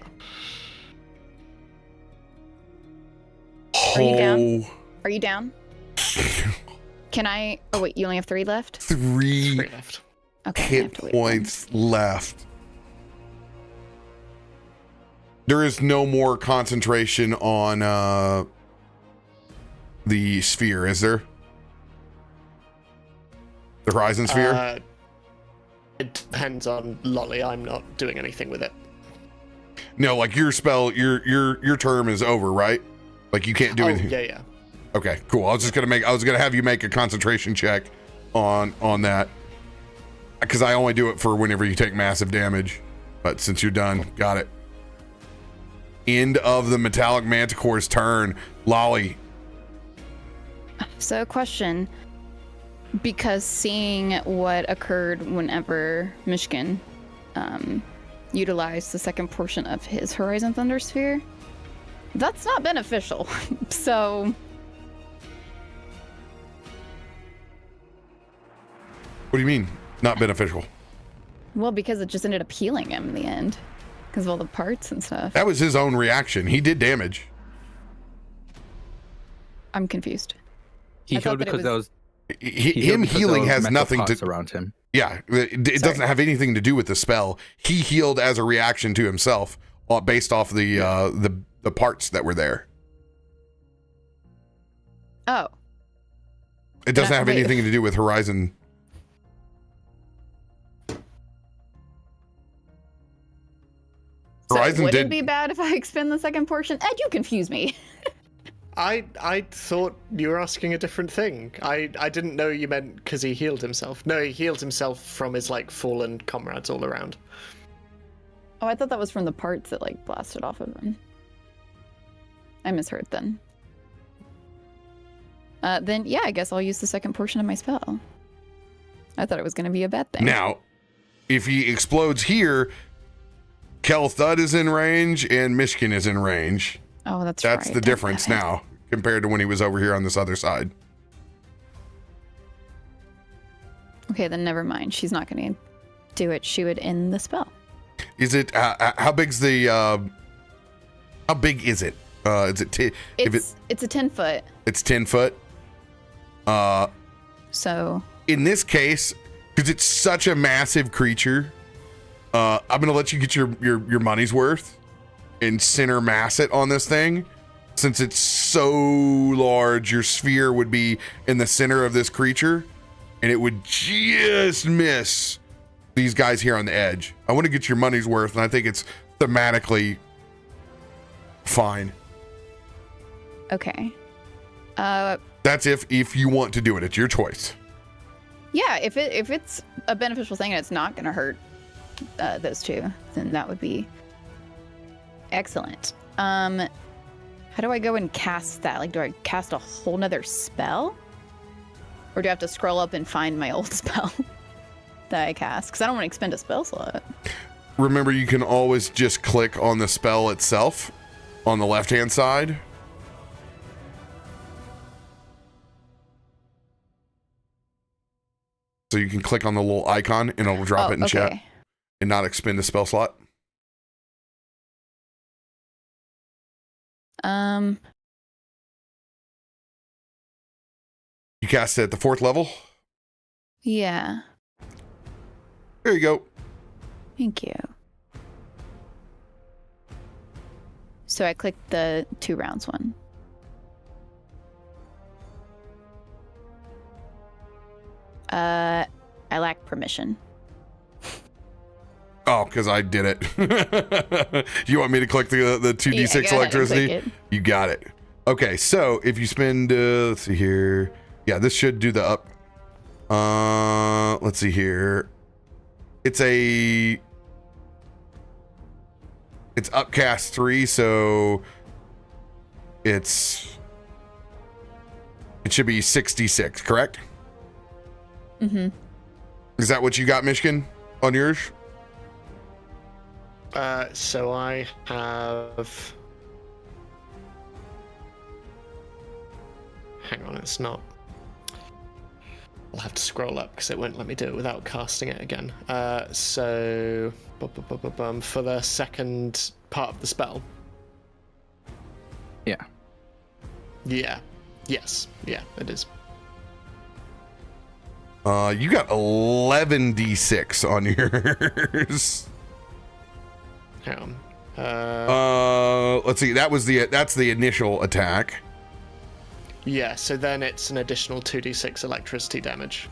Are you down? Are you down? Can I... Oh, wait, you only have 3 left? 3 left. Okay, I hit have to wait points left. There is no more concentration on the sphere, is there? The Horizon Sphere? It depends on Lolly. I'm not doing anything with it. No, like your spell, your term is over, right? Like you can't do anything. Yeah. Okay, cool. I was gonna have you make a concentration check on that, because I only do it for whenever you take massive damage. But since you're done, got it. End of the Metallic Manticore's turn. Lolly. So, question. Because seeing what occurred whenever Myshkin utilized the second portion of his Horizon Thunder Sphere, that's not beneficial. So... What do you mean, not beneficial? Well, because it just ended up healing him in the end. Because of all the parts and stuff. That was his own reaction. He did damage. I'm confused. He healed because there was... Him healing has nothing to... around him. Yeah, it doesn't have anything to do with the spell. He healed as a reaction to himself, based off the parts that were there. Oh. It doesn't have anything to do with Horizon. So would it be bad if I expend the second portion? Ed, you confuse me. I thought you were asking a different thing. I didn't know you meant because he healed himself. No, he healed himself from his fallen comrades all around. Oh, I thought that was from the parts that blasted off of him. I misheard then. Then yeah, I guess I'll use the second portion of my spell. I thought it was going to be a bad thing. Now, if he explodes here, Kelthud is in range and Myshkin is in range. Oh, that's right. That's the difference now compared to when he was over here on this other side. Okay, then never mind. She's not going to do it. She would end the spell. Is it how big's the how big is it? Is it it's a 10-foot. It's 10 foot. So in this case, because it's such a massive creature, I'm gonna let you get your money's worth and center mass it on this thing. Since it's so large, your sphere would be in the center of this creature, and it would just miss these guys here on the edge. I want to get your money's worth, and I think it's thematically fine. Okay. That's if you want to do it. It's your choice. Yeah, if it's a beneficial thing and it's not going to hurt those two, then that would be excellent. How do I go and cast that? Like, do I cast a whole nother spell? Or do I have to scroll up and find my old spell that I cast? Because I don't want to expend a spell slot. Remember, you can always just click on the spell itself on the left-hand side. So you can click on the little icon and it'll drop it in chat and not expend a spell slot. You cast it at the 4th level? Yeah. There you go. Thank you. So I clicked the 2 rounds one. I lack permission. Oh, because I did it. You want me to click the 2d6 electricity? You got it. Okay, so if you spend, let's see here. Yeah, this should do the up. Let's see here. It's upcast 3, so it should be 66, correct? Mm-hmm. Is that what you got, Myshkin, on yours? So I have... Hang on, it's not... I'll have to scroll up because it won't let me do it without casting it again. So... For the second part of the spell. Yeah. Yeah. Yes. Yeah, it is. You got 11d6 on yours. Hang on. Let's see. That's the initial attack. Yeah, so then it's an additional 2d6 electricity damage.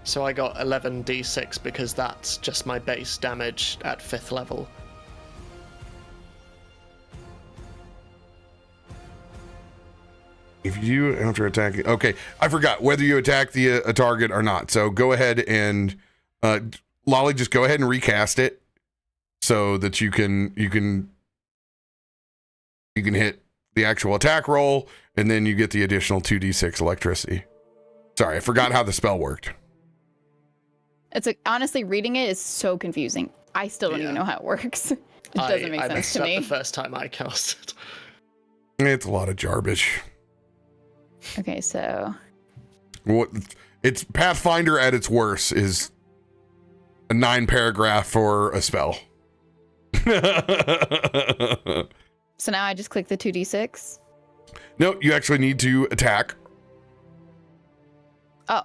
So I got 11d6 because that's just my base damage at 5th level. If you after attacking, okay, I forgot whether you attack a target or not. So go ahead and Lolly, just go ahead and recast it so that you can hit the actual attack roll, and then you get the additional 2d6 electricity. Sorry, I forgot how the spell worked. Honestly, reading it is so confusing. I still don't even know how it works. It doesn't make sense to me. I messed up the first time I cast it. It's a lot of garbage. Okay, so it's Pathfinder at its worst is a 9-paragraph for a spell. So now I just click the 2d6? No, you actually need to attack. Oh.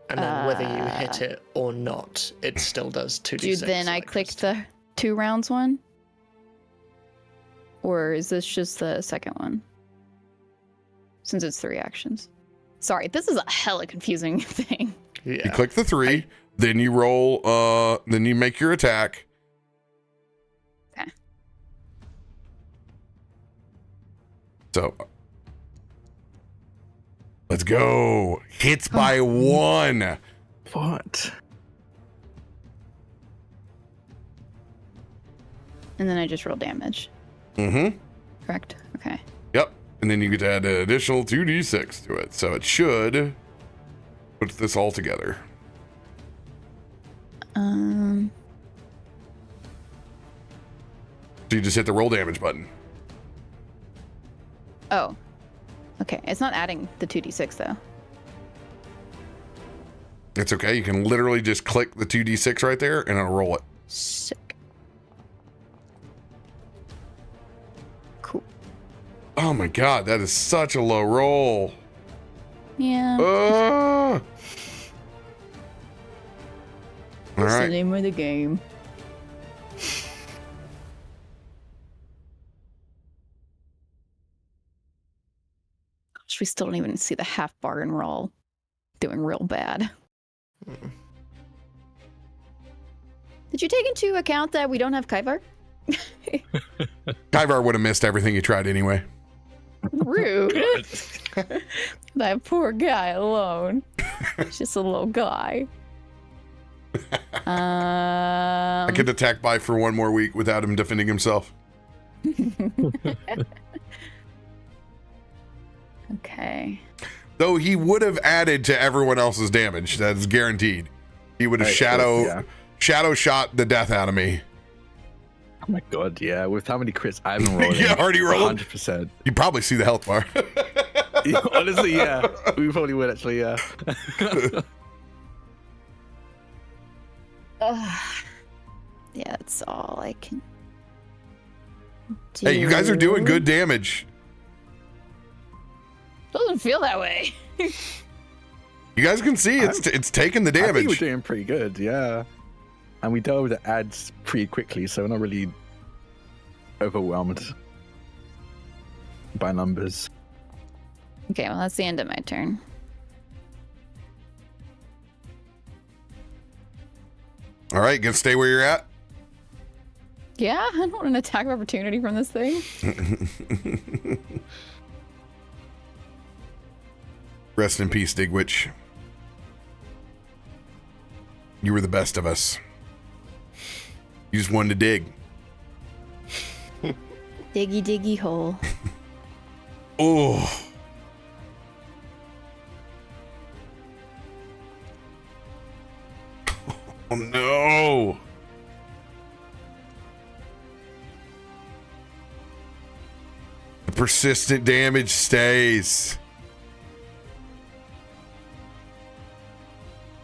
And then whether you hit it or not, it still does 2d6. Then I click the 2 rounds one? Or is this just the second one? Since it's 3 actions. Sorry, this is a hella confusing thing. Yeah. You click the 3, then you roll, then you make your attack. Okay. So, let's go. Hits by 1. What? And then I just roll damage. Mm-hmm. Correct? Okay. Yep. And then you get to add an additional 2d6 to it. So it should put this all together. So you just hit the roll damage button. Oh. Okay. It's not adding the 2d6 though. It's okay. You can literally just click the 2d6 right there and it'll roll it. Sick. Cool. Oh my god, that is such a low roll. Yeah. All That's the right. name of the game. Gosh, we still don't even see the half bar and we're all doing real bad. Did you take into account that we don't have Kaivar? Kaivar would have missed everything he tried anyway. Rude. That poor guy alone. He's just a little guy. I could attack by for one more week without him defending himself. Okay. Though he would have added to everyone else's damage. That's guaranteed. He would have shadow shot the death out of me. Oh my god, yeah. With how many crits I've been rolling. Yeah, already rolled. 100%. You probably see the health bar. Yeah, honestly, yeah. We probably would actually, yeah. Yeah, that's all I can do. Hey, you guys are doing good damage. Doesn't feel that way. You guys can see it's taking the I think we're damage. doing pretty good, yeah. And we dealt with the ads pretty quickly, so we're not really overwhelmed by numbers. Okay, well, that's the end of my turn. All right, gonna stay where you're at. Yeah, I don't want an attack of opportunity from this thing. Rest in peace, Digwitch. You were the best of us. You just wanted to dig. Diggy, diggy hole. Oh. Oh no. The persistent damage stays.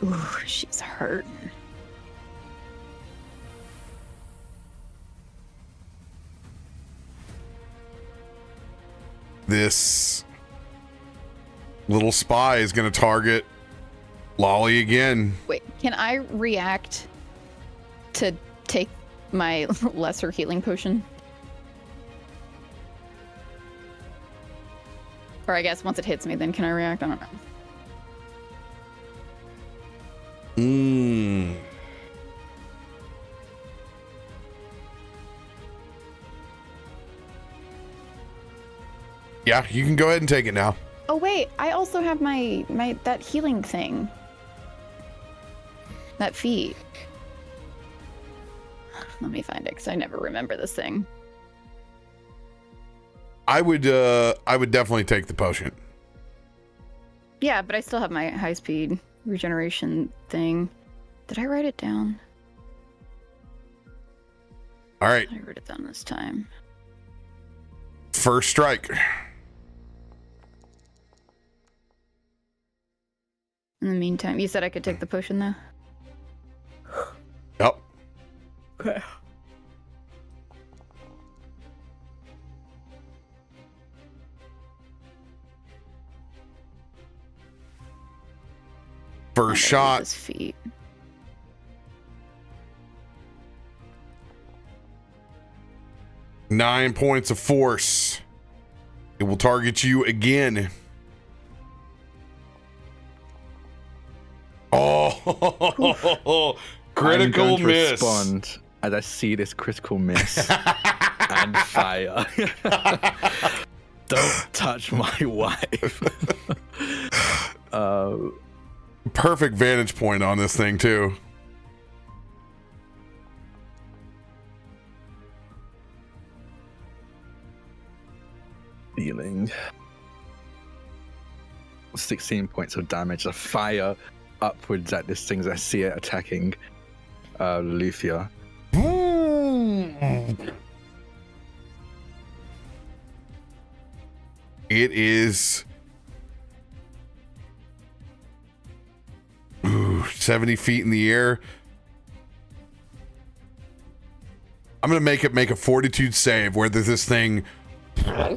Ooh, she's hurting. This little spy is going to target Lolly again. Wait, can I react to take my lesser healing potion? Or I guess once it hits me, then can I react? I don't know. Yeah, you can go ahead and take it now. Oh wait, I also have my that healing thing. That feat. Let me find it because I never remember this thing. I would definitely take the potion. Yeah, but I still have my high speed regeneration thing. Did I write it down? All right, I wrote it down this time. first strike. In the meantime, you said I could take the potion though? Yep. Okay. First shot. His feet. Nine points of force. It will target you again. Oh, critical I'm going to miss. respond as I see this critical miss and fire. Don't touch my wife. Perfect vantage point on this thing too. Dealing 16 points of damage. I fire upwards at this thing as I see it attacking Loluphia. It is. Ooh, 70 feet in the air. I'm going to make it make a fortitude save, whether this thing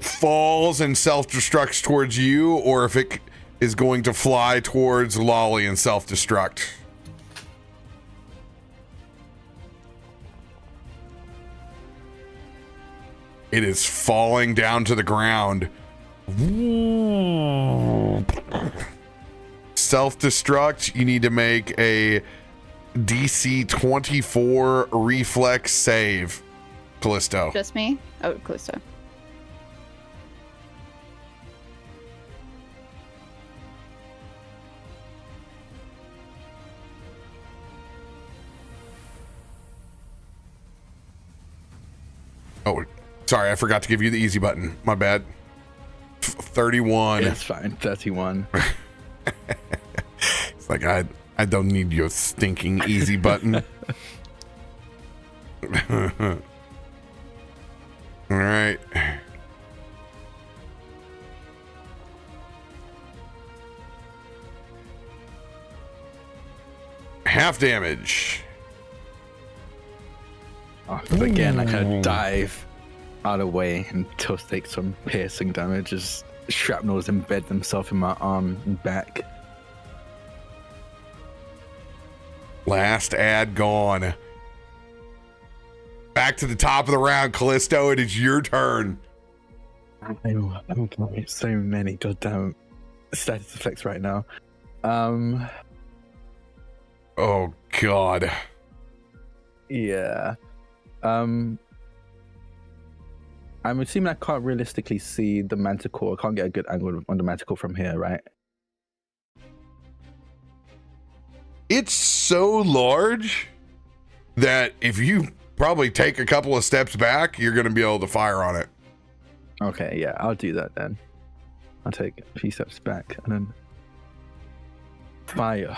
falls and self-destructs towards you, or if it is going to fly towards Lolly and self-destruct. It is falling down to the ground. Self-destruct, you need to make a DC 24 reflex save. Kallisto. Just me? Oh, Kallisto. Oh, sorry, I forgot to give you the easy button. My bad. 31. It's fine. 31. It's like I don't need your stinking easy button. All right. Half damage. But again, I kind of dive out of the way and just take some piercing damage as shrapnels embed themselves in my arm and back. Last ad gone. Back to the top of the round, Kallisto. It is your turn. I'm getting so many goddamn status effects right now. Oh God. Yeah. I'm assuming I can't realistically see the manticore. I can't get a good angle on the manticore from here, right? It's so large that if you probably take a couple of steps back, you're going to be able to fire on it. Okay, yeah, I'll do that then. I'll take a few steps back and then fire.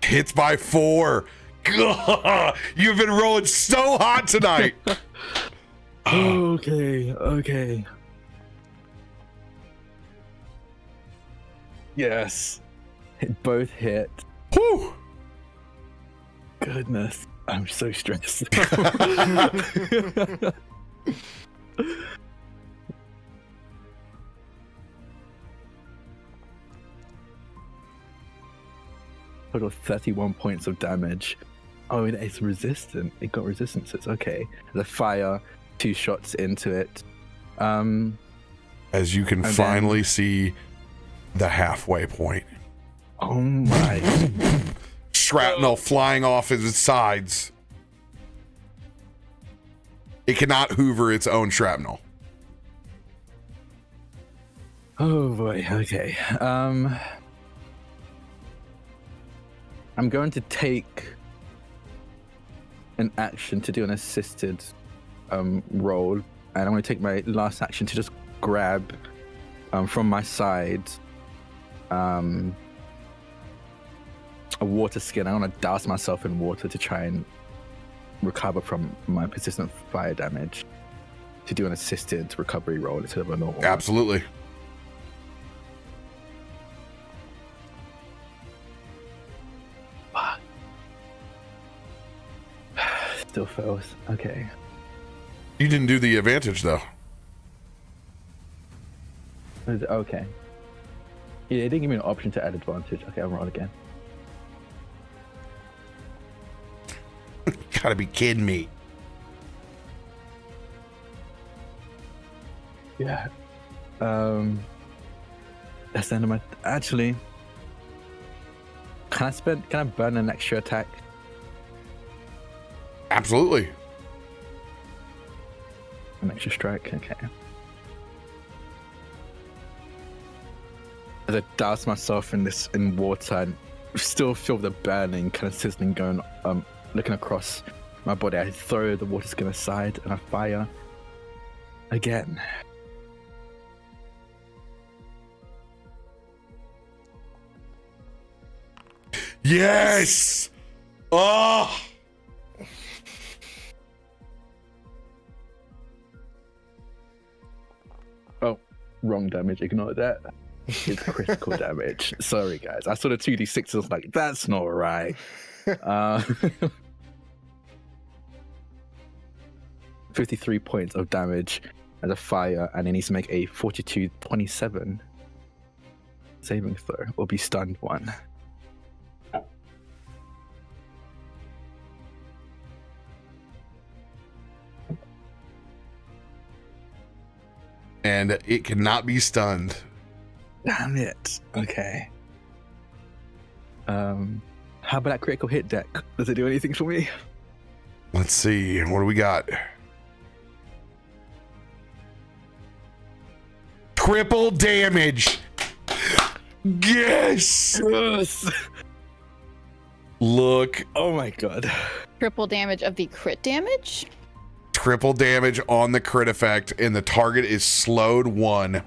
Hits by 4. God, you've been rolling so hot tonight. Okay. Yes. It both hit. Whew. Goodness. I'm so stressed. Total 31 points of damage. Oh, it's resistant. It got resistances. Okay. The fire, 2 shots into it. As you can finally see the halfway point. Oh my. Shrapnel flying off its sides. It cannot hoover its own shrapnel. Oh boy. Okay. I'm going to take an action to do an assisted roll, and I'm going to take my last action to just grab from my side a water skin. I want to douse myself in water to try and recover from my persistent fire damage, to do an assisted recovery roll instead of a normal. Absolutely. Still fails. Okay. You didn't do the advantage though. Okay. Yeah, it didn't give me an option to add advantage. Okay, I'll roll again. Gotta be kidding me. Yeah. That's the end of my. Actually, can I burn an extra attack? Absolutely. An extra strike. Okay. As I douse myself in water and still feel the burning, kind of sizzling going, looking across my body, I throw the water skin aside and I fire again. Yes! Oh! wrong damage. Ignore that. It's critical damage. Sorry, guys. I saw the 2d6. I was like, that's not right. 53 points of damage as a fire, and he needs to make a 42-27 saving throw or be stunned one. And it cannot be stunned. Damn it. Okay. How about that critical hit deck? Does it do anything for me? Let's see. What do we got? Triple damage. Yes. Yes. Look. Oh my god. Triple damage of the crit damage? Triple damage on the crit effect, and the target is slowed 1.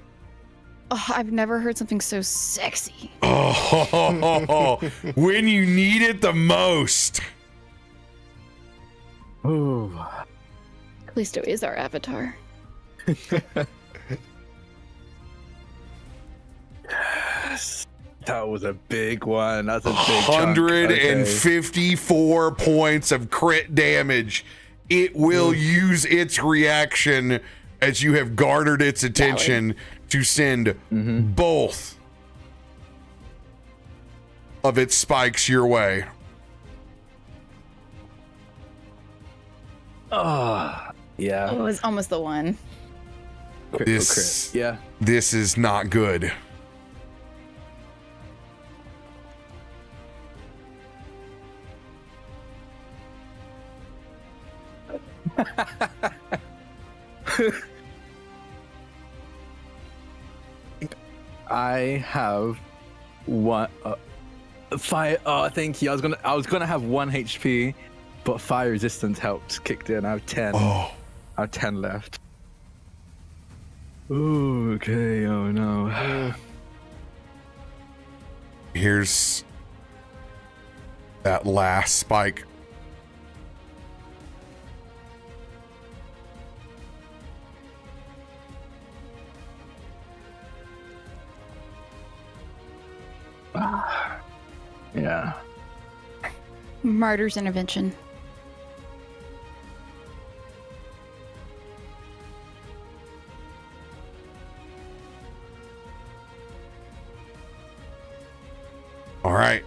Oh, I've never heard something so sexy. Oh, when you need it the most. Ooh. Kallisto is our avatar. Yes. That was a big one. That's a big chunk. 154 points of crit damage. It will use its reaction as you have garnered its attention to send both of its spikes your way. Yeah. It was almost the one. Critical crit. Yeah. This is not good. I have one fire. Oh, thank you. I was gonna have 1 HP, but fire resistance helped kicked in. I have 10. Oh, I have 10 left. Ooh, okay. Oh no. here's that last spike. Yeah. Martyr's intervention. All right.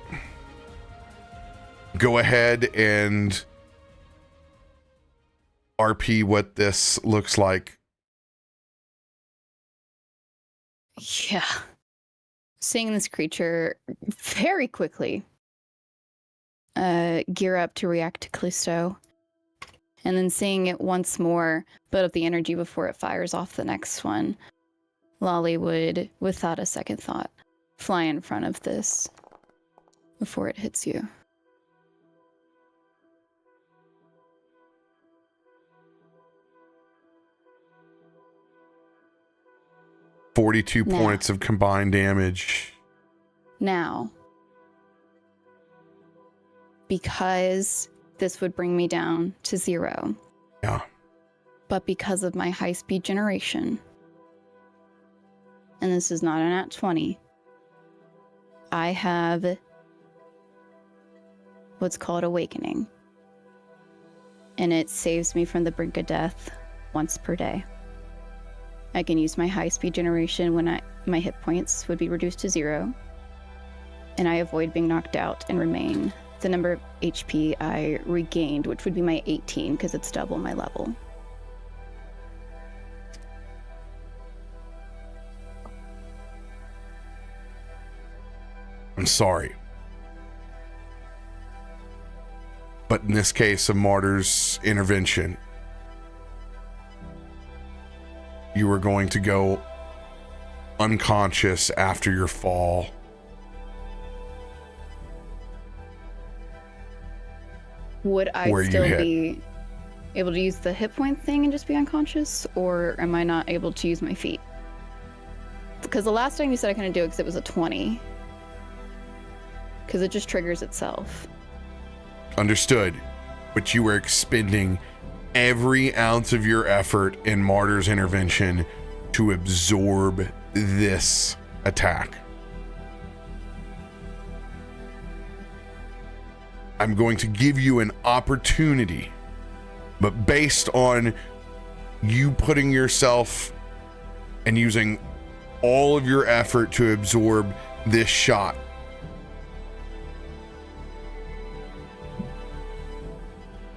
Go ahead and RP what this looks like. Yeah. Seeing this creature very quickly gear up to react to Kallisto, and then seeing it once more build up the energy before it fires off the next one, Lolly would, without a second thought, fly in front of this before it hits you. $42 points of combined damage. Now, because this would bring me down to 0. Yeah. But because of my high-speed generation, and this is not an at 20, I have what's called Awakening. And it saves me from the brink of death once per day. I can use my high-speed generation when my hit points would be reduced to 0, and I avoid being knocked out and remain the number of HP I regained, which would be my 18, because it's double my level. I'm sorry. But in this case of Martyr's intervention, you were going to go unconscious after your fall. Would I still be able to use the hit point thing and just be unconscious, or am I not able to use my feet? Because the last time you said I couldn't do it because it was a 20. Because it just triggers itself. Understood. But you were expending every ounce of your effort in Martyr's intervention to absorb this attack. I'm going to give you an opportunity, but based on you putting yourself and using all of your effort to absorb this shot,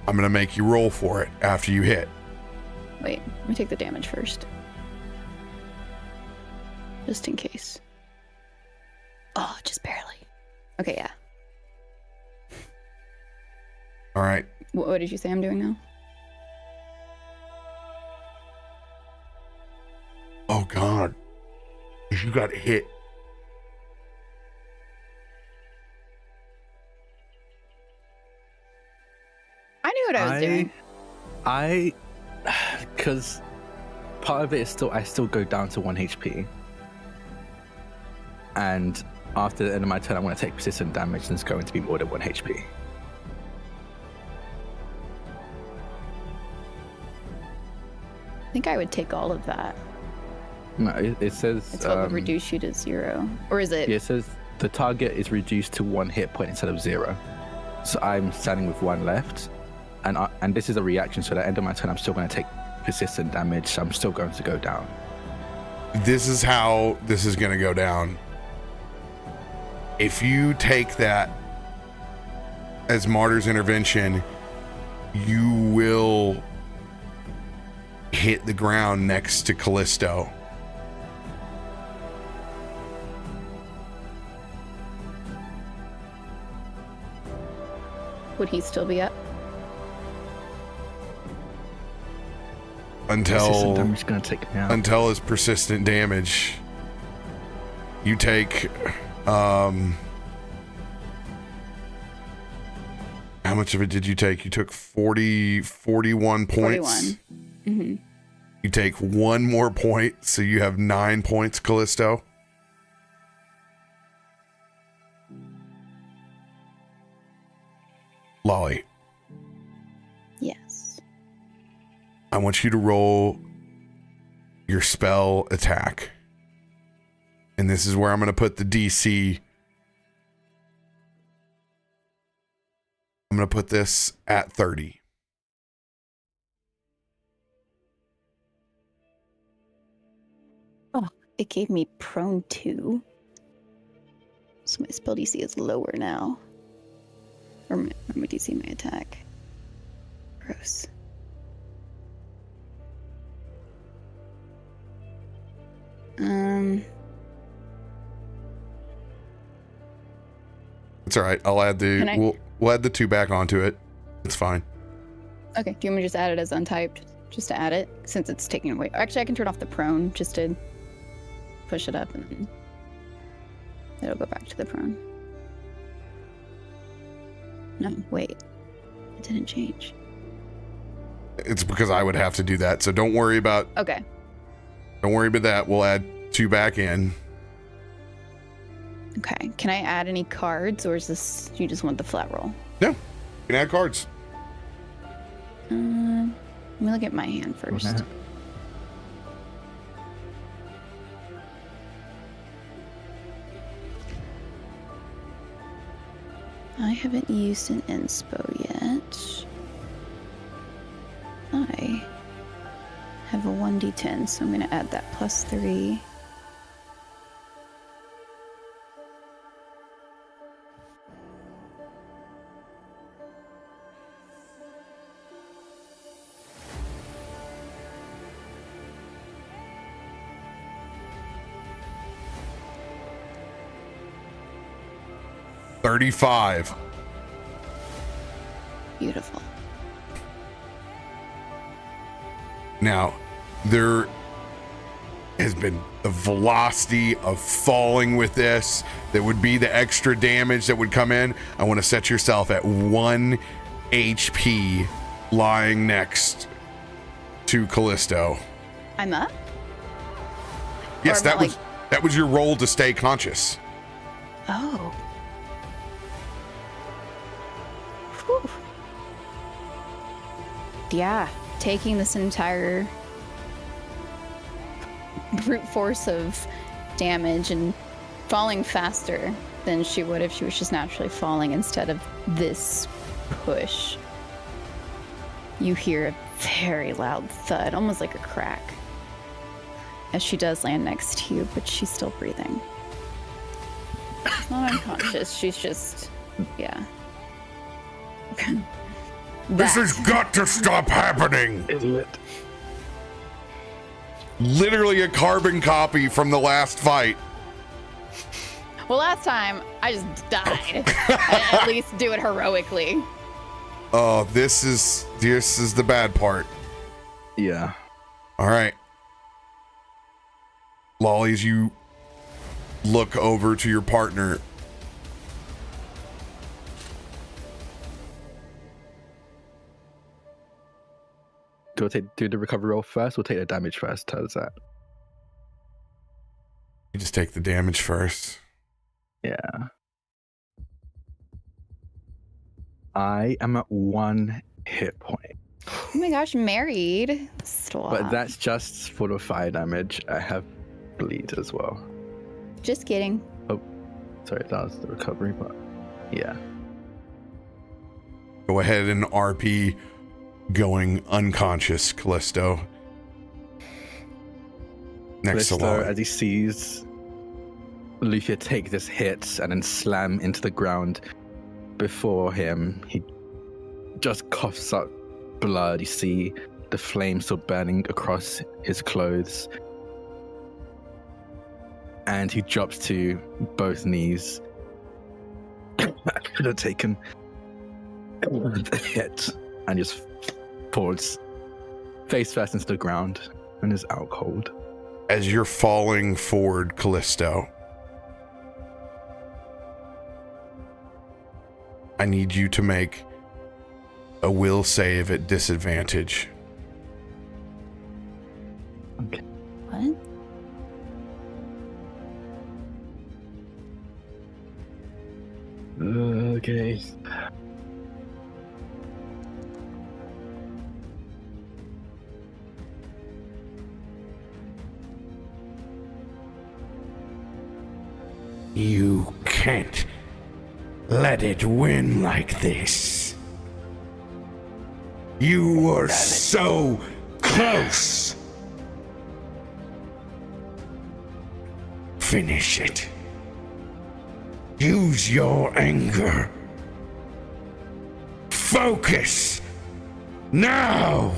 I'm going to make you roll for it after you hit. Wait, let me take the damage first. Just in case. Oh, just barely. Okay, yeah. All right. What did you say I'm doing now? Oh, God. You got hit. I knew what I was doing. Because part of it is I still go down to 1 HP. And after the end of my turn, I want to take persistent damage, and it's going to be more than 1 HP. I think I would take all of that. No, it says... It's what would reduce you to 0. Or is it... Yeah, it says the target is reduced to 1 hit point instead of 0. So I'm standing with 1 left. And this is a reaction, so at the end of my turn, I'm still going to take persistent damage. So I'm still going to go down. This is how this is going to go down. If you take that as Martyr's Intervention, you will hit the ground next to Kallisto. Would he still be up? Persistent damage is going to take me out. Until his persistent damage. You take how much of it did you take? You took 41 points. 41. Mm-hmm. You take 1 more point, so you have 9 points, Kallisto. Lolly. Yes. I want you to roll your spell attack. And this is where I'm going to put the DC. I'm going to put this at 30. Oh, it gave me prone 2. So my spell DC is lower now. Or my DC, my attack. Gross. It's all right. I'll add the we'll add the 2 back onto it. It's fine. Okay. Do you want me to just add it as untyped? Just to add it, since it's taking away. Actually, I can turn off the prone just to push it up, and then it'll go back to the prone. No, wait. It didn't change. It's because I would have to do that. So don't worry about. Okay. Don't worry about that. We'll add 2 back in. Okay. Can I add any cards, or is this you just want the flat roll? No, you can add cards. Let me look at my hand first. Okay. I haven't used an inspo yet. I have a 1d10, so I'm going to add that +3. $35. Beautiful. Now, there has been the velocity of falling with this. That would be the extra damage that would come in. I want to set yourself at 1 HP lying next to Kallisto. I'm up? Yes, Or am I, that was your roll to stay conscious. Oh. Whew. Yeah, taking this entire brute force of damage and falling faster than she would if she was just naturally falling instead of this push. You hear a very loud thud, almost like a crack, as she does land next to you, but she's still breathing. She's not unconscious, she's just, yeah. This has got to stop happening! Idiot. Literally a carbon copy from the last fight. Well, last time, I just died. At least do it heroically. Oh, this is the bad part. Yeah. All right. Lollies, you look over to your partner. Do I do the recovery roll first or take the damage first? How's that? You just take the damage first. Yeah. I am at 1 hit point. Oh my gosh, married. Stop. But that's just for the fire damage. I have bleed as well. Just kidding. Oh, sorry, that was the recovery, but yeah. Go ahead and RP going unconscious, Kallisto. Next to Kallisto, Lolly. as he sees Loluphia take this hit and then slam into the ground before him, he just coughs up blood. You see the flame still burning across his clothes. And he drops to both knees. I could have taken the hit and just falls face first into the ground and is out cold. As you're falling forward, Kallisto, I need you to make a will save at disadvantage. Okay. What? Okay. You can't let it win like this. You were so close. Finish it. Use your anger. Focus. Now.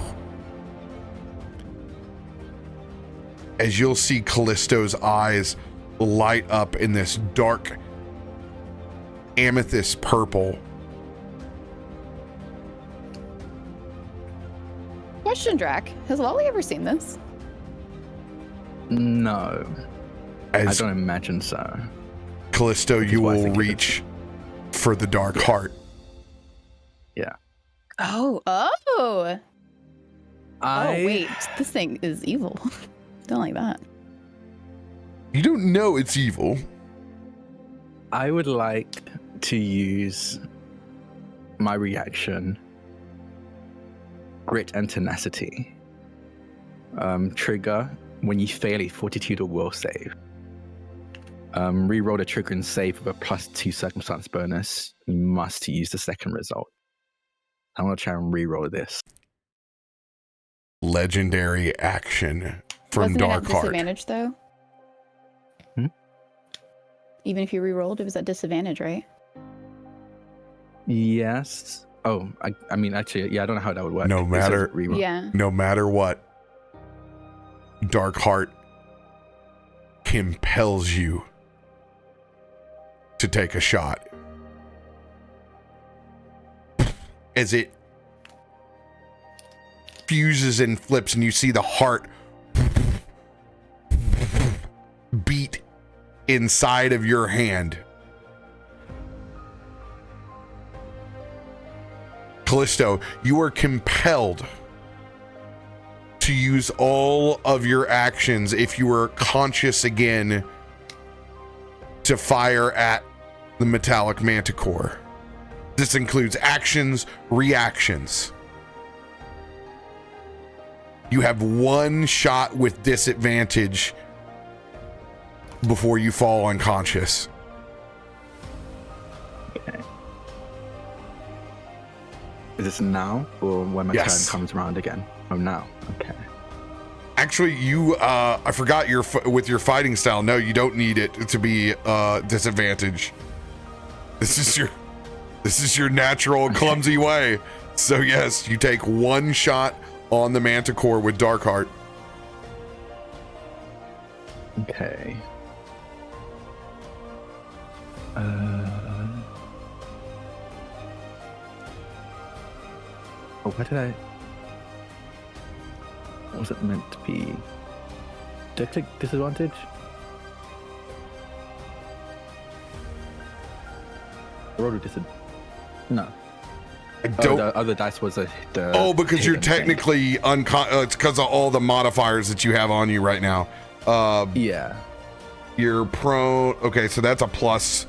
As you'll see Kallisto's eyes light up in this dark amethyst purple. Question, Drak. Has Lolly ever seen this? No. I As don't imagine so. Kallisto, you why I will think it is. reach for the dark heart. Yeah. Oh. Oh, I wait. This thing is evil. Don't like that. You don't know it's evil. I would like to use my reaction, Grit and Tenacity. Trigger when you fail a Fortitude or Will save. Reroll the trigger and save with a +2 circumstance bonus. You must use the second result. I'm going to try and reroll this. Legendary action from Wasn't Dark it at Heart. disadvantage, though? Hmm? Even if you re-rolled, it was at disadvantage, right? Yes. Oh, I mean, actually, yeah, I don't know how that would work. No It says matter- reroll. Yeah. No matter what, Dark Heart compels you to take a shot. As it fuses and flips, and you see the heart beat inside of your hand. Kallisto, you are compelled to use all of your actions if you are conscious again to fire at the metallic manticore. This includes actions, reactions. You have one shot with disadvantage before you fall unconscious. Okay. Is this now or when my turn comes around again? Oh, now. Okay. Actually, you, I forgot with your fighting style. No, you don't need it to be disadvantage. This is your natural clumsy way. So yes, you take one shot on the Manticore with Darkheart. Okay. Oh, where did I? What was it meant to be? Did I click disadvantage? Roll a disadvantage. No. I don't. The other dice was the. Because you're technically it's because of all the modifiers that you have on you right now. Yeah. You're prone. Okay, so that's a +4.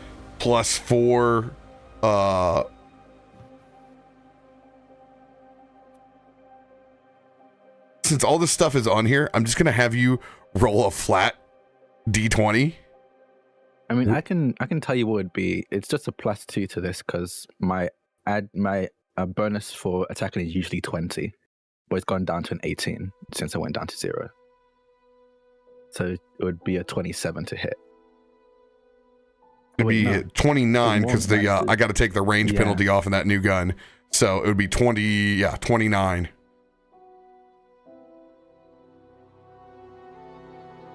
Since all this stuff is on here, I'm just gonna have you roll a flat d20. I mean, I can tell you what it'd be. It's just a +2 to this because my bonus for attacking is usually 20, but it's gone down to an 18 since I went down to 0. So it would be a 27 to hit. It'd be 29 because I got to take the range penalty off in that new gun, so it would be 29.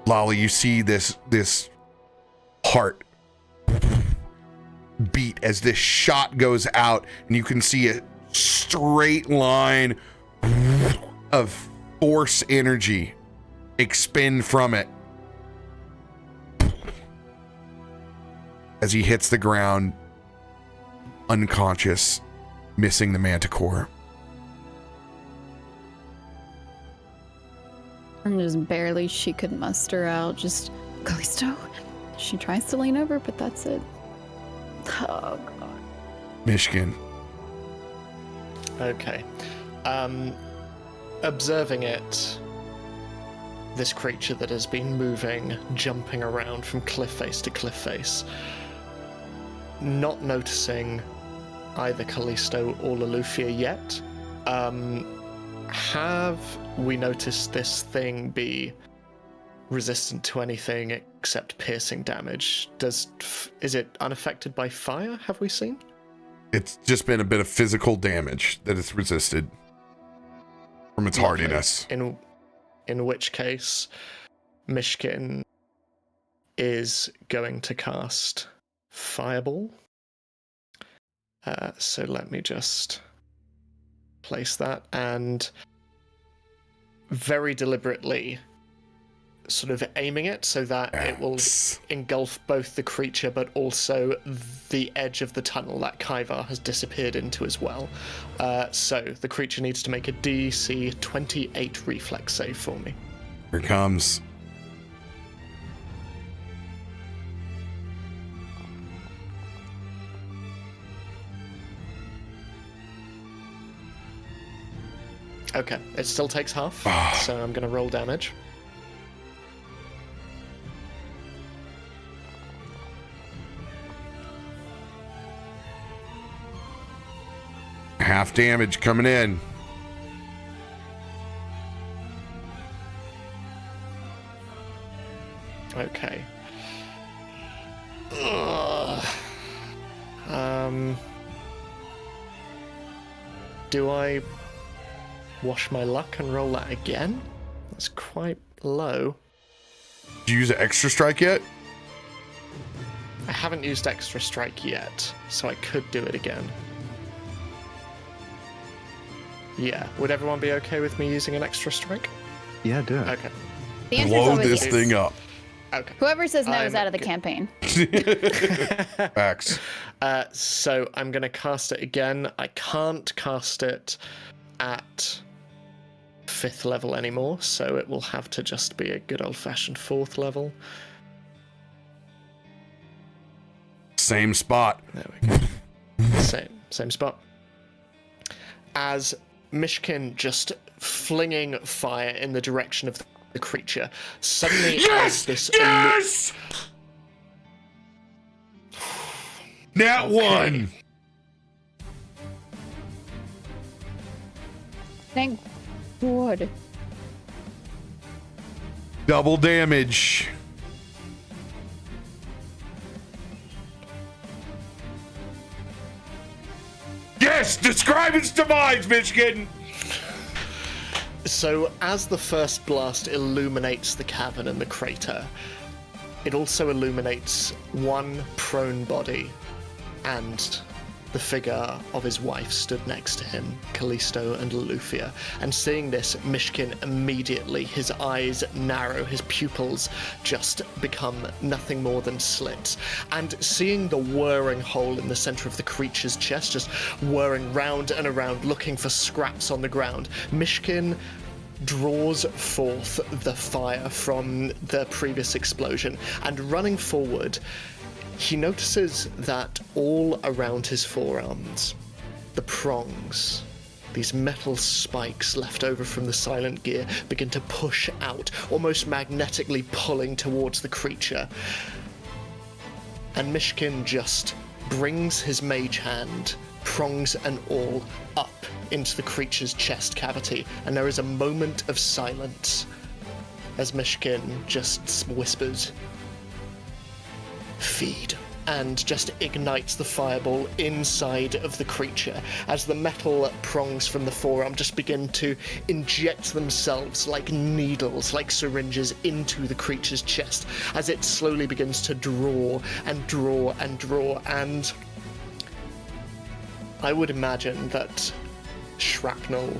Lolly, you see this heart beat as this shot goes out, and you can see a straight line of force energy expend from it as he hits the ground unconscious, missing the Manticore. And just barely she could muster out just Kallisto. She tries to lean over, but that's it. Oh god. Myshkin. Okay. Observing it, this creature that has been moving, jumping around from cliff face to cliff face, not noticing either Kallisto or Loluphia yet. Have we noticed this thing be resistant to anything except piercing damage? Is it unaffected by fire, have we seen? It's just been a bit of physical damage that it's resisted from its hardiness. In which case, Myshkin is going to cast Fireball. So let me just place that, and very deliberately sort of aiming it so that it will engulf both the creature but also the edge of the tunnel that Kaivar has disappeared into as well. So the creature needs to make a DC 28 reflex save for me. Here it comes. Okay, it still takes half, so I'm going to roll damage. Half damage coming in. Okay. Do I wash my luck and roll that again? That's quite low. Did you use an extra strike yet? I haven't used extra strike yet, so I could do it again. Yeah, would everyone be okay with me using an extra strike? Yeah, do it. Okay. The answer's Blow always this yes. thing up. Okay. Whoever says no is out of the campaign. Facts. So I'm going to cast it again. I can't cast it at 5th level anymore, so it will have to just be a good old-fashioned 4th level. Same spot. There we go. Same spot. As Myshkin just flinging fire in the direction of the the creature. Suddenly, Yes! as this Yes! Nat one! Thank God. Double damage. Yes! Describe its demise, Myshkin! So, as the first blast illuminates the cavern and the crater, it also illuminates one prone body, and the figure of his wife stood next to him, Kallisto and Loluphia. And seeing this, Myshkin immediately, his eyes narrow, his pupils just become nothing more than slits. And seeing the whirring hole in the center of the creature's chest, just whirring round and around, looking for scraps on the ground, Myshkin draws forth the fire from the previous explosion, and running forward, he notices that all around his forearms, the prongs, these metal spikes left over from the silent gear, begin to push out, almost magnetically pulling towards the creature. And Myshkin just brings his mage hand, prongs and all, up into the creature's chest cavity, and there is a moment of silence as Myshkin just whispers, "Feed," and just ignites the fireball inside of the creature as the metal prongs from the forearm just begin to inject themselves like needles, like syringes, into the creature's chest as it slowly begins to draw and draw and draw. And I would imagine that shrapnel,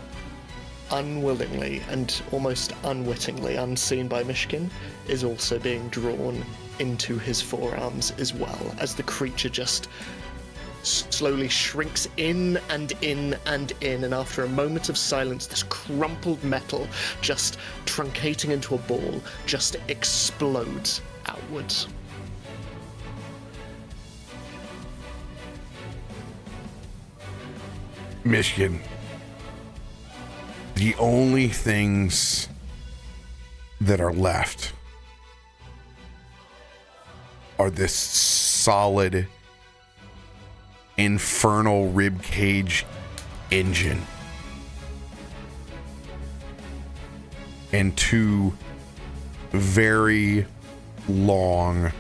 unwillingly and almost unwittingly, unseen by Myshkin, is also being drawn into his forearms as well, as the creature just slowly shrinks in and in and in, and after a moment of silence, this crumpled metal, just truncating into a ball, just explodes outwards. Myshkin, the only things that are left are this solid infernal ribcage engine and two very long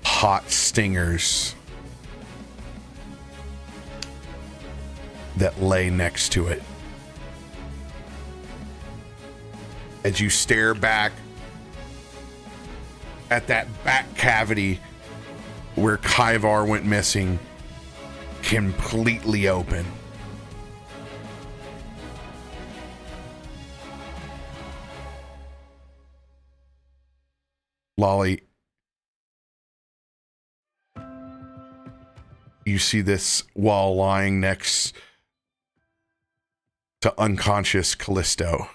hot stingers that lay next to it. As you stare back at that back cavity where Kaivar went missing, completely open. Lolly, you see this while lying next to unconscious Kallisto.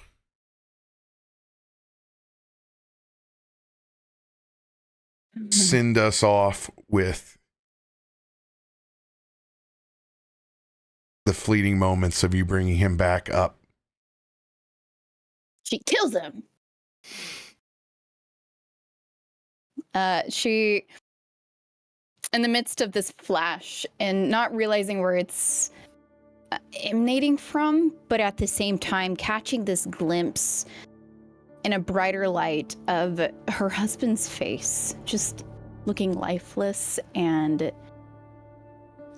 Send us off with the fleeting moments of you bringing him back up. She kills him. She, in the midst of this flash and not realizing where it's emanating from, but at the same time catching this glimpse in a brighter light of her husband's face, just looking lifeless and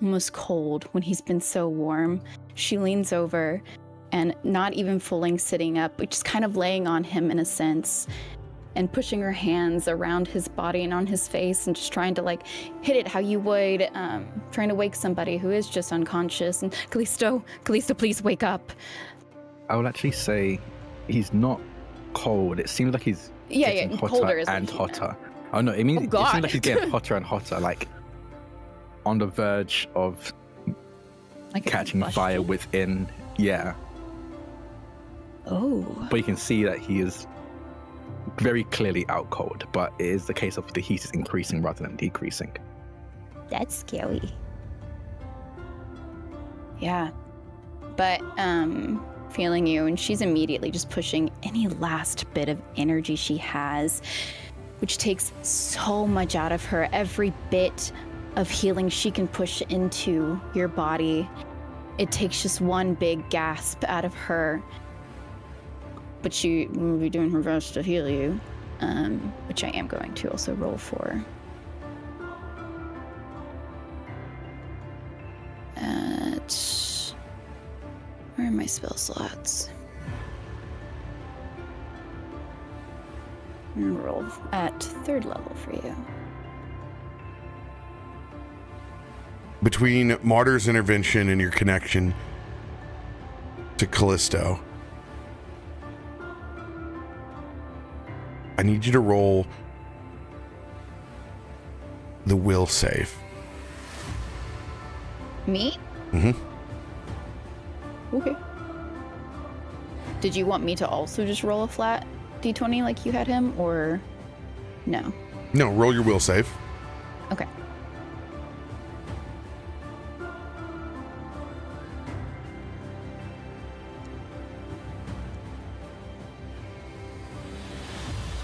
almost cold when he's been so warm. She leans over and, not even fully sitting up, but just kind of laying on him in a sense, and pushing her hands around his body and on his face and just trying to like hit it how you would trying to wake somebody who is just unconscious. And Kallisto, please wake up. I would actually say he's not cold. It seems like he's getting hotter colder and hotter. Oh no, it means it seems like he's getting hotter and hotter, like on the verge of Like a catching combustion? fire within. Yeah, Oh. but you can see that he is very clearly out cold. But it is the case of the heat is increasing rather than decreasing. That's scary. Yeah. But feeling you, and she's immediately just pushing any last bit of energy she has, which takes so much out of her. Every bit of healing she can push into your body, it takes just one big gasp out of her. But she will be doing her best to heal you, which I am going to also roll for. Where are my spell slots? I'm gonna roll at 3rd level for you. Between Martyr's intervention and your connection to Kallisto, I need you to roll the will save. Me? Mm-hmm. Okay. Did you want me to also just roll a flat d20 like you had him, or no? No, roll your will save. Okay.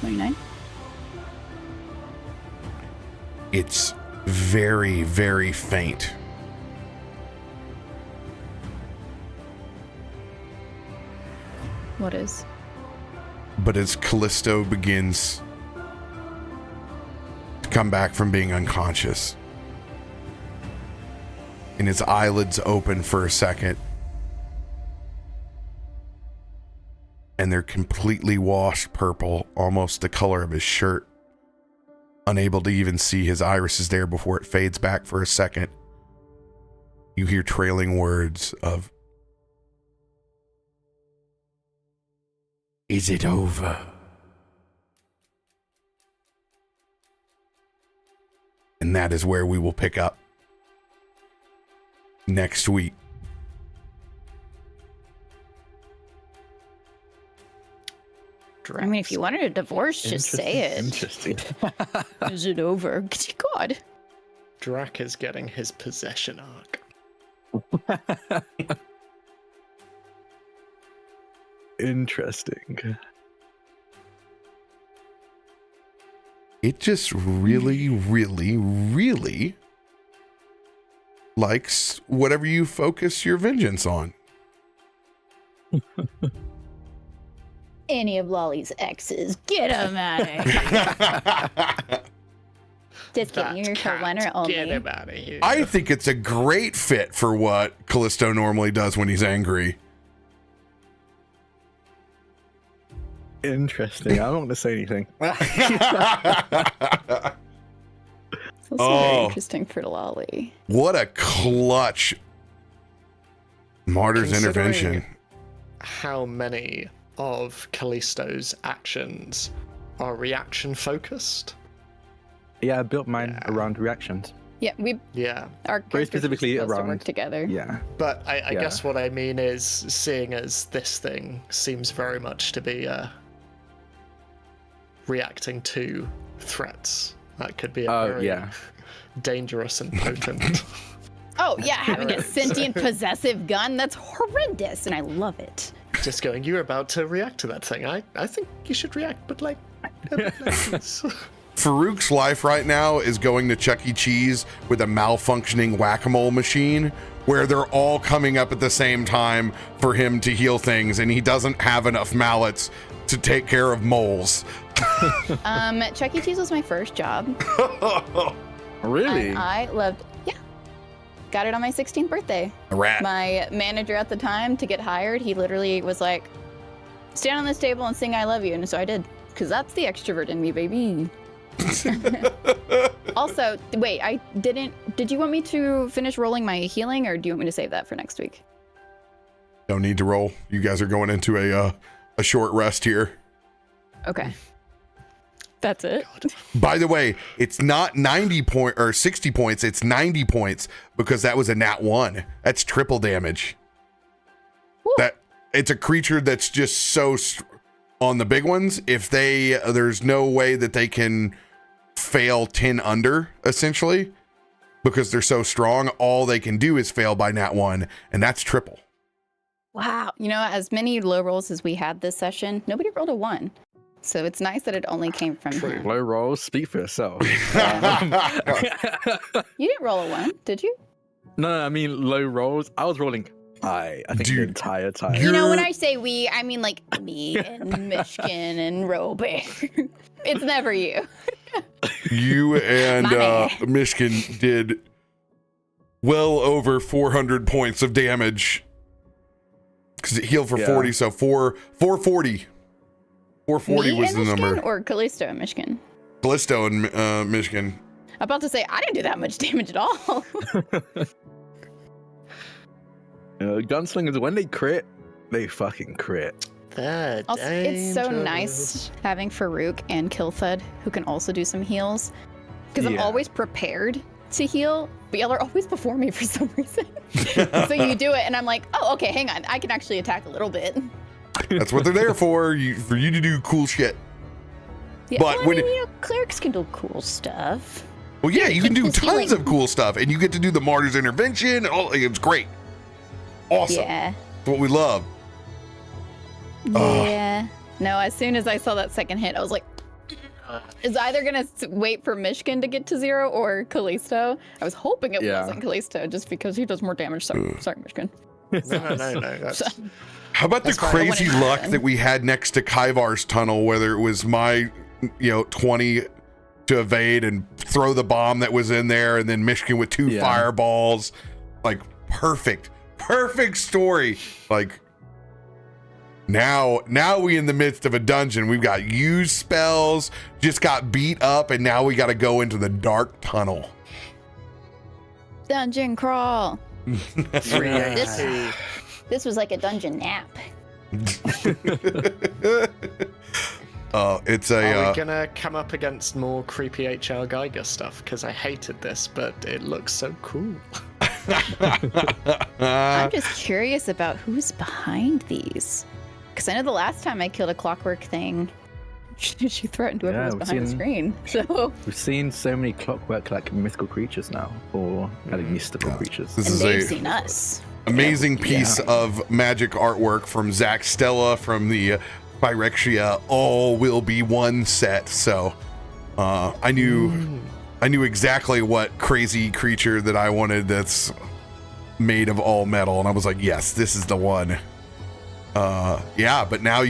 $29. It's very, very faint. What is? But as Kallisto begins to come back from being unconscious, and his eyelids open for a second, and they're completely washed purple, almost the color of his shirt, unable to even see his irises there before it fades back for a second, you hear trailing words of, "Is it over?" And that is where we will pick up next week. I mean, if you wanted a divorce, just say it. Interesting. Is it over? God. Drak is getting his possession arc. Interesting. It just really, really, really likes whatever you focus your vengeance on. Any of Lolly's exes, get them out of here. Just kidding, you're for winner only. Get him out of here. I think it's a great fit for what Kallisto normally does when he's angry. Interesting. I don't want to say anything. That's very interesting for Lolly. What a clutch Martyr's Considering intervention. How many of Kallisto's actions are reaction focused? Yeah, I built mine around reactions. Yeah, Yeah. our Very characters specifically are supposed to around- work together. Yeah. But I Yeah. guess what I mean is, seeing as this thing seems very much to be reacting to threats, that could be a very dangerous and potent. Oh yeah, having a Right. sentient possessive gun, that's horrendous, and I love it. Just going, you're about to react to that thing. I think you should react, but like, please. Farouk's life right now is going to Chuck E. Cheese with a malfunctioning whack-a-mole machine where they're all coming up at the same time for him to heal things, and he doesn't have enough mallets to take care of moles. Chuck E. Cheese was my first job. Really? And I loved, got it on my 16th birthday. A rat. My manager at the time, to get hired, he literally was like, stand on this table and sing I love you. And so I did, because that's the extrovert in me, baby. Also, wait, did you want me to finish rolling my healing, or do you want me to save that for next week? Don't need to roll. You guys are going into a short rest here. Okay. That's it. By the way, it's not 90 point or 60 points, it's 90 points because that was a nat 1. That's triple damage. Woo. That it's a creature that's just so on the big ones, if there's no way that they can fail 10 under essentially because they're so strong, all they can do is fail by nat 1, and that's triple. Wow. You know, as many low rolls as we had this session, nobody rolled a 1. So it's nice that it only came from him. Low rolls, speak for yourself. You didn't roll a 1, did you? No, I mean low rolls. I was rolling high. I think the entire time. You know, when I say we, I mean like me and Myshkin and RoBear. It's never you. You and Myshkin did well over 400 points of damage because it healed for 40, so 440. 440 me was and the Myshkin, number. or Kallisto and Myshkin? Kallisto and Myshkin. I'm about to say I didn't do that much damage at all. Gunslingers, when they crit, they fucking crit. Also, it's so nice having Farouk and Killthud who can also do some heals, because I'm always prepared to heal, but y'all are always before me for some reason. So you do it and I'm like, oh, okay, hang on, I can actually attack a little bit. That's what they're there for you to do cool shit. Yeah, But well, I mean, you know, clerics can do cool stuff. Well, yeah, you can do just tons healing. of cool stuff, and you get to do the Martyr's Intervention. It's great. Awesome. Yeah. That's what we love. Yeah. No, as soon as I saw that second hit, I was like, is either going to wait for Myshkin to get to 0 or Kallisto. I was hoping it wasn't Kallisto just because he does more damage. Sorry, Myshkin. No. That's, How about the That's fine. crazy That wouldn't luck happen. that we had next to Kaivar's tunnel, whether it was my, 20 to evade and throw the bomb that was in there, and then Myshkin with 2 fireballs. Like, perfect story. Like, now we in the midst of a dungeon. We've got used spells, just got beat up, and now we got to go into the dark tunnel. Dungeon crawl. This was like a dungeon nap. It's Are a. we gonna come up against more creepy HR Geiger stuff? Because I hated this, but it looks so cool. I'm just curious about who's behind these. Because I know the last time I killed a clockwork thing, she threatened whoever was behind the screen. So We've seen so many clockwork like mythical creatures now, or like mystical creatures. This And is they've a seen us. amazing piece of magic artwork from Zach Stella from the Phyrexia All Will Be One set. So I knew exactly what crazy creature that I wanted that's made of all metal, and I was like, yes, this is the one. But now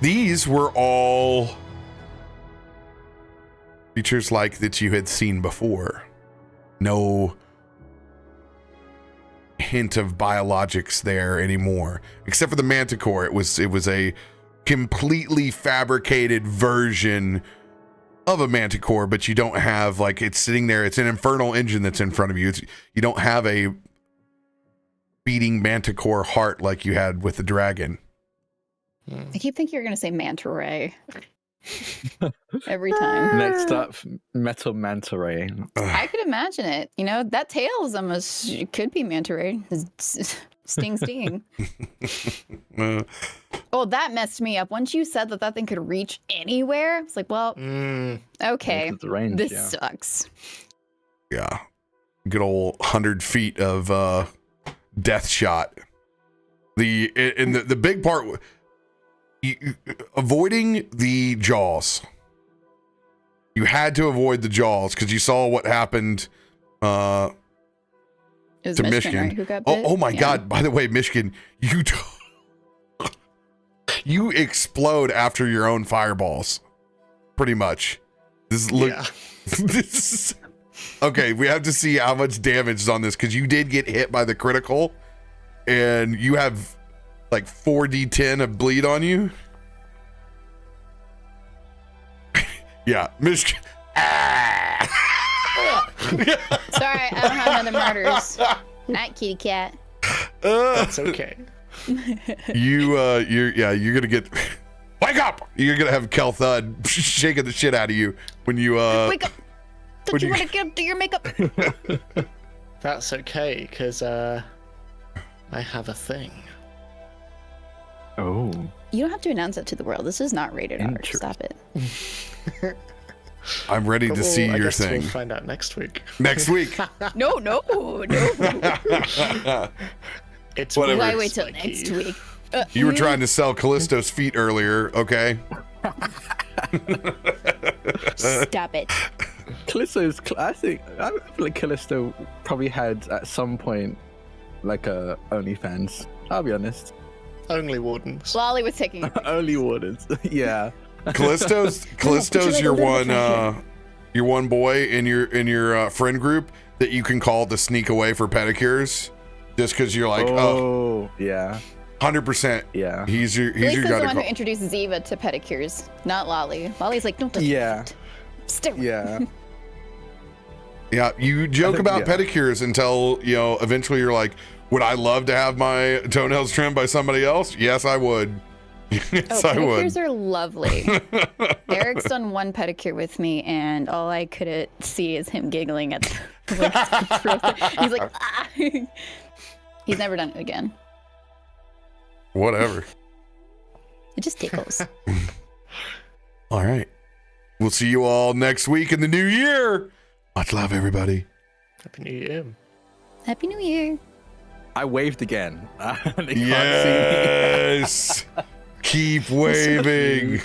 these were all creatures like that you had seen before. No hint of biologics there anymore, except for the Manticore. It was a completely fabricated version of a Manticore, but you don't have, like, it's sitting there. It's an infernal engine that's in front of you. You don't have a beating Manticore heart like you had with the dragon. I keep thinking you're going to say manta ray. Every time. Next up, Metal Manta Ray. I could imagine it. You know, that tail is almost, it could be manta ray. Sting. Oh, that messed me up. Once you said that thing could reach anywhere, it's like, well, okay, The range, this sucks. Yeah. Good old 100 feet of death shot. The big part, avoiding the jaws. You had to avoid the jaws because you saw what happened It was to Myshkin, Myshkin. right, who got bit? Oh my Yeah. God! By the way, Myshkin, you explode after your own fireballs, pretty much. This is okay. We have to see how much damage is on this because you did get hit by the critical, and you have like 4d10 of bleed on you. Yeah, Myshkin. Sorry, I don't have another martyrs. Night, kitty cat. That's okay. You're gonna get wake up. You're gonna have Kelthud shaking the shit out of you when you Wake up! Don't when you you- want to get up to your makeup? That's okay, because I have a thing. Oh. You don't have to announce it to the world. This is not rated R. Stop it. I'm ready to see I your guess thing We'll find out next week. next week. No. It's Whatever. Why wait till like next you. week? You were trying to sell Kallisto's feet earlier, okay? Stop it. Callisto's. I feel like Kallisto probably had at some point like a OnlyFans. I'll be honest. Only wardens. Lolly was taking it. Only wardens. Yeah. Callisto's your one boy in your friend group that you can call to sneak away for pedicures, just because you're like, oh, yeah. 100%. Yeah. He's your Lisa's guy the to one who call. introduced Ziva to pedicures, not Lolly. Lolly's like, don't touch Yeah. it. Stay away. Yeah. Yeah, you joke about pedicures until, eventually you're like, would I love to have my toenails trimmed by somebody else? Yes, I would. Yes, I would. Pedicures are lovely. Eric's done one pedicure with me, and all I could see is him giggling at the He's like, ah. He's never done it again. Whatever. It just tickles. All right. We'll see you all next week in the new year. Much love, everybody. Happy New Year. Happy New Year. I waved again. They can't Yes. Keep waving.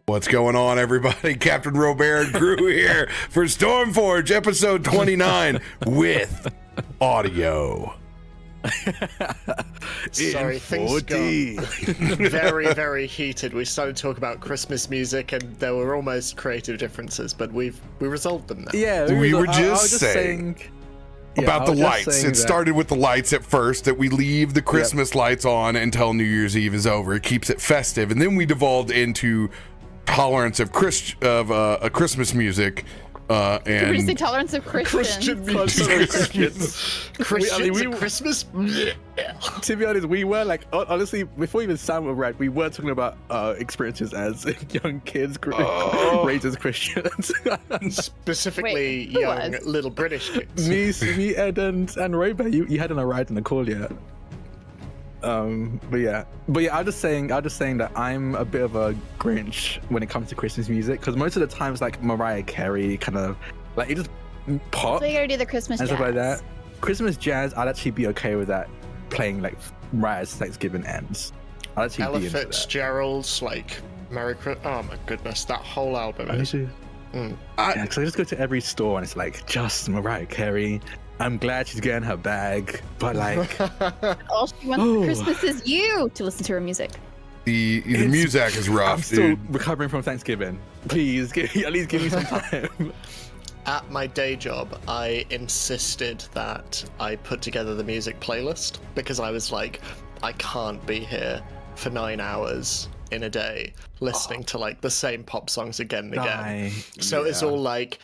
What's going on, everybody? CaptainRoBear and crew here for Stormforge, episode 29, with audio. Sorry, things got very, very heated. We started to talk about Christmas music, and there were almost creative differences, but we resolved them now. Yeah, We were I was just saying Yeah, about I the was just lights. saying It started with the lights at first, that we leave the Christmas lights on until New Year's Eve is over. It keeps it festive. And then we devolved into tolerance of Christmas music. We're just And say tolerance of Christians. Christians at Christmas? To be honest, we were like, honestly, before even Sam arrived, we were talking about experiences as young kids raised as Christians. Specifically, Wait, who young was? little British kids. me, Ed, and RoBear, you hadn't arrived in the call yet. But yeah, I'm just saying that I'm a bit of a Grinch when it comes to Christmas music, because most of the times, like Mariah Carey, kind of like it just pop So you gotta do the Christmas and jazz. stuff like that. Christmas jazz, I'd actually be okay with that playing like right as Thanksgiving ends. I'd actually Ella be into that. Fitzgerald's like Merry Christmas. Oh my goodness, that whole album is. Yeah, because I just go to every store and it's like just Mariah Carey. I'm glad she's getting her bag, but like All she wants for Christmas is you to listen to her music. the music is rough, I'm still dude. recovering from Thanksgiving. Please, at least give me some time. At my day job, I insisted that I put together the music playlist because I was like, I can't be here for 9 hours in a day listening to like the same pop songs again and again. So it's all like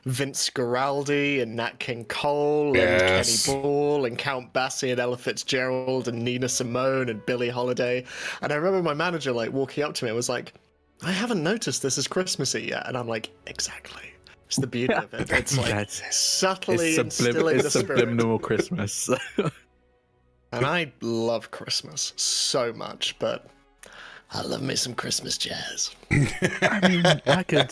Vince Guaraldi and Nat King Cole Yes. and Kenny Ball and Count Basie and Ella Fitzgerald and Nina Simone and Billie Holiday. And I remember my manager like walking up to me and was like, I haven't noticed this is Christmassy yet. And I'm like, exactly. It's the beauty of it. It's like That's- subtly It's, instilling the spirit. subliminal Christmas. And I love Christmas so much, but I love me some Christmas jazz. I mean, I could